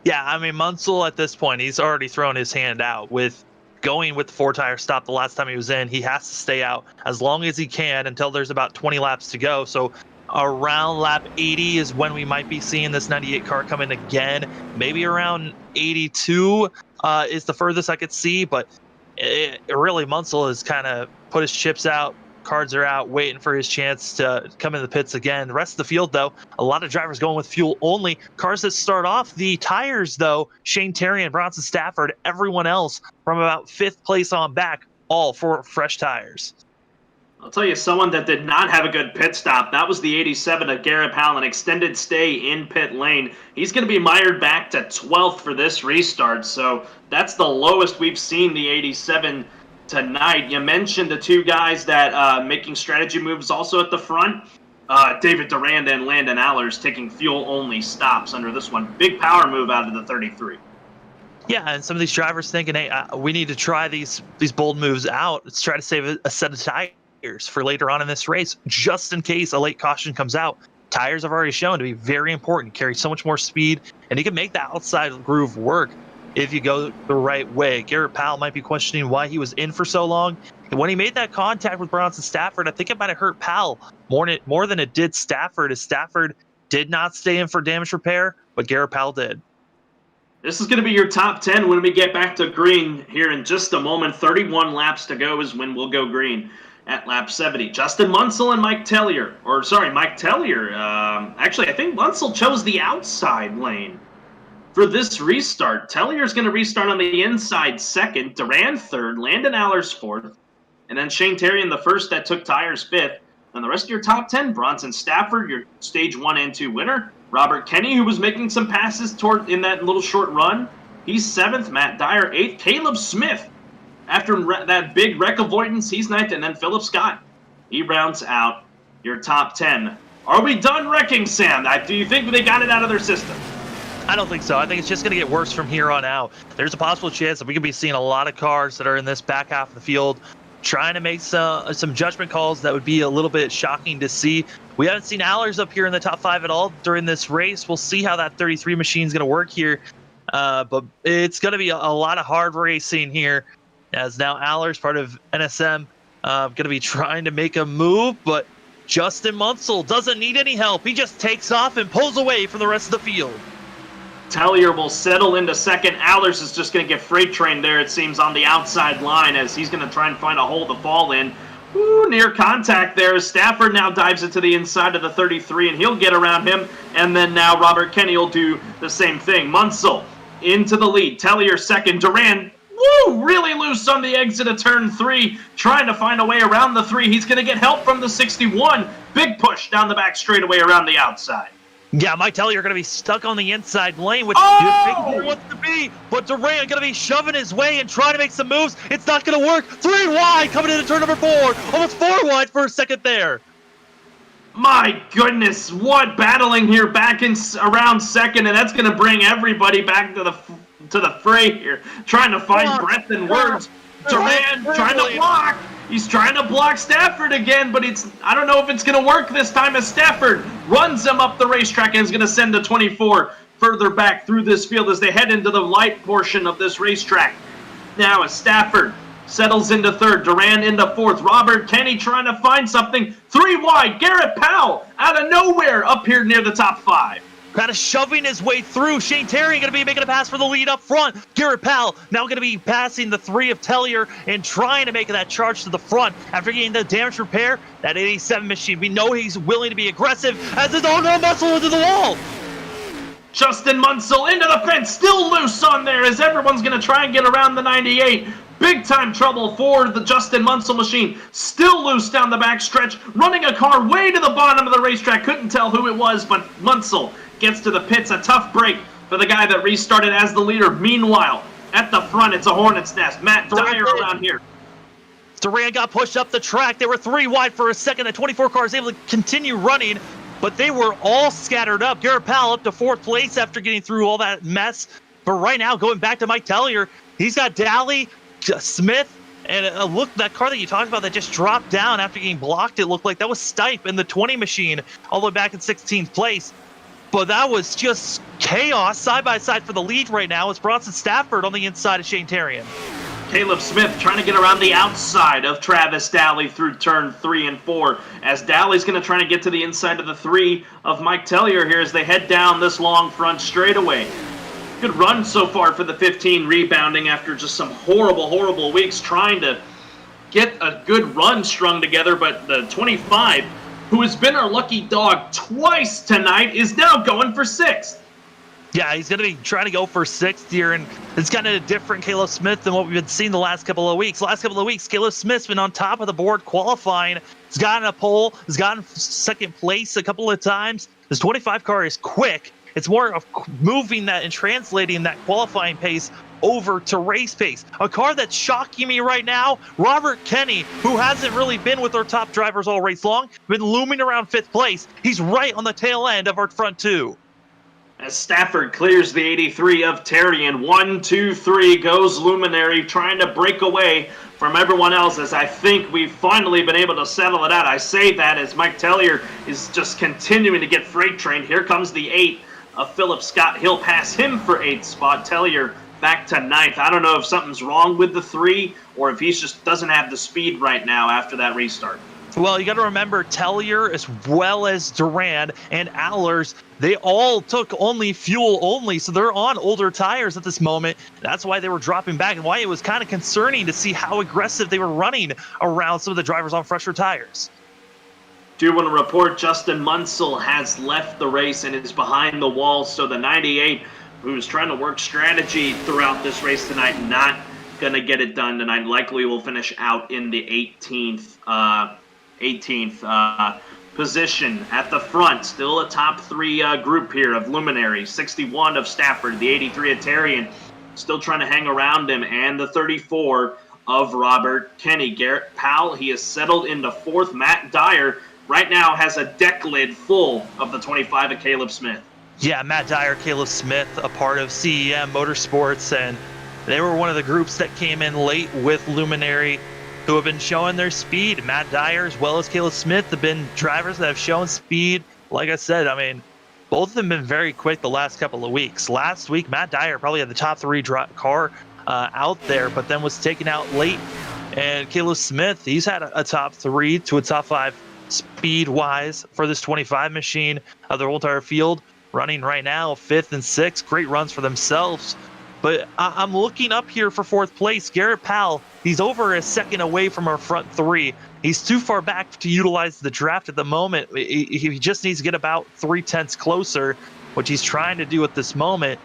Speaker 2: Yeah, I mean, Munsell at this point, he's already thrown his hand out with going with the 4-tire stop the last time he was in. He has to stay out as long as he can until there's about 20 laps to go. So around lap 80 is when we might be seeing this 98 car come in again. Maybe around 82 is the furthest I could see, but really Munsell has kind of put his chips out. Cards are out, waiting for his chance to come in the pits again. The rest of the field, though, a lot of drivers going with fuel only. Cars that start off the tires, though, Shane Terrian, Bronson Stafford, everyone else from about 5th place on back, all for fresh tires.
Speaker 1: I'll tell you someone that did not have a good pit stop. That was the 87 of Garrett Powell, an extended stay in pit lane. He's going to be mired back to 12th for this restart, so that's the lowest we've seen the 87 tonight. You mentioned the two guys that making strategy moves also at the front. David Durand and Landon Allers taking fuel-only stops under this one. Big power move out of the 33.
Speaker 2: Yeah, and some of these drivers thinking, hey, we need to try these bold moves out. Let's try to save a set of tires for later on in this race, just in case a late caution comes out. Tires have already shown to be very important, carry so much more speed, and you can make that outside groove work if you go the right way. Garrett Powell might be questioning why he was in for so long. And when he made that contact with Bronson Stafford, I think it might have hurt Powell more than it did Stafford, as Stafford did not stay in for damage repair, but Garrett Powell did.
Speaker 1: This is going to be your top 10 when we get back to green here in just a moment. 31 laps to go is when we'll go green at lap 70. Justin Munsell and Mike Tellier. Actually, I think Munsell chose the outside lane for this restart. Tellier's going to restart on the inside second, Durand third, Landon Allers fourth, and then Shane Terry in the first that took tires fifth. And the rest of your top 10, Bronson Stafford, your stage 1 and 2 winner. Robert Kenny, who was making some passes in that little short run, he's 7th. Matt Dyer 8th. Caleb Smith, after that big wreck avoidance, he's 9th. And then Philip Scott, he rounds out your top 10. Are we done wrecking, Sam? Do you think they got it out of their system?
Speaker 2: I don't think so. I think it's just going to get worse from here on out. There's a possible chance that we could be seeing a lot of cars that are in this back half of the field trying to make some judgment calls that would be a little bit shocking to see. We haven't seen Allers up here in the top 5 at all during this race. We'll see how that 33 machine is going to work here. But it's going to be a lot of hard racing here, as now Allers, part of NSM, going to be trying to make a move, but Justin Munsell doesn't need any help. He just takes off and pulls away from the rest of the field.
Speaker 1: Tellier will settle into second. Allers is just going to get freight trained there, it seems, on the outside line, as he's going to try and find a hole to fall in. Ooh, near contact there. Stafford now dives into the inside of the 33, and he'll get around him. And then now Robert Kenny will do the same thing. Munsell into the lead. Tellier second. Durand, really loose on the exit of turn 3, trying to find a way around the 3. He's going to get help from the 61. Big push down the back straightaway around the outside.
Speaker 2: Yeah, Mike Tellier going to be stuck on the inside lane, which
Speaker 1: Oh!
Speaker 2: you'd think he wants to be, but Durand going to be shoving his way and trying to make some moves. It's not going to work. 3 wide coming into turn number 4. Almost 4 wide for a second there.
Speaker 1: My goodness, what battling here back in around second, and that's going to bring everybody back to the fray here, trying to find breath and words. Durand trying to block. He's trying to block Stafford again, but I don't know if it's going to work this time, as Stafford runs him up the racetrack and is going to send the 24 further back through this field as they head into the light portion of this racetrack. Now as Stafford settles into third, Durand into fourth, Robert Kenny trying to find something. 3 wide, Garrett Powell out of nowhere up here near the top 5.
Speaker 2: Kind of shoving his way through. Shane Terry going to be making a pass for the lead up front. Garrett Powell now going to be passing the 3 of Tellier and trying to make that charge to the front after getting the damage repair. That 87 machine, we know he's willing to be aggressive, as his own muscle into the wall.
Speaker 1: Justin Munsell into the fence, still loose on there as everyone's going to try and get around the 98. Big time trouble for the Justin Munsell machine. Still loose down the back stretch, running a car way to the bottom of the racetrack. Couldn't tell who it was, but Munsell gets to the pits. A tough break for the guy that restarted as the leader. Meanwhile, at the front, it's a hornet's nest. Matt Dyer around here.
Speaker 2: Durand got pushed up the track. They were 3 wide for a second. The 24 car was able to continue running, but they were all scattered up. Garrett Powell up to 4th place after getting through all that mess. But right now, going back to Mike Tellier, he's got Daly, Smith, and look, that car that you talked about that just dropped down after getting blocked, it looked like that was Stipe in the 20 machine all the way back in 16th place. But that was just chaos side by side for the lead right now. It's Bronson Stafford on the inside of Shane Terrian.
Speaker 1: Caleb Smith trying to get around the outside of Travis Daly through turn 3 and 4, as Daly's going to try to get to the inside of the 3 of Mike Tellier here as they head down this long front straightaway. Good run so far for the 15, rebounding after just some horrible weeks trying to get a good run strung together, but the 25, who has been our lucky dog twice tonight, is now going for 6th.
Speaker 2: Yeah, he's going to be trying to go for sixth here, and it's kind of a different Caleb Smith than what we've been seeing the last couple of weeks. Caleb Smith's been on top of the board qualifying. He's gotten a pole. He's gotten second place a couple of times. This 25 car is quick. It's more of moving that and translating that qualifying pace over to race pace. A car that's shocking me right now, Robert Kenny, who hasn't really been with our top drivers all race long, been looming around fifth place. He's right on the tail end of our front two.
Speaker 1: As Stafford clears the 83 of Terrian, 1, 2, 3 goes Luminary, trying to break away from everyone else, as I think we've finally been able to settle it out. I say that as Mike Tellier is just continuing to get freight trained. Here comes the 8 of Philip Scott. He'll pass him for 8th spot. Tellier back to 9th. I don't know if something's wrong with the 3 or if he just doesn't have the speed right now after that restart.
Speaker 2: Well, you got to remember, Tellier as well as Durand and Allers, they all took only fuel only, so they're on older tires at this moment. That's why they were dropping back and why it was kind of concerning to see how aggressive they were running around some of the drivers on fresher tires.
Speaker 1: Do want to report Justin Munsell has left the race and is behind the wall, so the 98, who's trying to work strategy throughout this race tonight, not going to get it done tonight. Likely will finish out in the 18th position at the front. Still a top 3 group here of Luminary. 61 of Stafford, the 83 of Terrian, still trying to hang around him, and the 34 of Robert Kenny. Garrett Powell, he is settled into 4th. Matt Dyer right now has a deck lid full of the 25 of Caleb Smith.
Speaker 2: Yeah, Matt Dyer, Caleb Smith, a part of CEM Motorsports, and they were one of the groups that came in late with Luminary, who have been showing their speed. Matt Dyer as well as Caleb Smith have been drivers that have shown speed. Like I said, I mean, both of them have been very quick the last couple of weeks. Last week, Matt Dyer probably had the top 3 car out there, but then was taken out late. And Caleb Smith, he's had a top 3 to a top 5 speed-wise for this 25 machine of their whole entire field, running right now 5th and 6th. Great runs for themselves. But I'm looking up here for 4th place. Garrett Powell, he's over a second away from our front 3. He's too far back to utilize the draft at the moment. He just needs to get about 3/10 closer, which he's trying to do at this moment.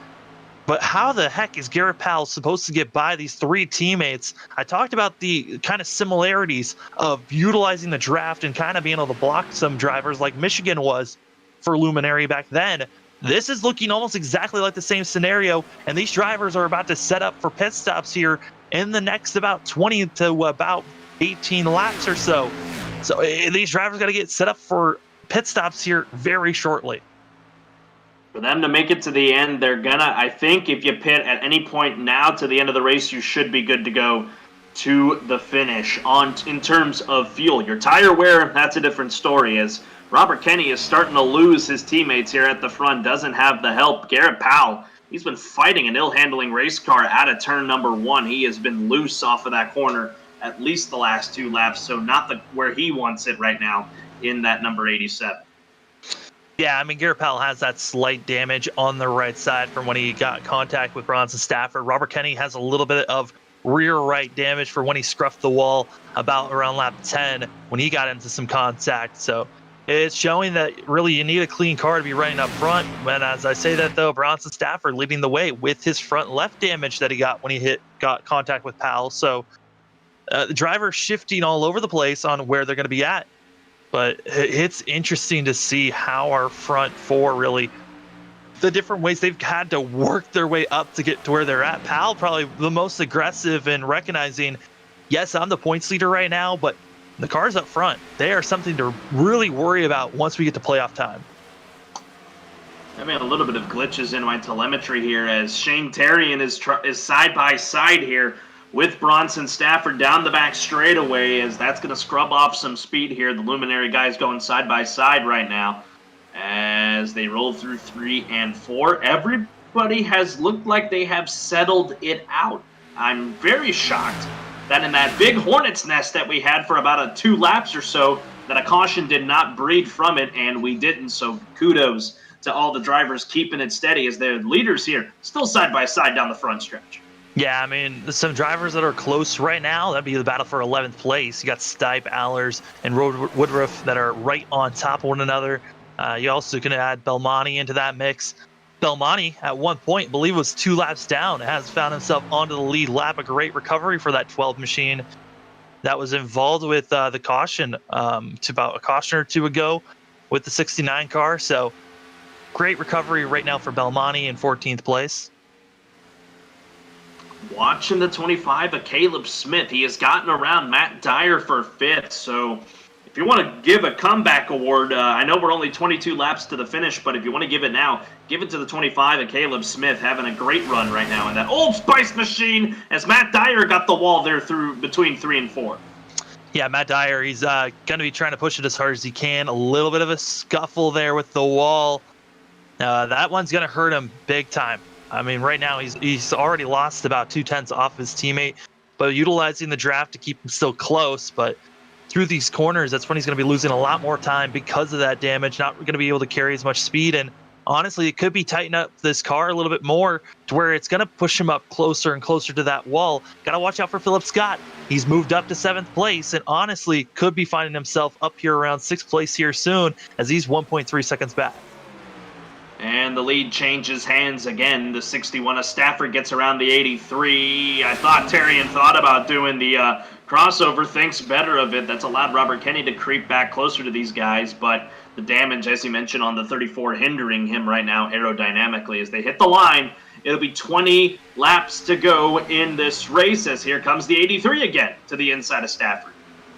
Speaker 2: But how the heck is Garrett Powell supposed to get by these 3 teammates? I talked about the kind of similarities of utilizing the draft and kind of being able to block some drivers like Michigan was for Luminary back then. This is looking almost exactly like the same scenario, and these drivers are about to set up for pit stops here in the next about 20 to about 18 laps or so. So these drivers got to get set up for pit stops here very shortly.
Speaker 1: For them to make it to the end, they're gonna, I think if you pit at any point now to the end of the race, you should be good to go to the finish. In terms of fuel, your tire wear, that's a different story, as Robert Kenny is starting to lose his teammates here at the front, doesn't have the help. Garrett Powell, he's been fighting an ill-handling race car out of turn number 1. He has been loose off of that corner at least the last 2 laps, so not where he wants it right now in that number 87.
Speaker 2: Yeah, I mean, Garrett Powell has that slight damage on the right side from when he got contact with Bronson Stafford. Robert Kenny has a little bit of rear right damage for when he scruffed the wall about around lap 10 when he got into some contact. So it's showing that really you need a clean car to be running up front. When, as I say that though, Bronson Stafford leading the way with his front left damage that he got when he got contact with Powell. So the driver's shifting all over the place on where they're going to be at. But it's interesting to see how our front 4 really, the different ways they've had to work their way up to get to where they're at. Powell probably the most aggressive in recognizing, yes, I'm the points leader right now, but the cars up front, they are something to really worry about once we get to playoff time.
Speaker 1: I mean, a little bit of glitches in my telemetry here as Shane Terrian is side by side here with Bronson Stafford down the back straightaway, as that's going to scrub off some speed here. The Luminary guys going side by side right now as they roll through 3 and 4. Everybody has looked like they have settled it out. I'm very shocked that in that big hornet's nest that we had for about 2 laps or so, that a caution did not breed from it, and we didn't. So kudos to all the drivers keeping it steady as their leaders here still side by side down the front stretch.
Speaker 2: Yeah, I mean, some drivers that are close right now, that'd be the battle for 11th place. You got Stipe, Allers, and Woodruff that are right on top of one another. You also can add Belmonte into that mix. Belmonte, at one point, believe was 2 laps down, has found himself onto the lead lap. A great recovery for that 12 machine that was involved with the caution to about a caution or two ago with the 69 car. So great recovery right now for Belmonte in 14th place.
Speaker 1: Watching the 25 of Caleb Smith. He has gotten around Matt Dyer for 5th. So if you want to give a comeback award, I know we're only 22 laps to the finish, but if you want to give it now, give it to the 25 of Caleb Smith, having a great run right now in that Old Spice machine, as Matt Dyer got the wall there through between 3 and 4.
Speaker 2: Yeah, Matt Dyer, he's going to be trying to push it as hard as he can. A little bit of a scuffle there with the wall. That one's going to hurt him big time. I mean, right now he's already lost about 2/10 off his teammate, but utilizing the draft to keep him still close. But through these corners, that's when he's going to be losing a lot more time because of that damage, not going to be able to carry as much speed. And honestly, it could be tighten up this car a little bit more to where it's going to push him up closer and closer to that wall. Got to watch out for Philip Scott. He's moved up to 7th place and honestly could be finding himself up here around 6th place here soon as he's 1.3 seconds back.
Speaker 1: And the lead changes hands again. The 61 of Stafford gets around the 83. I thought Terrian thought about doing the crossover, thinks better of it. That's allowed Robert Kenny to creep back closer to these guys, but the damage, as you mentioned, on the 34 hindering him right now aerodynamically as they hit the line. It'll be 20 laps to go in this race as here comes the 83 again to the inside of Stafford.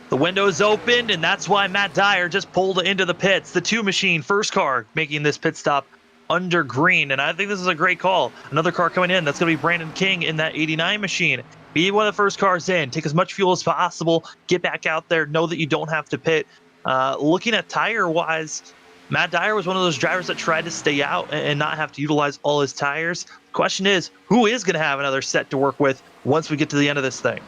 Speaker 2: The window is opened, and that's why Matt Dyer just pulled into the pits. The 2 machine first car making this pit stop under green, and I think this is a great call. Another car coming in, that's going to be Brandon King in that 89 machine. Be one of the first cars in, take as much fuel as possible, get back out there, know that you don't have to pit. Looking at tire-wise, Matt Dyer was one of those drivers that tried to stay out and not have to utilize all his tires. Question is, who is going to have another set to work with once we get to the end of this thing?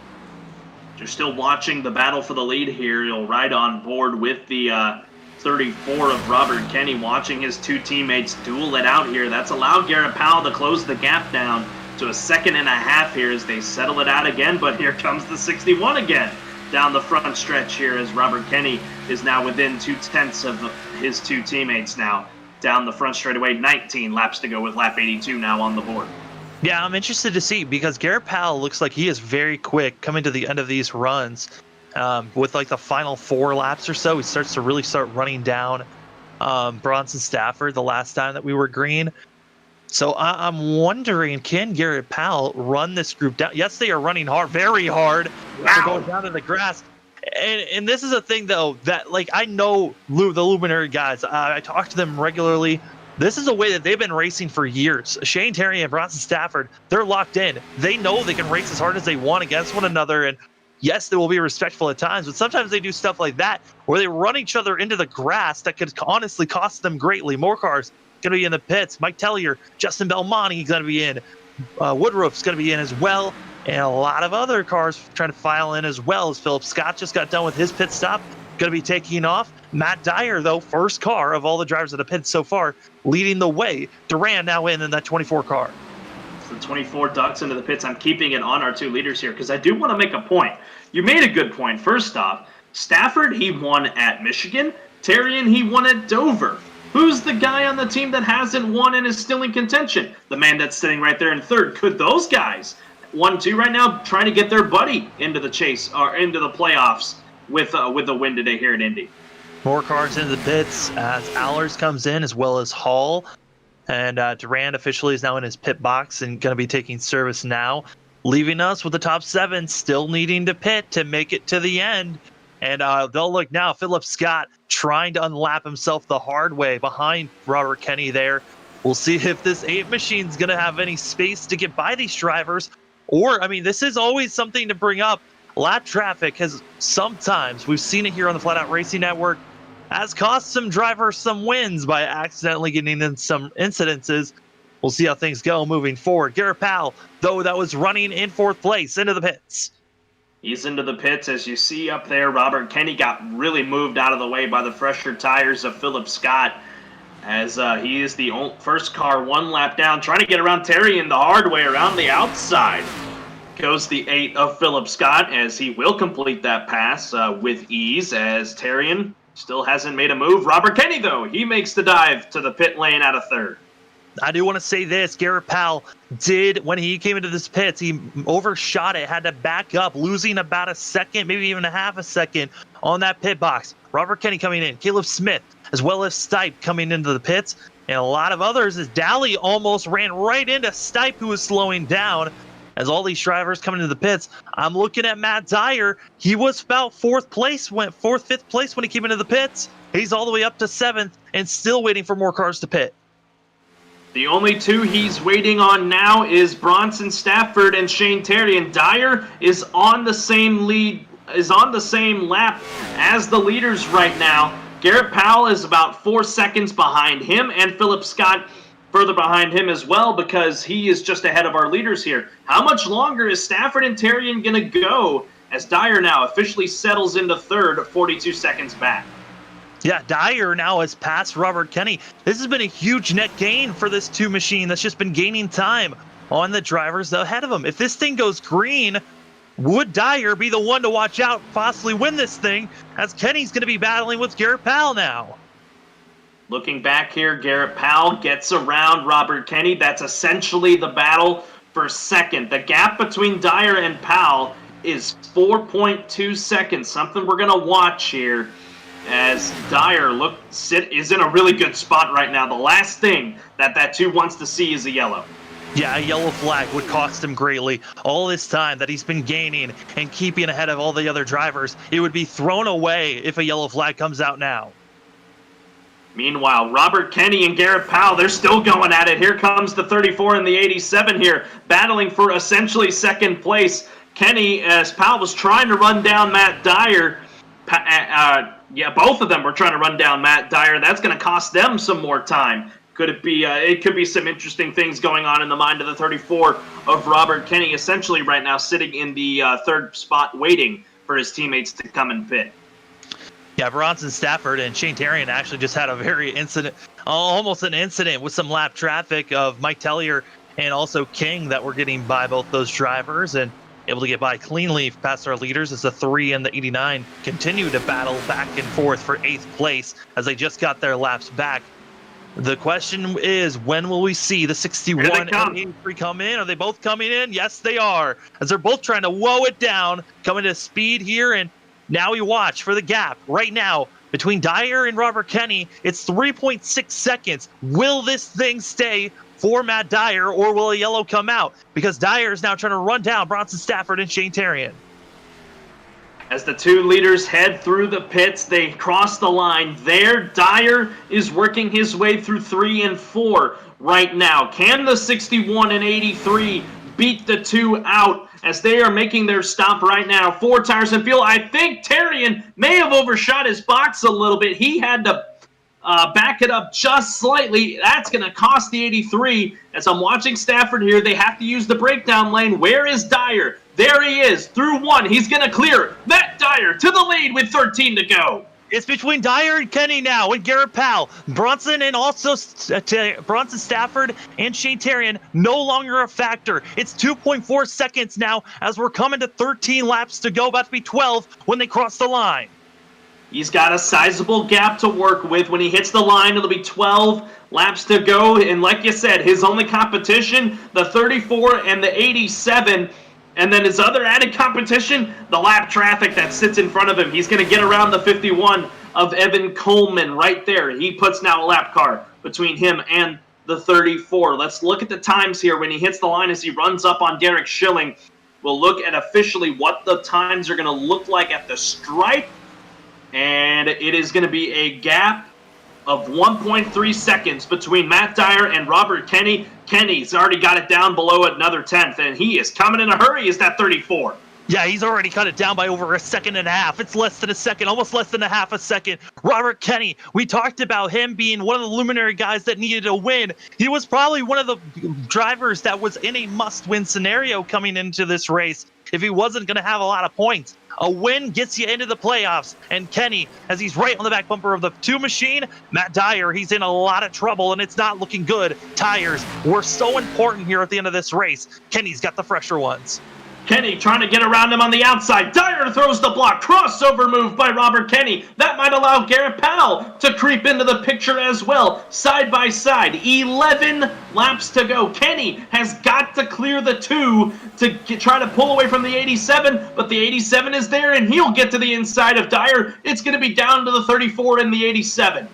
Speaker 1: You're still watching the battle for the lead here. You'll ride on board with the 34 of Robert Kenny, watching his 2 teammates duel it out here. That's allowed Garrett Powell to close the gap down to a 1.5 seconds here as they settle it out again, but here comes the 61 again down the front stretch here as Robert Kenny is now within 2/10 of his 2 teammates now down the front straightaway. 19 laps to go with lap 82 now on the board.
Speaker 2: Yeah, I'm interested to see because Garrett Powell looks like he is very quick coming to the end of these runs. With like the final 4 laps or so, he starts to really start running down Bronson Stafford the last time that we were green. So I'm wondering, can Garrett Powell run this group down? Yes, they are running hard, very hard.
Speaker 1: Wow.
Speaker 2: They're going down to the grass. And this is a thing, though, that like I know the Luminary guys. I talk to them regularly. This is a way that they've been racing for years. Shane Terry and Bronson Stafford, they're locked in. They know they can race as hard as they want against one another. And yes, they will be respectful at times, but sometimes they do stuff like that where they run each other into the grass that could honestly cost them greatly. More cars going to be in the pits. Mike Tellier, Justin Belmonte going to be in. Woodruff's going to be in as well. And a lot of other cars trying to file in as well as Philip Scott just got done with his pit stop. Going to be taking off. Matt Dyer, though, first car of all the drivers that have pitted so far, leading the way. Duran now in that 24 car.
Speaker 1: The 24 ducks into the pits. I'm keeping it on our 2 leaders here because I do want to make a point. You made a good point. First off, Stafford, he won at Michigan. Terrian, he won at Dover. Who's the guy on the team that hasn't won and is still in contention? The man that's sitting right there in 3rd. Could those guys, 1-2 right now, trying to get their buddy into the chase or into the playoffs with a win today here at Indy?
Speaker 2: More cars into the pits as Allers comes in as well as Hall. And Durand officially is now in his pit box and going to be taking service now, leaving us with the top 7 still needing to pit to make it to the end. And they'll look now, Philip Scott trying to unlap himself the hard way behind Robert Kenny there. We'll see if this 8 machine's going to have any space to get by these drivers. Or, I mean, this is always something to bring up. Lap traffic has sometimes, we've seen it here on the Flatout Racing Network, has cost some drivers some wins by accidentally getting in some incidences. We'll see how things go moving forward. Garrett Powell, though, that was running in 4th place into the pits.
Speaker 1: He's into the pits. As you see up there, Robert Kenny got really moved out of the way by the fresher tires of Philip Scott as he is the first car 1 lap down, trying to get around Terry in the hard way around the outside. Goes the 8 of Philip Scott as he will complete that pass with ease as Terrian still hasn't made a move. Robert Kenny, though, he makes the dive to the pit lane out of 3rd.
Speaker 2: I do want to say this. Garrett Powell did, when he came into this pits, he overshot it, had to back up, losing about a second, maybe even a half a second on that pit box. Robert Kenny coming in, Caleb Smith, as well as Stipe coming into the pits, and a lot of others as Daly almost ran right into Stipe, who was slowing down. As all these drivers coming into the pits, I'm looking at Matt Dyer. He was about fifth place when he came into the pits. He's all the way up to 7th and still waiting for more cars to pit.
Speaker 1: The only two he's waiting on now is Bronson Stafford and Shane Terry, and Dyer is on the same lap as the leaders right now. Garrett Powell is about 4 seconds behind him, and Philip Scott further behind him as well, because he is just ahead of our leaders here. How much longer is Stafford and Terry going to go as Dyer now officially settles into third, 42 seconds back?
Speaker 2: Yeah, Dyer now has passed Robert Kenny. This has been a huge net gain for this 2 machine that's just been gaining time on the drivers ahead of him. If this thing goes green, would Dyer be the one to watch out, possibly win this thing, as Kenny's going to be battling with Garrett Powell now?
Speaker 1: Looking back here, Garrett Powell gets around Robert Kenny. That's essentially the battle for second. The gap between Dyer and Powell is 4.2 seconds, something we're going to watch here, as Dyer is in a really good spot right now. The last thing that 2 wants to see is a yellow.
Speaker 2: Yeah, a yellow flag would cost him greatly. All this time that he's been gaining and keeping ahead of all the other drivers, it would be thrown away if a yellow flag comes out now.
Speaker 1: Meanwhile, Robert Kenny and Garrett Powell, they're still going at it. Here comes the 34 and the 87 here, battling for essentially second place. Kenny, as Powell was trying to run down Matt Dyer, both of them were trying to run down Matt Dyer. That's going to cost them some more time. Could it be? It could be some interesting things going on in the mind of the 34 of Robert Kenny, essentially right now sitting in the third spot, waiting for his teammates to come and pit.
Speaker 2: Yeah, Bronson Stafford and Shane Terrian actually just had almost an incident with some lap traffic of Mike Tellier and also King that were getting by both those drivers and able to get by cleanly past our leaders as the 3 and the 89 continue to battle back and forth for 8th place as they just got their laps back. The question is, when will we see the 61 and the 83 come in? Are they both coming in? Yes, they are, as they're both trying to woe it down, coming to speed here. And now we watch for the gap right now between Dyer and Robert Kenny. It's 3.6 seconds. Will this thing stay for Matt Dyer, or will a yellow come out? Because Dyer is now trying to run down Bronson Stafford and Shane Terrian.
Speaker 1: As the 2 leaders head through the pits, they cross the line there. Dyer is working his way through 3 and 4 right now. Can the 61 and 83 beat the 2 out as they are making their stop right now? 4 tires in fuel. I think Terrian may have overshot his box a little bit. He had to back it up just slightly. That's going to cost the 83. As I'm watching Stafford here, they have to use the breakdown lane. Where is Dyer? There he is, through 1. He's going to clear Matt Dyer to the lead with 13 to go.
Speaker 2: It's between Dyer and Kenny now, and Garrett Powell. Bronson and also Bronson Stafford and Shane Terrian no longer a factor. It's 2.4 seconds now as we're coming to 13 laps to go, about to be 12 when they cross the line.
Speaker 1: He's got a sizable gap to work with. When he hits the line, it'll be 12 laps to go. And like you said, his only competition, the 34 and the 87. And then his other added competition, the lap traffic that sits in front of him. He's going to get around the 51 of Evan Coleman right there. He puts now a lap car between him and the 34. Let's look at the times here when he hits the line as he runs up on Derek Schilling. We'll look at officially what the times are going to look like at the stripe. And it is going to be a gap of 1.3 seconds between Matt Dyer and Robert Kenny. Kenny's already got it down below another 10th, and he is coming in a hurry. Is that 34?
Speaker 2: Yeah, he's already cut it down by over a second and a half. It's less than a second, almost less than a half a second. Robert Kenny, we talked about him being one of the luminary guys that needed a win. He was probably one of the drivers that was in a must-win scenario coming into this race if he wasn't going to have a lot of points. A win gets you into the playoffs, and Kenny, as he's right on the back bumper of the 2 machine, Matt Dyer, he's in a lot of trouble, and it's not looking good. Tires were so important here at the end of this race. Kenny's got the fresher ones.
Speaker 1: Kenny trying to get around him on the outside. Dyer throws the block. Crossover move by Robert Kenny. That might allow Garrett Powell to creep into the picture as well. Side by side. 11 laps to go. Kenny has got to clear the 2 to try to pull away from the 87, but the 87 is there, and he'll get to the inside of Dyer. It's going to be down to the 34 and the 87.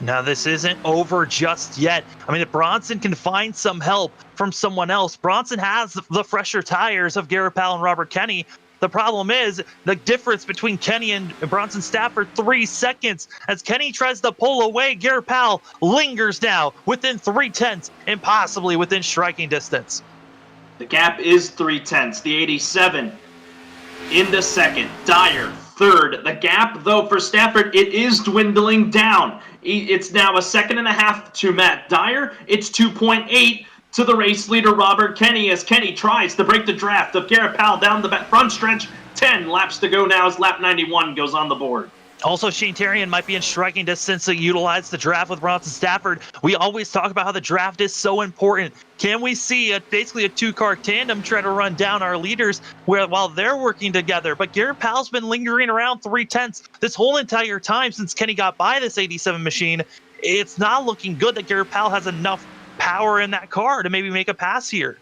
Speaker 2: Now, this isn't over just yet. I mean, if Bronson can find some help from someone else, Bronson has the fresher tires of Garrett Powell and Robert Kenny. The problem is the difference between Kenny and Bronson Stafford, 3 seconds. As Kenny tries to pull away, Garrett Powell lingers now within 3/10 and possibly within striking distance.
Speaker 1: The gap is 3/10. The 87 into second. Dyer third. The gap, though, for Stafford, it is dwindling down. It's now a 1.5 to Matt Dyer. It's 2.8 to the race leader, Robert Kenny, as Kenny tries to break the draft of Garrett Powell down the front stretch. 10 laps to go now as lap 91 goes on the board.
Speaker 2: Also, Shane Terrian might be in striking distance to utilize the draft with Bronson Stafford. We always talk about how the draft is so important. Can we see basically a 2-car tandem try to run down our leaders while they're working together? But Garrett Powell's been lingering around 3/10 this whole entire time since Kenny got by this 87 machine. It's not looking good that Garrett Powell has enough power in that car to maybe make a pass here.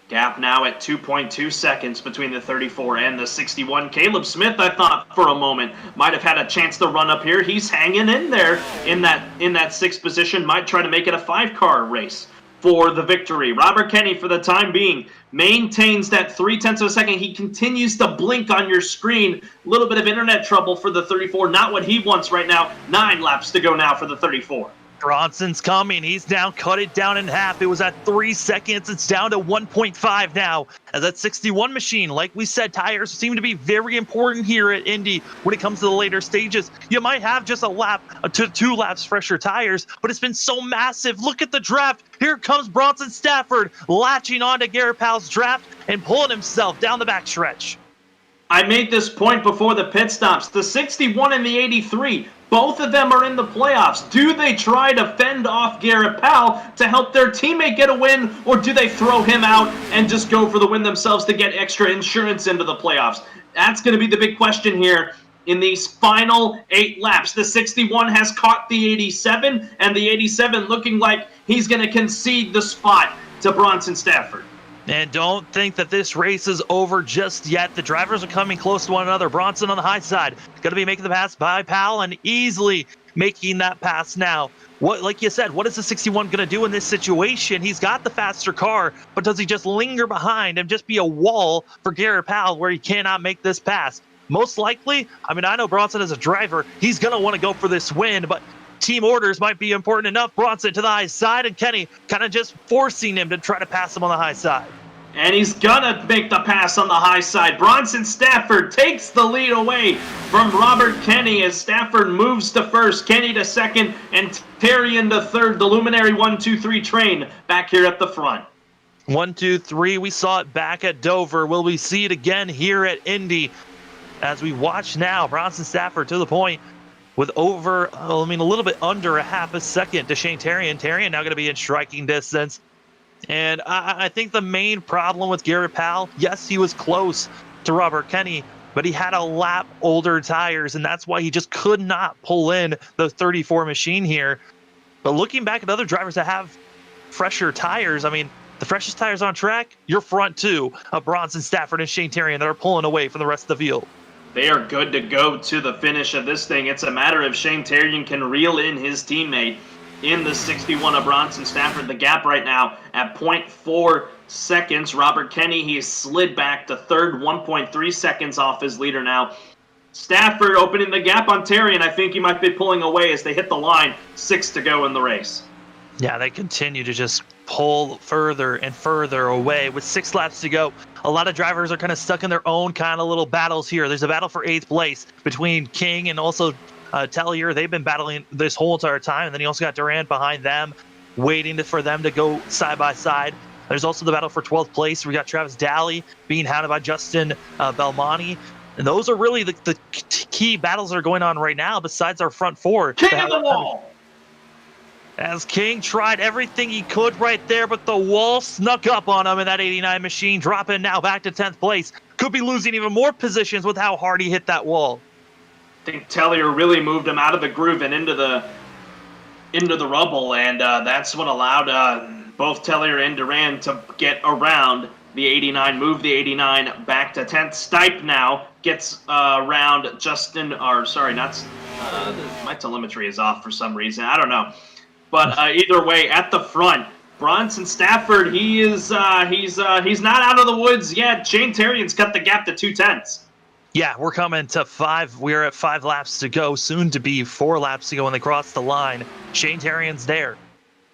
Speaker 1: Gap now at 2.2 seconds between the 34 and the 61. Caleb Smith, I thought for a moment, might have had a chance to run up here. He's hanging in there in that 6th position. Might try to make it a 5-car race for the victory. Robert Kenny, for the time being, maintains that 0.3 of a second. He continues to blink on your screen. A little bit of internet trouble for the 34. Not what he wants right now. 9 laps to go now for the 34.
Speaker 2: Bronson's coming. He's now cut it down in half. It was at 3 seconds. It's down to 1.5 now. As that 61 machine, like we said, tires seem to be very important here at Indy when it comes to the later stages. You might have just a lap to 2 laps fresher tires, but it's been so massive. Look at the draft. Here comes Bronson Stafford latching onto Garrett Powell's draft and pulling himself down the backstretch.
Speaker 1: I made this point before the pit stops. The 61 and the 83, both of them are in the playoffs. Do they try to fend off Garrett Powell to help their teammate get a win, or do they throw him out and just go for the win themselves to get extra insurance into the playoffs? That's going to be the big question here in these final 8 laps. The 61 has caught the 87, and the 87 looking like he's going to concede the spot to Bronson Stafford.
Speaker 2: And don't think that this race is over just yet. The drivers are coming close to one another. Bronson on the high side, going to be making the pass by Powell and easily making that pass now. What, like you said, what is the 61 going to do in this situation? He's got the faster car, but does he just linger behind and just be a wall for Garrett Powell where he cannot make this pass? Most likely, I mean, I know Bronson as a driver, he's going to want to go for this win, but team orders might be important enough. Bronson to the high side, and Kenny kind of just forcing him to try to pass him on the high side.
Speaker 1: And he's gonna make the pass on the high side. Bronson Stafford takes the lead away from Robert Kenny as Stafford moves to first, Kenny to second, and Terrian to third. The Luminary 1-2-3 train back here at the front.
Speaker 2: 1, 2, 3. We saw it back at Dover. Will we see it again here at Indy? As we watch now, Bronson Stafford to the point with a little bit under a half a second to Shane Terrian. Terrian now going to be in striking distance. And I think the main problem with Garrett Powell, yes, he was close to Robert Kenny, but he had a lap older tires, and that's why he just could not pull in the 34 machine here. But looking back at other drivers that have fresher tires, I mean, the freshest tires on track, your front two of Bronson Stafford and Shane Terrian that are pulling away from the rest of the field.
Speaker 1: They are good to go to the finish of this thing. It's a matter of Shane Terrian can reel in his teammate in the 61 of Bronson Stafford. The gap right now at 0.4 seconds. Robert Kenny, he has slid back to third, 1.3 seconds off his leader now. Stafford opening the gap on Terrian. I think he might be pulling away as they hit the line. 6 to go in the race.
Speaker 2: Yeah, they continue to just pull further and further away with 6 laps to go. A lot of drivers are kind of stuck in their own kind of little battles here. There's a battle for 8th place between King and also Tellier. They've been battling this whole entire time, and then you also got Durant behind them, waiting for them to go side by side. There's also the battle for 12th place. We got Travis Daly being hounded by Justin Belmonte, and those are really the key battles that are going on right now. Besides our front four,
Speaker 1: King of the wall.
Speaker 2: as King tried everything he could right there, but the wall snuck up on him in that 89 machine, dropping now back to 10th place. Could be losing even more positions with how hard he hit that wall.
Speaker 1: I think Tellier really moved him out of the groove and into the rubble, and that's what allowed both Tellier and Duran to get around the 89, move the 89 back to 10th. Stipe now gets around Justin, or sorry, not, my telemetry is off for some reason, I don't know. But either way, at the front, Bronson Stafford, he's not out of the woods yet. Shane Terrian's cut the gap to 2/10.
Speaker 2: Yeah, we're coming to 5. We're at 5 laps to go, soon to be 4 laps to go when they cross the line. Shane Terrian's there.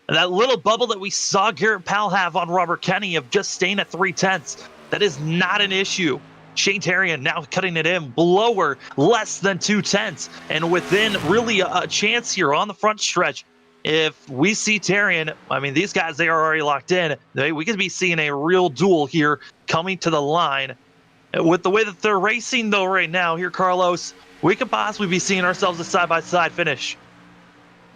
Speaker 2: And that little bubble that we saw Garrett Powell have on Robert Kenny of just staying at 3/10, that is not an issue. Shane Terrian now cutting it in lower, less than 2/10, and within really a chance here on the front stretch. If we see Terrian, I mean, these guys, they are already locked in. We could be seeing a real duel here coming to the line. With the way that they're racing, though, right now here, Carlos, we could possibly be seeing ourselves a side-by-side finish.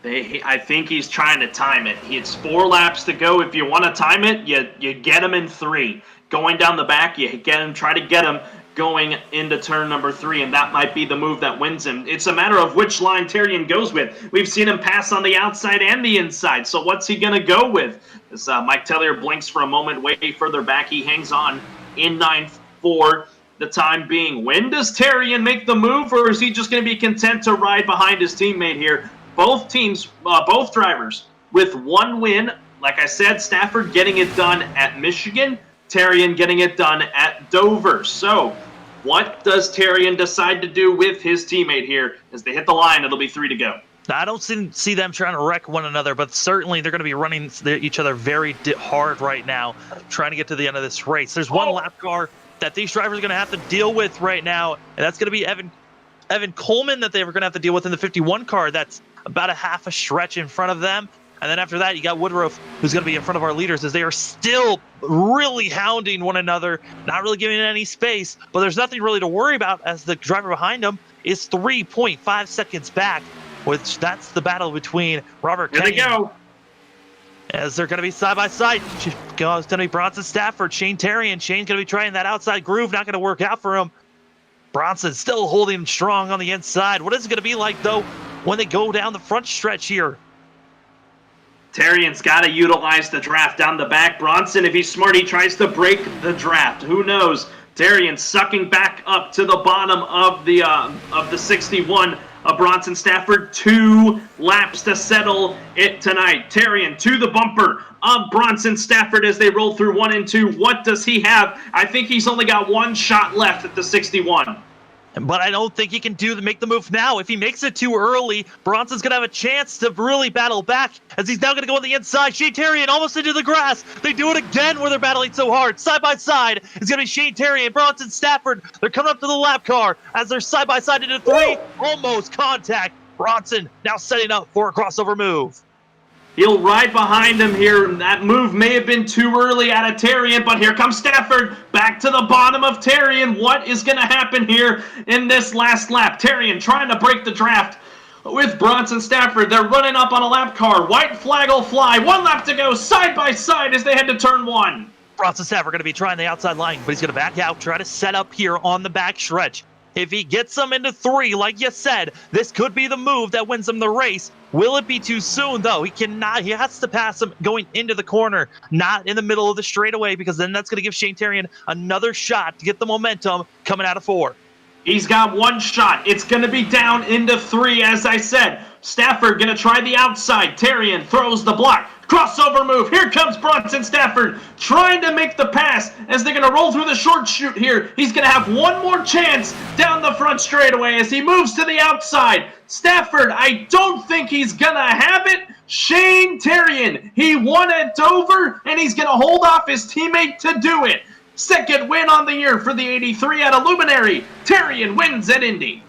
Speaker 1: I think he's trying to time it. It's 4 laps to go. If you want to time it, you get him in 3. Going down the back, you try to get him going into turn number 3, and that might be the move that wins him. It's a matter of which line Terrian goes with. We've seen him pass on the outside and the inside, so what's he going to go with? As Mike Tellier blinks for a moment way further back, he hangs on in 9th for the time being. When does Terrian make the move, or is he just going to be content to ride behind his teammate here? Both teams, both drivers with 1 win. Like I said, Stafford getting it done at Michigan, Terrian getting it done at Dover. So what does Terrian decide to do with his teammate here? As they hit the line, it'll be 3 to go.
Speaker 2: I don't see them trying to wreck one another, but certainly they're going to be running each other very hard right now, trying to get to the end of this race. There's one lap car that these drivers are going to have to deal with right now, and that's going to be Evan Coleman that they were going to have to deal with in the 51 car. That's about a half a stretch in front of them. And then after that, you got Woodruff, who's going to be in front of our leaders, as they are still really hounding one another, not really giving it any space. But there's nothing really to worry about, as the driver behind them is 3.5 seconds back, which that's the battle between Robert Kenny.
Speaker 1: Here they go.
Speaker 2: As they're going to be side by side. It's going to be Bronson Stafford, Shane Terrian. Shane's going to be trying that outside groove, not going to work out for him. Bronson still holding strong on the inside. What is it going to be like, though, when they go down the front stretch here?
Speaker 1: Terrian's got to utilize the draft down the back. Bronson, if he's smart, he tries to break the draft. Who knows? Terrian sucking back up to the bottom of the 61. Bronson Stafford, 2 laps to settle it tonight. Terrian to the bumper of Bronson Stafford as they roll through 1 and 2. What does he have? I think he's only got 1 shot left at the 61.
Speaker 2: But I don't think he can make the move now. If he makes it too early, Bronson's going to have a chance to really battle back, as he's now going to go on the inside. Shane Terrian almost into the grass. They do it again where they're battling so hard. Side by side, it's going to be Shane Terrian, Bronson Stafford. They're coming up to the lap car as they're side by side into 3. Almost contact. Bronson now setting up for a crossover move.
Speaker 1: He'll ride behind him here. That move may have been too early out of Terrian, but here comes Stafford back to the bottom of Terrian. What is going to happen here in this last lap? Terrian trying to break the draft with Bronson Stafford. They're running up on a lap car. White flag will fly. 1 lap to go, side by side as they head to turn 1.
Speaker 2: Bronson Stafford going to be trying the outside line, but he's going to back out, try to set up here on the back stretch. If he gets them into 3, like you said, this could be the move that wins him the race. Will it be too soon, though? He cannot. He has to pass him going into the corner, not in the middle of the straightaway, because then that's going to give Shane Terrian another shot to get the momentum coming out of 4.
Speaker 1: He's got 1 shot. It's going to be down into 3, as I said. Stafford going to try the outside. Terrian throws the block. Crossover move. Here comes Bronson Stafford trying to make the pass as they're going to roll through the short chute here. He's going to have 1 more chance down the front straightaway as he moves to the outside. Stafford, I don't think he's going to have it. Shane Terrian, he won at Dover, and he's going to hold off his teammate to do it. Second win on the year for the 83 at a Luminary. Terrian wins at Indy.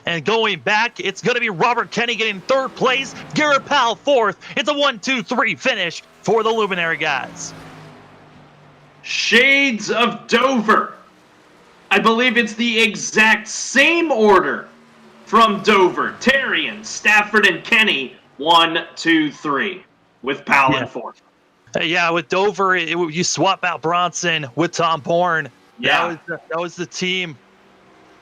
Speaker 2: And going back, it's going to be Robert Kenny getting 3rd place, Garrett Powell 4th. It's a 1-2-3 finish for the Luminary guys.
Speaker 1: Shades of Dover. I believe it's the exact same order from Dover. Terrian, Stafford, and Kenny 1, 2, 3, with Powell in fourth.
Speaker 2: Yeah, with Dover, you swap out Bronson with Tom Bourne.
Speaker 1: Yeah.
Speaker 2: That was the team.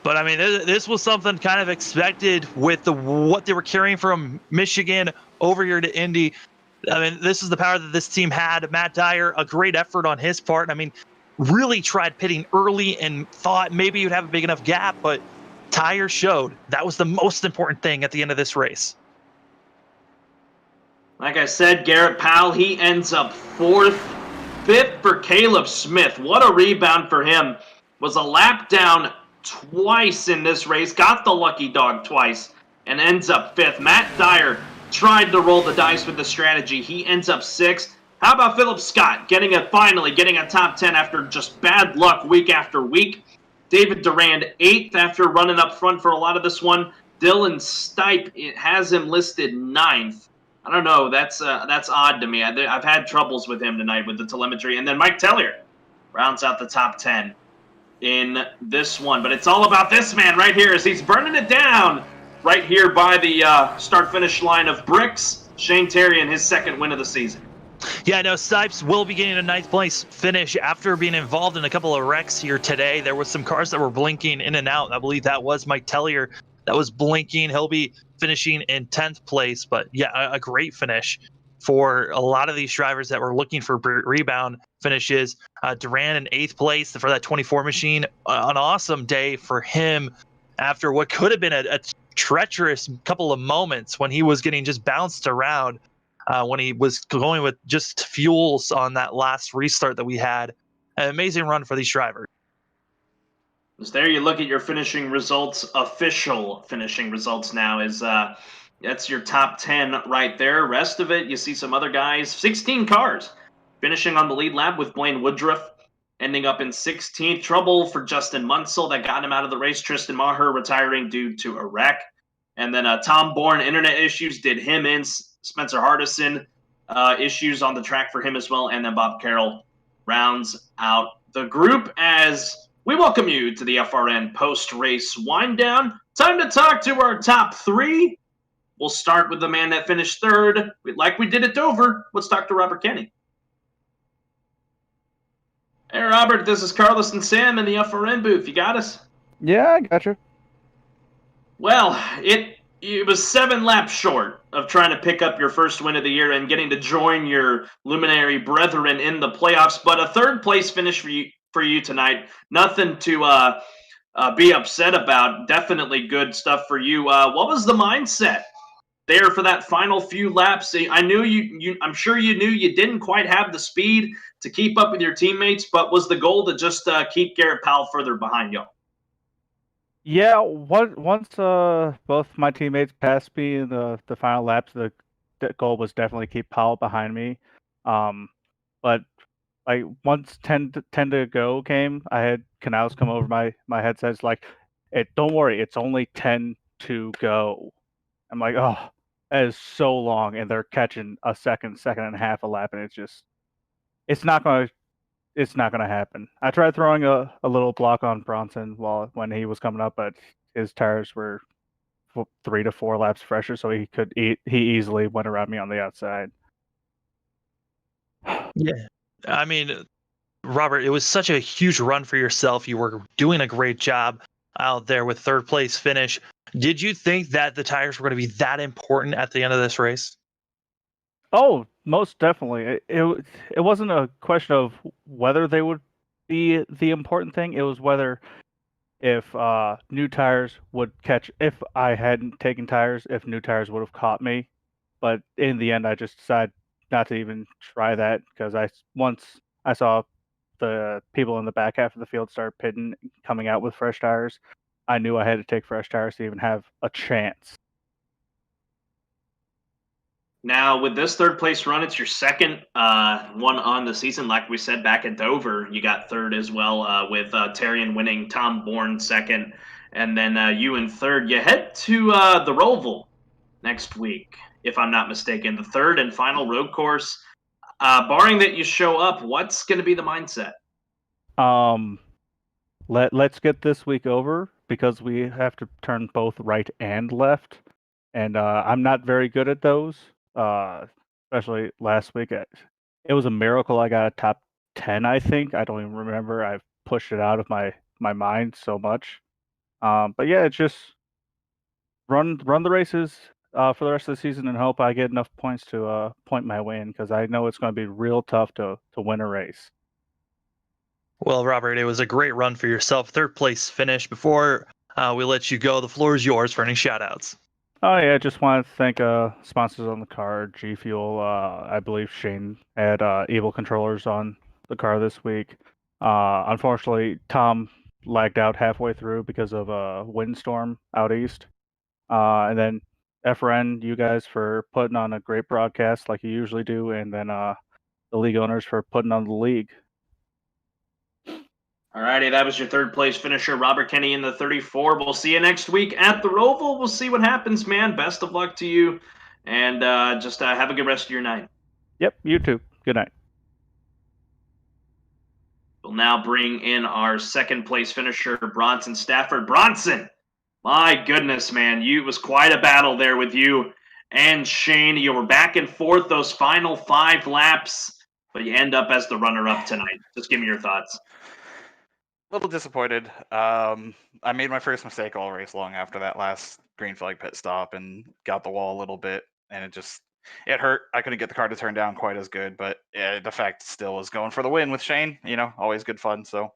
Speaker 2: But I mean, this was something kind of expected with what they were carrying from Michigan over here to Indy. I mean, this is the power that this team had. Matt Dyer, a great effort on his part. I mean, really tried pitting early and thought maybe you'd have a big enough gap, but Dyer showed that was the most important thing at the end of this race.
Speaker 1: Like I said, Garrett Powell, he ends up fourth. Fifth for Caleb Smith. What a rebound for him. Was a lap down twice in this race. Got the lucky dog twice and ends up fifth. Matt Dyer tried to roll the dice with the strategy. He ends up sixth. How about Philip Scott finally getting a top 10 after just bad luck week after week? David Durand, eighth after running up front for a lot of this one. Dylan Stipe, it has him listed ninth. I don't know. That's odd to me. I've had troubles with him tonight with the telemetry. And then Mike Tellier rounds out the top 10 in this one. But it's all about this man right here as he's burning it down right here by the start-finish line of Bricks. Shane Terry in his second win of the season.
Speaker 2: Yeah, no, Stipes will be getting a ninth place finish after being involved in a couple of wrecks here today. There was some cars that were blinking in and out. I believe that was Mike Tellier that was blinking. He'll be finishing in 10th place, but yeah, a great finish for a lot of these drivers that were looking for rebound finishes. Duran in 8th place for that 24 machine. An awesome day for him after what could have been a treacherous couple of moments when he was getting just bounced around. When he was going with just fuels on that last restart that we had. An amazing run for these drivers.
Speaker 1: So there you look at your finishing results, official finishing results now is that's your top 10 right there. Rest of it, you see some other guys, 16 cars finishing on the lead lap with Blaine Woodruff ending up in 16th. Trouble for Justin Munsell that got him out of the race. Tristan Maher retiring due to a wreck. And then Tom Bourne, internet issues did him in. Spencer Hardison, issues on the track for him as well. And then Bob Carroll rounds out the group as we welcome you to the FRN post-race wind down. Time to talk to our top three. We'll start with the man that finished third. Like we did at Dover, let's talk to Robert Kenny. Hey, Robert, this is Carlos and Sam in the FRN booth. You got us?
Speaker 7: Yeah, I got you.
Speaker 1: Well, it was 7 laps short of trying to pick up your first win of the year and getting to join your luminary brethren in the playoffs, but a third-place finish for you tonight. Nothing to be upset about. Definitely good stuff for you. What was the mindset there for that final few laps? I knew I'm sure you knew you didn't quite have the speed to keep up with your teammates, but was the goal to just keep Garrett Powell further behind y'all?
Speaker 7: Yeah, once both my teammates passed me in the final laps, the goal was definitely keep Powell behind me. But like once 10 to go came, I had Canals come over my headsets like, don't worry, it's only 10 to go. I'm like, oh, that is so long, and they're catching a second and a half a lap, and it's not gonna happen. I tried throwing a little block on Bronson when he was coming up, but his tires were 3 to 4 laps fresher, so he easily went around me on the outside.
Speaker 2: Yeah, I mean, Robert, it was such a huge run for yourself. You were doing a great job out there with third place finish. Did you think that the tires were going to be that important at the end of this race?
Speaker 7: Oh, most definitely. It wasn't a question of whether they would be the important thing. It was whether if new tires would catch. If I hadn't taken tires, if new tires would have caught me. But in the end, I just decided not to even try that because once I saw the people in the back half of the field start pitting, coming out with fresh tires, I knew I had to take fresh tires to even have a chance.
Speaker 1: Now, with this third place run, it's your second one on the season. Like we said back at Dover, you got third as well with Terrian winning, Tom Bourne second, and then you in third. You head to the Roval next week, if I'm not mistaken, the third and final road course. Barring that you show up, what's going to be the mindset?
Speaker 7: Let's get this week over because we have to turn both right and left. and I'm not very good at those. Especially last week, it was a miracle I got a top 10. I think I don't even remember. I've pushed it out of my mind so much. But yeah, it's just run the races for the rest of the season and hope I get enough points to point my way in, because I know it's going to be real tough to win a race.
Speaker 2: Well, Robert, it was a great run for yourself. Third place finish. Before we let you go, the floor is yours for any shout outs.
Speaker 7: Oh yeah, just want to thank sponsors on the car, G Fuel. I believe Shane had Evil controllers on the car this week. Unfortunately, Tom lagged out halfway through because of a windstorm out east. And then FRN, you guys for putting on a great broadcast like you usually do, and then the league owners for putting on the league.
Speaker 1: Alrighty, that was your third place finisher, Robert Kenny in the 34. We'll see you next week at the Roval. We'll see what happens, man. Best of luck to you, and just have a good rest of your night.
Speaker 7: Yep, you too. Good night.
Speaker 1: We'll now bring in our second place finisher, Bronson Stafford. Bronson, my goodness, man, it was quite a battle there with you and Shane. You were back and forth those final 5 laps, but you end up as the runner-up tonight. Just give me your thoughts.
Speaker 3: A little disappointed. I made my first mistake all race long after that last green flag pit stop and got the wall a little bit, and it hurt. I couldn't get the car to turn down quite as good, but the fact still was going for the win with Shane. Always good fun. So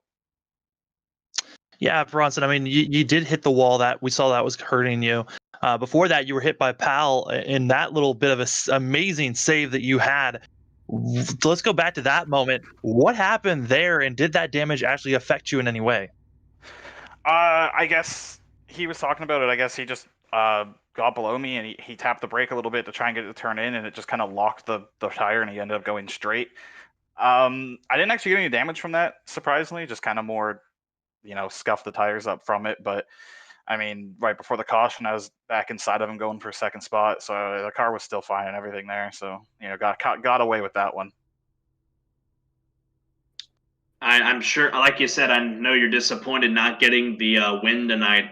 Speaker 2: Yeah, Bronson, I mean, you did hit the wall that we saw that was hurting you. Before that, you were hit by Pal in that little bit of amazing save that you had. Let's go back to that moment. What happened there, and did that damage actually affect you in any way?
Speaker 3: I guess he was talking about it. I guess he just got below me and he tapped the brake a little bit to try and get it to turn in, and it just kind of locked the tire, and he ended up going straight. I didn't actually get any damage from that, surprisingly, just kind of more, scuffed the tires up from it. But I mean, right before the caution, I was back inside of him going for a second spot, so the car was still fine and everything there. So got away with that one.
Speaker 1: I'm sure, like you said, I know you're disappointed not getting the win tonight.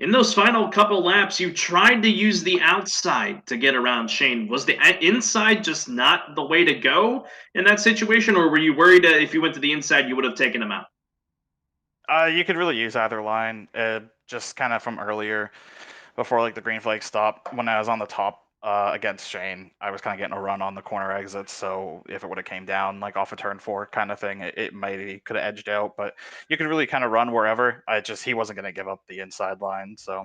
Speaker 1: In those final couple laps, you tried to use the outside to get around Shane. Was the inside just not the way to go in that situation, or were you worried that if you went to the inside, you would have taken him out?
Speaker 3: You could really use either line. Just kind of from earlier, before like the green flag stopped, when I was on the top against Shane, I was kind of getting a run on the corner exits. So if it would have came down like off a turn 4 kind of thing, it maybe could have edged out. But you could really kind of run wherever. He wasn't going to give up the inside line. So.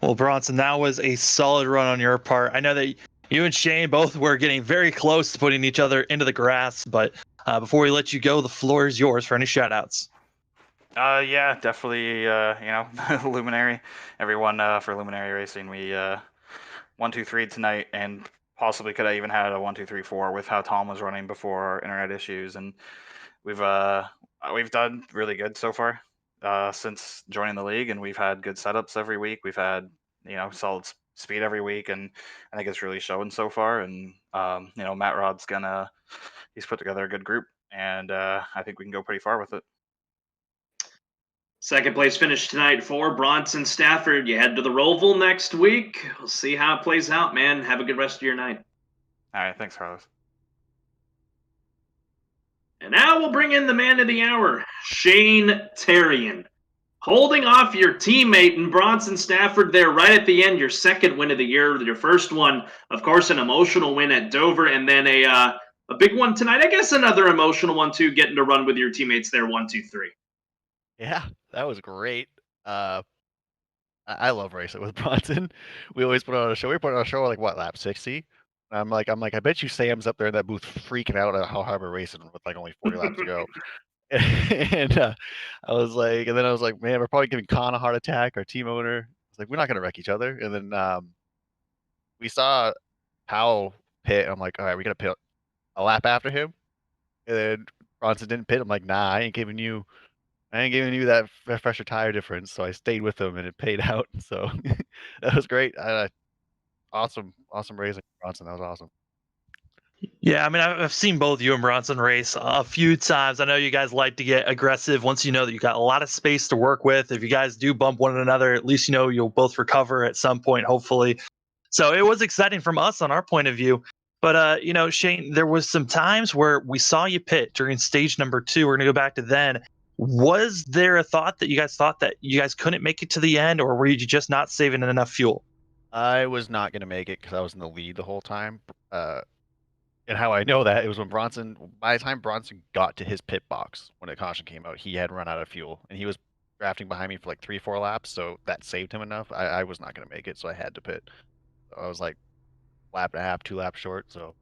Speaker 2: Well, Bronson, that was a solid run on your part. I know that you and Shane both were getting very close to putting each other into the grass, but before we let you go, the floor is yours for any shout outs.
Speaker 3: Yeah, definitely. Luminary, everyone for Luminary Racing. We 1, 2, 3 tonight, and possibly could have even had a 1, 2, 3, 4 with how Tom was running before our internet issues, and we've done really good so far since joining the league, and we've had good setups every week. We've had solid speed every week, and I think it's really showing so far. And Matt Rod's he's put together a good group, and I think we can go pretty far with it.
Speaker 1: Second place finish tonight for Bronson Stafford. You head to the Roval next week. We'll see how it plays out, man. Have a good rest of your night.
Speaker 3: All right, thanks, Carlos.
Speaker 1: And now we'll bring in the man of the hour, Shane Terrian. Holding off your teammate in Bronson Stafford there right at the end, your second win of the year, your first one, of course, an emotional win at Dover, and then a big one tonight. I guess another emotional one, too, getting to run with your teammates there, 1, 2, 3.
Speaker 8: Yeah, that was great. I love racing with Bronson. We always put on a show. We put on a show like what, lap 60? I'm like, I bet you Sam's up there in that booth freaking out at how hard we're racing with like only 40 laps to go. And I was like, man, we're probably giving Khan a heart attack, our team owner. It's like, we're not gonna wreck each other. And then we saw Powell pit. I'm like, all right, we gotta pit a lap after him. And then Bronson didn't pit. I'm like, nah, I ain't giving you that fresher tire difference. So I stayed with him, and it paid out. So that was great. Awesome racing, Bronson. That was awesome.
Speaker 2: Yeah, I mean, I've seen both you and Bronson race a few times. I know you guys like to get aggressive once you know that you got a lot of space to work with. If you guys do bump one another, at least you know you'll both recover at some point, hopefully. So it was exciting from us on our point of view. But Shane, there was some times where we saw you pit during stage number 2. We're gonna go back to then. Was there a thought that you guys couldn't make it to the end, or were you just not saving enough fuel?
Speaker 8: I was not going to make it because I was in the lead the whole time. And how I know that, it was when by the time Bronson got to his pit box, when the caution came out, he had run out of fuel. And he was drafting behind me for like 3-4 laps, so that saved him enough. I was not going to make it, so I had to pit. So I was like lap and a half, 2 laps short. So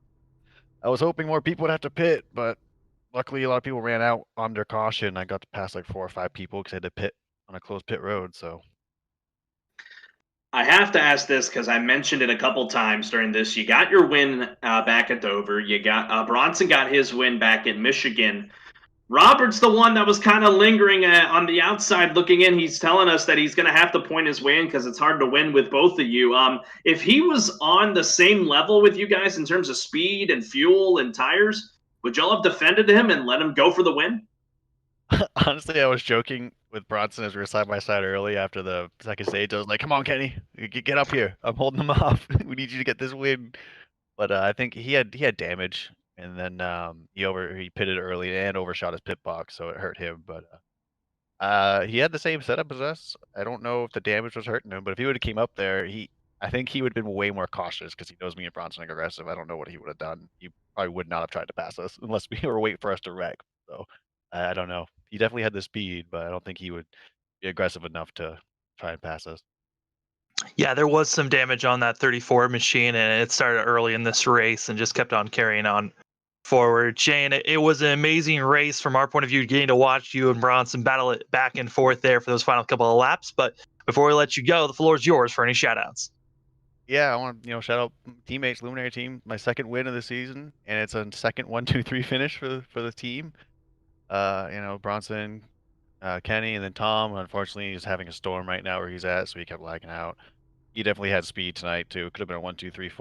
Speaker 8: I was hoping more people would have to pit, but luckily a lot of people ran out on their caution. I got to pass like 4 or 5 people because I had to pit on a closed pit road. So
Speaker 1: I have to ask this because I mentioned it a couple times during this. You got your win back at Dover. You got Bronson got his win back in Michigan. Robert's the one that was kind of lingering on the outside looking in. He's telling us that he's going to have to point his way in because it's hard to win with both of you. If he was on the same level with you guys in terms of speed and fuel and tires, would y'all have defended him and let him go for the win?
Speaker 8: honestly, I was joking with Bronson as we were side by side early after the second stage. I was like, "Come on, Kenny, get up here. I'm holding him off. We need you to get this win." But I think he had damage, and then he pitted early and overshot his pit box, so it hurt him. But he had the same setup as us. I don't know if the damage was hurting him, but if he would have came up there, I think he would have been way more cautious because he knows me and Bronson are aggressive. I don't know what he would have done. He probably would not have tried to pass us unless we were waiting for us to wreck. So I don't know. He definitely had the speed, but I don't think he would be aggressive enough to try and pass us.
Speaker 2: Yeah, there was some damage on that 34 machine, and it started early in this race and just kept on carrying on forward. Shane, it was an amazing race from our point of view, getting to watch you and Bronson battle it back and forth there for those final couple of laps. But before we let you go, the floor is yours for any shout outs.
Speaker 8: Yeah, I want to shout out teammates, Luminary team, my second win of the season, and it's a second 1-2-3 finish for the team. Bronson, Kenny, and then Tom. Unfortunately, he's having a storm right now where he's at, so he kept lagging out. He definitely had speed tonight too. Could have been a 1-2-3-4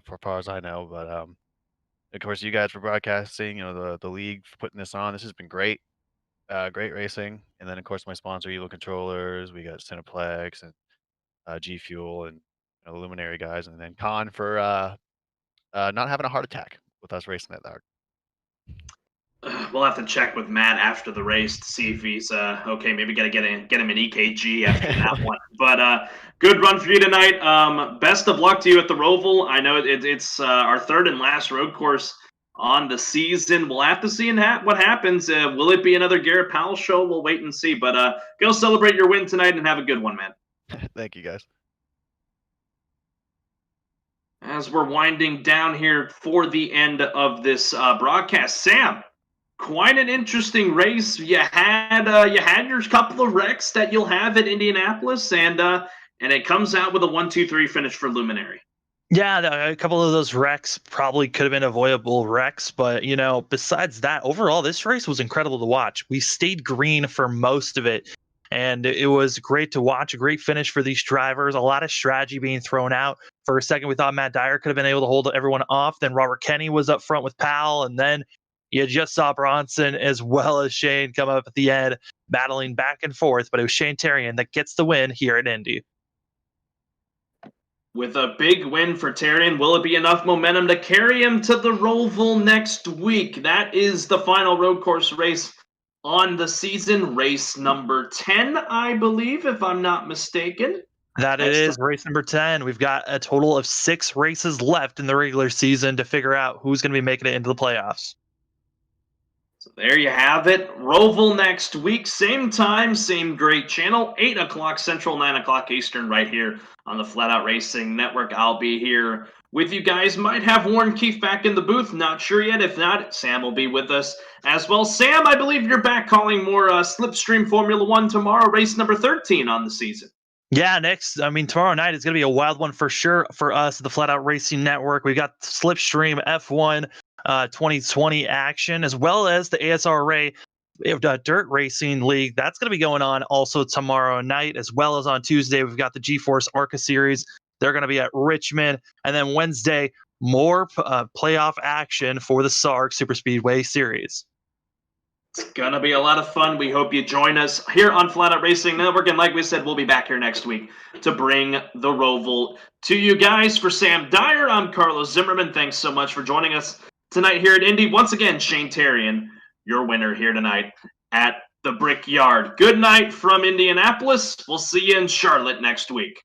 Speaker 8: for far as I know. But of course, you guys for broadcasting. The league for putting this on. This has been great, great racing. And then of course my sponsor, Evo Controllers. We got Cineplex and G Fuel and the Luminary guys, and then Con for not having a heart attack with us racing that hard.
Speaker 1: We'll have to check with Matt after the race to see if he's okay. Maybe got to get him an EKG after that one. But good run for you tonight. Best of luck to you at the Roval. I know it's our third and last road course on the season. We'll have to see what happens. Will it be another Garrett Powell show? We'll wait and see. But go celebrate your win tonight and have a good one, man.
Speaker 8: Thank you, guys.
Speaker 1: As we're winding down here for the end of this broadcast, Sam, quite an interesting race. You had your couple of wrecks that you'll have at Indianapolis, and it comes out with a 1-2-3 finish for Luminary.
Speaker 2: Yeah, a couple of those wrecks probably could have been avoidable wrecks, but besides that, overall, this race was incredible to watch. We stayed green for most of it, and it was great to watch. A great finish for these drivers. A lot of strategy being thrown out. For a second, we thought Matt Dyer could have been able to hold everyone off. Then Robert Kenny was up front with Powell, and then you just saw Bronson as well as Shane come up at the end, battling back and forth. But it was Shane Terrian that gets the win here at Indy.
Speaker 1: With a big win for Terrian, will it be enough momentum to carry him to the Roval next week? That is the final road course race on the season, race number 10, I believe, if I'm not mistaken.
Speaker 2: That it is race number 10. We've got a total of 6 races left in the regular season to figure out who's going to be making it into the playoffs.
Speaker 1: So there you have it. Roval next week, same time, same great channel, 8 o'clock Central, 9 o'clock Eastern, right here on the Flatout Racing Network. I'll be here with you guys. Might have Warren Keefe back in the booth. Not sure yet. If not, Sam will be with us as well. Sam, I believe you're back calling more Slipstream Formula One tomorrow, race number 13 on the season.
Speaker 2: Yeah, tomorrow night is going to be a wild one for sure for us, the Flatout Racing Network. We got Slipstream F1 2020 action, as well as the ASRA Dirt Racing League. That's going to be going on also tomorrow night, as well as on Tuesday. We've got the GeForce ARCA Series. They're going to be at Richmond. And then Wednesday, more playoff action for the SARC Super Speedway Series.
Speaker 1: It's going to be a lot of fun. We hope you join us here on Flatout Racing Network. And like we said, we'll be back here next week to bring the Roval to you guys. For Sam Dyer, I'm Carlos Zimmerman. Thanks so much for joining us tonight here at Indy. Once again, Shane Terrian, your winner here tonight at the Brickyard. Good night from Indianapolis. We'll see you in Charlotte next week.